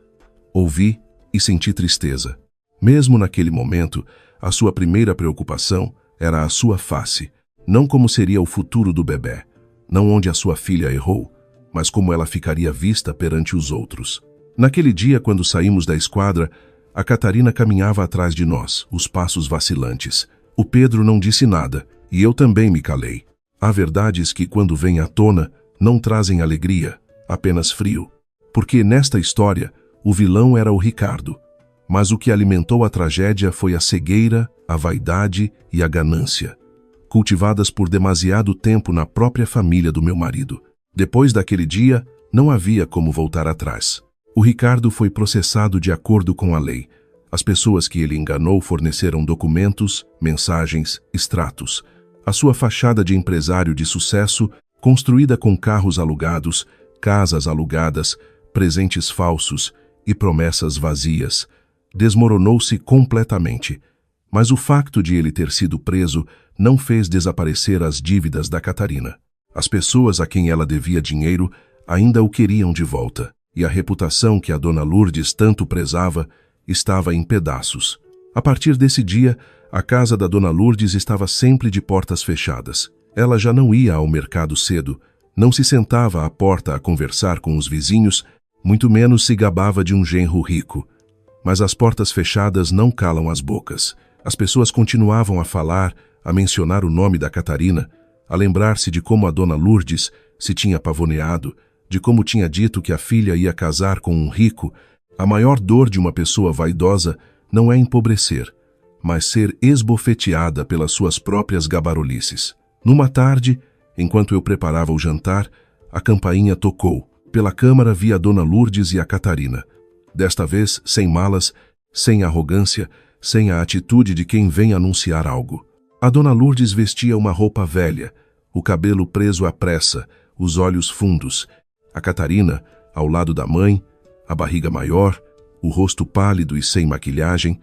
[SPEAKER 1] Ouvi e senti tristeza. Mesmo naquele momento, a sua primeira preocupação era a sua face, não como seria o futuro do bebê, não onde a sua filha errou, mas como ela ficaria vista perante os outros. Naquele dia, quando saímos da esquadra, a Catarina caminhava atrás de nós, os passos vacilantes. O Pedro não disse nada, e eu também me calei. Há verdades que, quando vêm à tona, não trazem alegria, apenas frio. Porque, nesta história, o vilão era o Ricardo, mas o que alimentou a tragédia foi a cegueira, a vaidade e a ganância, cultivadas por demasiado tempo na própria família do meu marido. Depois daquele dia, não havia como voltar atrás. O Ricardo foi processado de acordo com a lei. As pessoas que ele enganou forneceram documentos, mensagens, extratos. A sua fachada de empresário de sucesso, construída com carros alugados, casas alugadas, presentes falsos e promessas vazias, desmoronou-se completamente. Mas o facto de ele ter sido preso não fez desaparecer as dívidas da Catarina. As pessoas a quem ela devia dinheiro ainda o queriam de volta, e a reputação que a dona Lourdes tanto prezava estava em pedaços. A partir desse dia, a casa da dona Lourdes estava sempre de portas fechadas. Ela já não ia ao mercado cedo, não se sentava à porta a conversar com os vizinhos, muito menos se gabava de um genro rico. Mas as portas fechadas não calam as bocas. As pessoas continuavam a falar, a mencionar o nome da Catarina, a lembrar-se de como a dona Lourdes se tinha pavoneado, de como tinha dito que a filha ia casar com um rico. A maior dor de uma pessoa vaidosa não é empobrecer, mas ser esbofeteada pelas suas próprias gabarolices. Numa tarde, enquanto eu preparava o jantar, a campainha tocou. Pela câmara vi a dona Lourdes e a Catarina. Desta vez, sem malas, sem arrogância, sem a atitude de quem vem anunciar algo. A dona Lourdes vestia uma roupa velha, o cabelo preso à pressa, os olhos fundos. A Catarina, ao lado da mãe, a barriga maior, o rosto pálido e sem maquilhagem,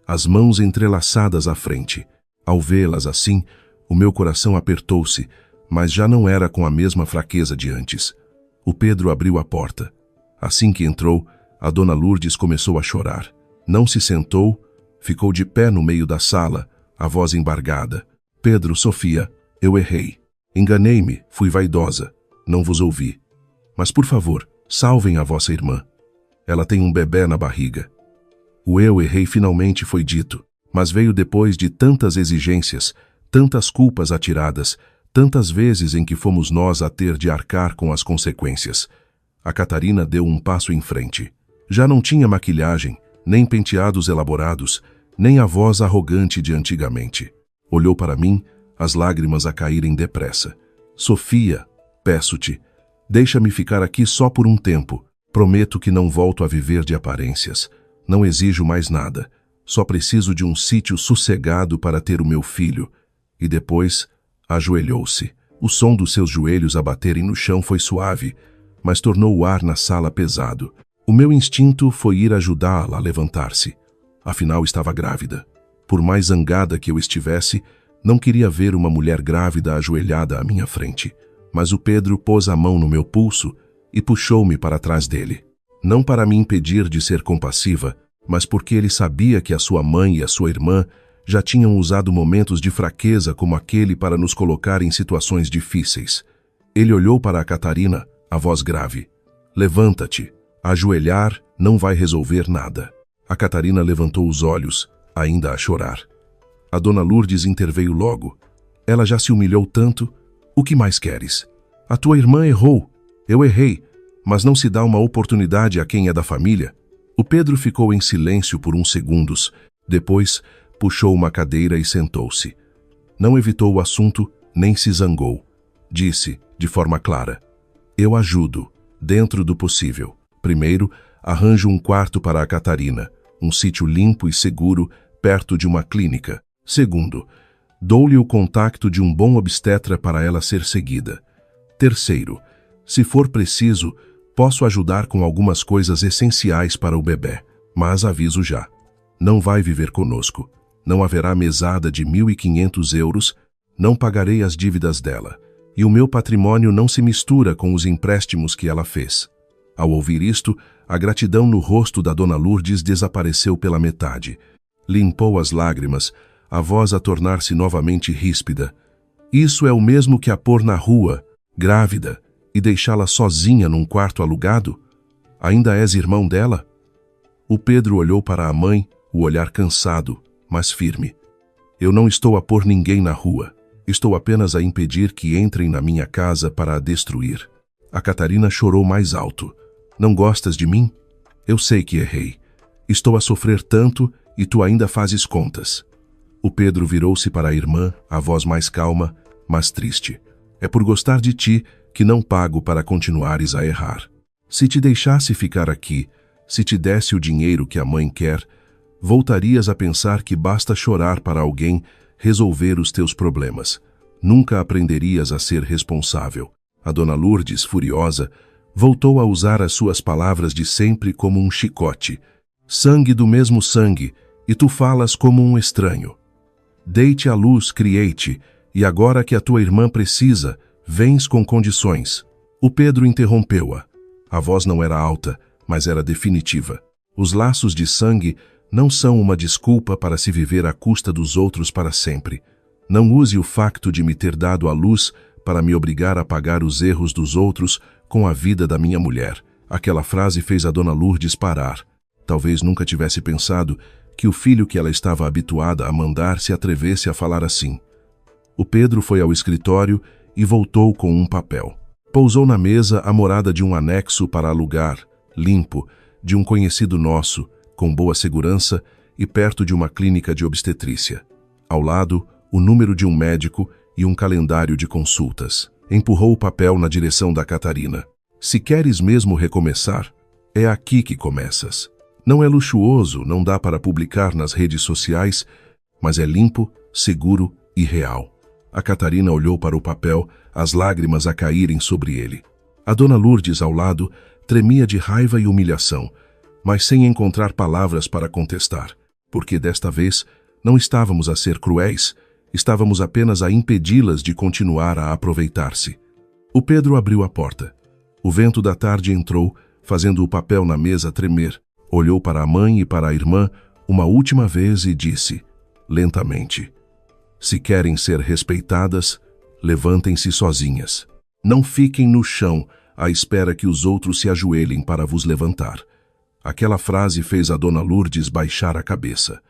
[SPEAKER 1] as mãos entrelaçadas à frente. Ao vê-las assim, o meu coração apertou-se, mas já não era com a mesma fraqueza de antes. O Pedro abriu a porta. Assim que entrou, a dona Lourdes começou a chorar. Não se sentou, ficou de pé no meio da sala, a voz embargada. Pedro, Sofia, eu errei. Enganei-me, fui vaidosa. Não vos ouvi. Mas, por favor, salvem a vossa irmã. Ela tem um bebê na barriga. O eu errei finalmente foi dito, mas veio depois de tantas exigências, tantas culpas atiradas, tantas vezes em que fomos nós a ter de arcar com as consequências. A Catarina deu um passo em frente. Já não tinha maquilhagem, nem penteados elaborados, nem a voz arrogante de antigamente. Olhou para mim, as lágrimas a caírem depressa. Sofia, peço-te, deixa-me ficar aqui só por um tempo. Prometo que não volto a viver de aparências. Não exijo mais nada. Só preciso de um sítio sossegado para ter o meu filho. E depois, ajoelhou-se. O som dos seus joelhos a baterem no chão foi suave, mas tornou o ar na sala pesado. O meu instinto foi ir ajudá-la a levantar-se. Afinal, estava grávida. Por mais zangada que eu estivesse, não queria ver uma mulher grávida ajoelhada à minha frente. Mas o Pedro pôs a mão no meu pulso e puxou-me para trás dele. Não para me impedir de ser compassiva, mas porque ele sabia que a sua mãe e a sua irmã já tinham usado momentos de fraqueza como aquele para nos colocar em situações difíceis. Ele olhou para a Catarina, a voz grave. Levanta-te. Ajoelhar não vai resolver nada. A Catarina levantou os olhos, ainda a chorar. A dona Lourdes interveio logo. Ela já se humilhou tanto. O que mais queres? A tua irmã errou. Eu errei. Mas não se dá uma oportunidade a quem é da família. O Pedro ficou em silêncio por uns segundos. Depois, puxou uma cadeira e sentou-se. Não evitou o assunto, nem se zangou. Disse, de forma clara: eu ajudo, dentro do possível. Primeiro, arranjo um quarto para a Catarina, um sítio limpo e seguro, perto de uma clínica. Segundo, dou-lhe o contato de um bom obstetra para ela ser seguida. Terceiro, se for preciso, posso ajudar com algumas coisas essenciais para o bebê. Mas aviso já, não vai viver conosco. Não haverá mesada de 1.500 euros, não pagarei as dívidas dela. E o meu patrimônio não se mistura com os empréstimos que ela fez. Ao ouvir isto, a gratidão no rosto da dona Lourdes desapareceu pela metade. Limpou as lágrimas, a voz a tornar-se novamente ríspida. Isso é o mesmo que a pôr na rua, grávida, e deixá-la sozinha num quarto alugado? Ainda és irmão dela? O Pedro olhou para a mãe, o olhar cansado, mas firme. Eu não estou a pôr ninguém na rua. Estou apenas a impedir que entrem na minha casa para a destruir. A Catarina chorou mais alto. Não gostas de mim? Eu sei que errei. Estou a sofrer tanto e tu ainda fazes contas. O Pedro virou-se para a irmã, a voz mais calma, mas triste. É por gostar de ti que não pago para continuares a errar. Se te deixasse ficar aqui, se te desse o dinheiro que a mãe quer, voltarias a pensar que basta chorar para alguém resolver os teus problemas. Nunca aprenderias a ser responsável. A dona Lourdes, furiosa, voltou a usar as suas palavras de sempre como um chicote. Sangue do mesmo sangue, e tu falas como um estranho. Dei-te a luz, criei-te, e agora que a tua irmã precisa, vens com condições. O Pedro interrompeu-a. A voz não era alta, mas era definitiva. Os laços de sangue não são uma desculpa para se viver à custa dos outros para sempre. Não use o facto de me ter dado a luz para me obrigar a pagar os erros dos outros com a vida da minha mulher. Aquela frase fez a dona Lourdes parar. Talvez nunca tivesse pensado que o filho que ela estava habituada a mandar se atrevesse a falar assim. O Pedro foi ao escritório e voltou com um papel. Pousou na mesa a morada de um anexo para alugar, limpo, de um conhecido nosso, com boa segurança e perto de uma clínica de obstetrícia. Ao lado, o número de um médico e um calendário de consultas. Empurrou o papel na direção da Catarina. Se queres mesmo recomeçar, é aqui que começas. Não é luxuoso, não dá para publicar nas redes sociais, mas é limpo, seguro e real. A Catarina olhou para o papel, as lágrimas a caírem sobre ele. A dona Lourdes, ao lado, tremia de raiva e humilhação, mas sem encontrar palavras para contestar, porque desta vez não estávamos a ser cruéis, estávamos apenas a impedi-las de continuar a aproveitar-se. O Pedro abriu a porta. O vento da tarde entrou, fazendo o papel na mesa tremer. Olhou para a mãe e para a irmã uma última vez e disse, lentamente: se querem ser respeitadas, levantem-se sozinhas. Não fiquem no chão à espera que os outros se ajoelhem para vos levantar. Aquela frase fez a dona Lourdes baixar a cabeça.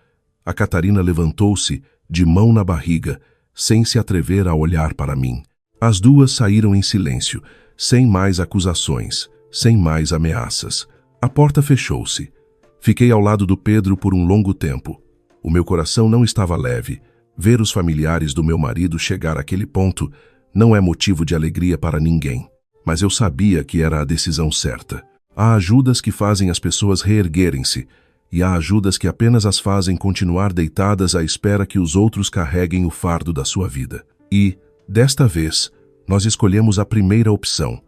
[SPEAKER 1] A Catarina levantou-se, de mão na barriga, sem se atrever a olhar para mim. As duas saíram em silêncio, sem mais acusações, sem mais ameaças. A porta fechou-se. Fiquei ao lado do Pedro por um longo tempo. O meu coração não estava leve. Ver os familiares do meu marido chegar àquele ponto não é motivo de alegria para ninguém. Mas eu sabia que era a decisão certa. Há ajudas que fazem as pessoas reerguerem-se, e há ajudas que apenas as fazem continuar deitadas à espera que os outros carreguem o fardo da sua vida. E, desta vez, nós escolhemos a primeira opção,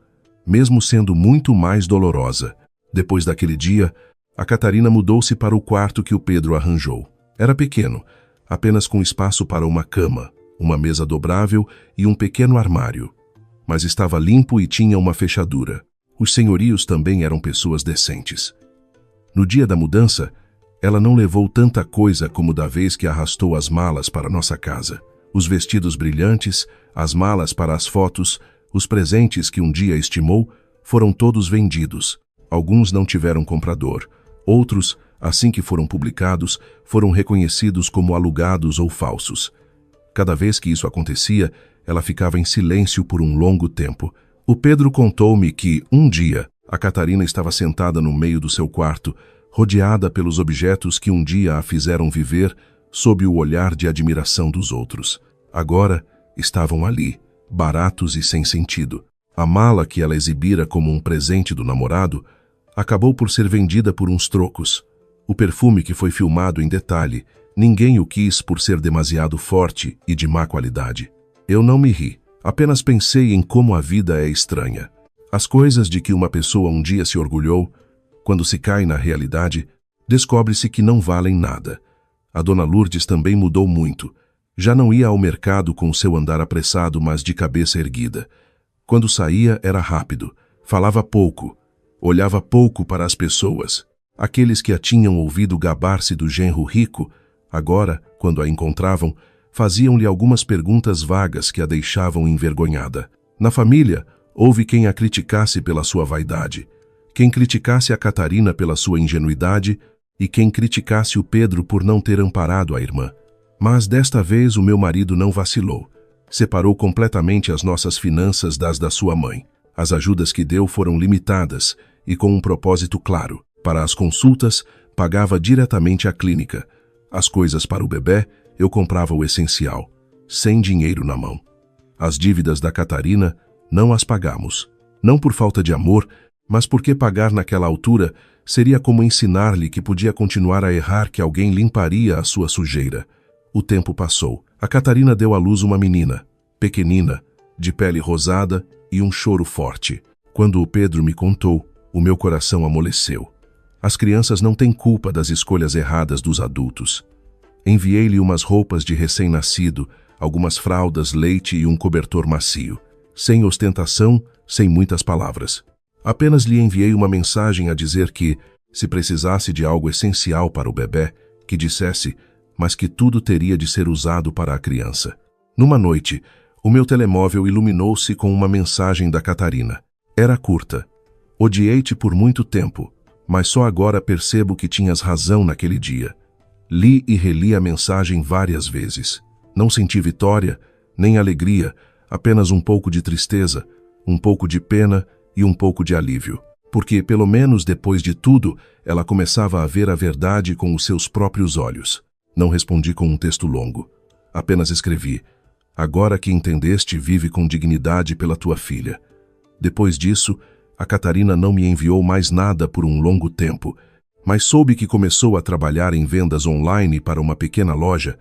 [SPEAKER 1] mesmo sendo muito mais dolorosa. Depois daquele dia, a Catarina mudou-se para o quarto que o Pedro arranjou. Era pequeno, apenas com espaço para uma cama, uma mesa dobrável e um pequeno armário. Mas estava limpo e tinha uma fechadura. Os senhorios também eram pessoas decentes. No dia da mudança, ela não levou tanta coisa como da vez que arrastou as malas para nossa casa. Os vestidos brilhantes, as malas para as fotos, os presentes que um dia estimou, foram todos vendidos. Alguns não tiveram comprador. Outros, assim que foram publicados, foram reconhecidos como alugados ou falsos. Cada vez que isso acontecia, ela ficava em silêncio por um longo tempo. O Pedro contou-me que, um dia, a Catarina estava sentada no meio do seu quarto, rodeada pelos objetos que um dia a fizeram viver sob o olhar de admiração dos outros. Agora, estavam ali, baratos e sem sentido. A mala que ela exibira como um presente do namorado acabou por ser vendida por uns trocos. O perfume que foi filmado em detalhe, ninguém o quis por ser demasiado forte e de má qualidade. Eu não me ri, apenas pensei em como a vida é estranha. As coisas de que uma pessoa um dia se orgulhou, quando se cai na realidade, descobre-se que não valem nada. A dona Lourdes também mudou muito. Já não ia ao mercado com seu andar apressado, mas de cabeça erguida. Quando saía, era rápido, falava pouco, olhava pouco para as pessoas. Aqueles que a tinham ouvido gabar-se do genro rico, agora, quando a encontravam, faziam-lhe algumas perguntas vagas que a deixavam envergonhada. Na família, houve quem a criticasse pela sua vaidade, quem criticasse a Catarina pela sua ingenuidade e quem criticasse o Pedro por não ter amparado a irmã. Mas desta vez o meu marido não vacilou. Separou completamente as nossas finanças das da sua mãe. As ajudas que deu foram limitadas e com um propósito claro. Para as consultas, pagava diretamente à clínica. As coisas para o bebê, eu comprava o essencial, sem dinheiro na mão. As dívidas da Catarina, não as pagamos. Não por falta de amor, mas porque pagar naquela altura seria como ensinar-lhe que podia continuar a errar, que alguém limparia a sua sujeira. O tempo passou. A Catarina deu à luz uma menina, pequenina, de pele rosada e um choro forte. Quando o Pedro me contou, o meu coração amoleceu. As crianças não têm culpa das escolhas erradas dos adultos. Enviei-lhe umas roupas de recém-nascido, algumas fraldas, leite e um cobertor macio. Sem ostentação, sem muitas palavras. Apenas lhe enviei uma mensagem a dizer que, se precisasse de algo essencial para o bebê, que dissesse, mas que tudo teria de ser usado para a criança. Numa noite, o meu telemóvel iluminou-se com uma mensagem da Catarina. Era curta. Odiei-te por muito tempo, mas só agora percebo que tinhas razão naquele dia. Li e reli a mensagem várias vezes. Não senti vitória, nem alegria, apenas um pouco de tristeza, um pouco de pena e um pouco de alívio. Porque, pelo menos depois de tudo, ela começava a ver a verdade com os seus próprios olhos. Não respondi com um texto longo. Apenas escrevi: agora que entendeste, vive com dignidade pela tua filha. Depois disso, a Catarina não me enviou mais nada por um longo tempo, mas soube que começou a trabalhar em vendas online para uma pequena loja.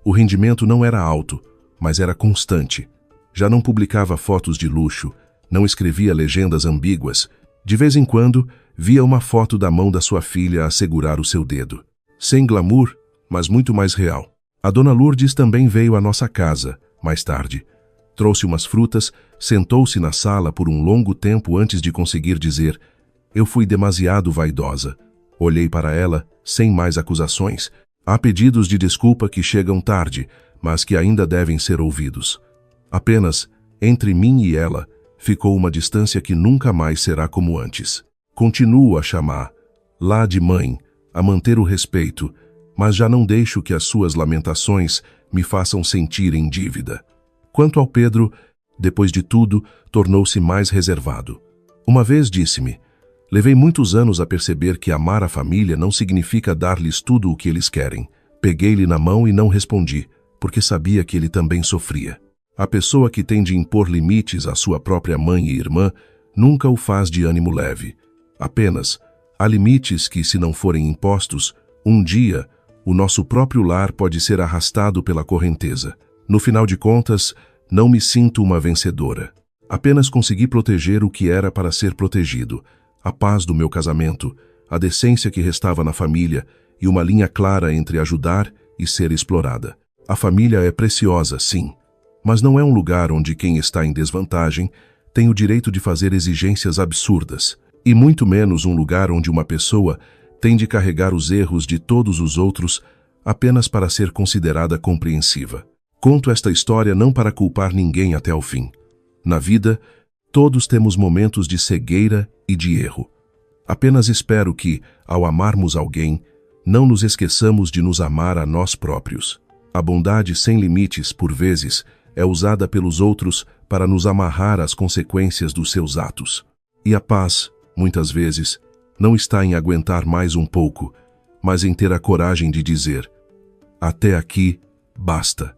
[SPEAKER 1] O rendimento não era alto, mas era constante. Já não publicava fotos de luxo, não escrevia legendas ambíguas. De vez em quando, via uma foto da mão da sua filha a segurar o seu dedo. Sem glamour, mas muito mais real. A dona Lourdes também veio à nossa casa, mais tarde. Trouxe umas frutas, sentou-se na sala por um longo tempo antes de conseguir dizer: eu fui demasiado vaidosa. Olhei para ela, sem mais acusações. Há pedidos de desculpa que chegam tarde, mas que ainda devem ser ouvidos. Apenas, entre mim e ela, ficou uma distância que nunca mais será como antes. Continuo a chamar lá de mãe, a manter o respeito, mas já não deixo que as suas lamentações me façam sentir em dívida. Quanto ao Pedro, depois de tudo, tornou-se mais reservado. Uma vez disse-me: levei muitos anos a perceber que amar a família não significa dar-lhes tudo o que eles querem. Peguei-lhe na mão e não respondi, porque sabia que ele também sofria. A pessoa que tem de impor limites à sua própria mãe e irmã nunca o faz de ânimo leve. Apenas, há limites que, se não forem impostos, um dia, o nosso próprio lar pode ser arrastado pela correnteza. No final de contas, não me sinto uma vencedora. Apenas consegui proteger o que era para ser protegido: a paz do meu casamento, a decência que restava na família e uma linha clara entre ajudar e ser explorada. A família é preciosa, sim, mas não é um lugar onde quem está em desvantagem tem o direito de fazer exigências absurdas, e muito menos um lugar onde uma pessoa tem de carregar os erros de todos os outros apenas para ser considerada compreensiva. Conto esta história não para culpar ninguém até ao fim. Na vida, todos temos momentos de cegueira e de erro. Apenas espero que, ao amarmos alguém, não nos esqueçamos de nos amar a nós próprios. A bondade sem limites, por vezes, é usada pelos outros para nos amarrar às consequências dos seus atos. E a paz, muitas vezes, não está em aguentar mais um pouco, mas em ter a coragem de dizer: até aqui, basta.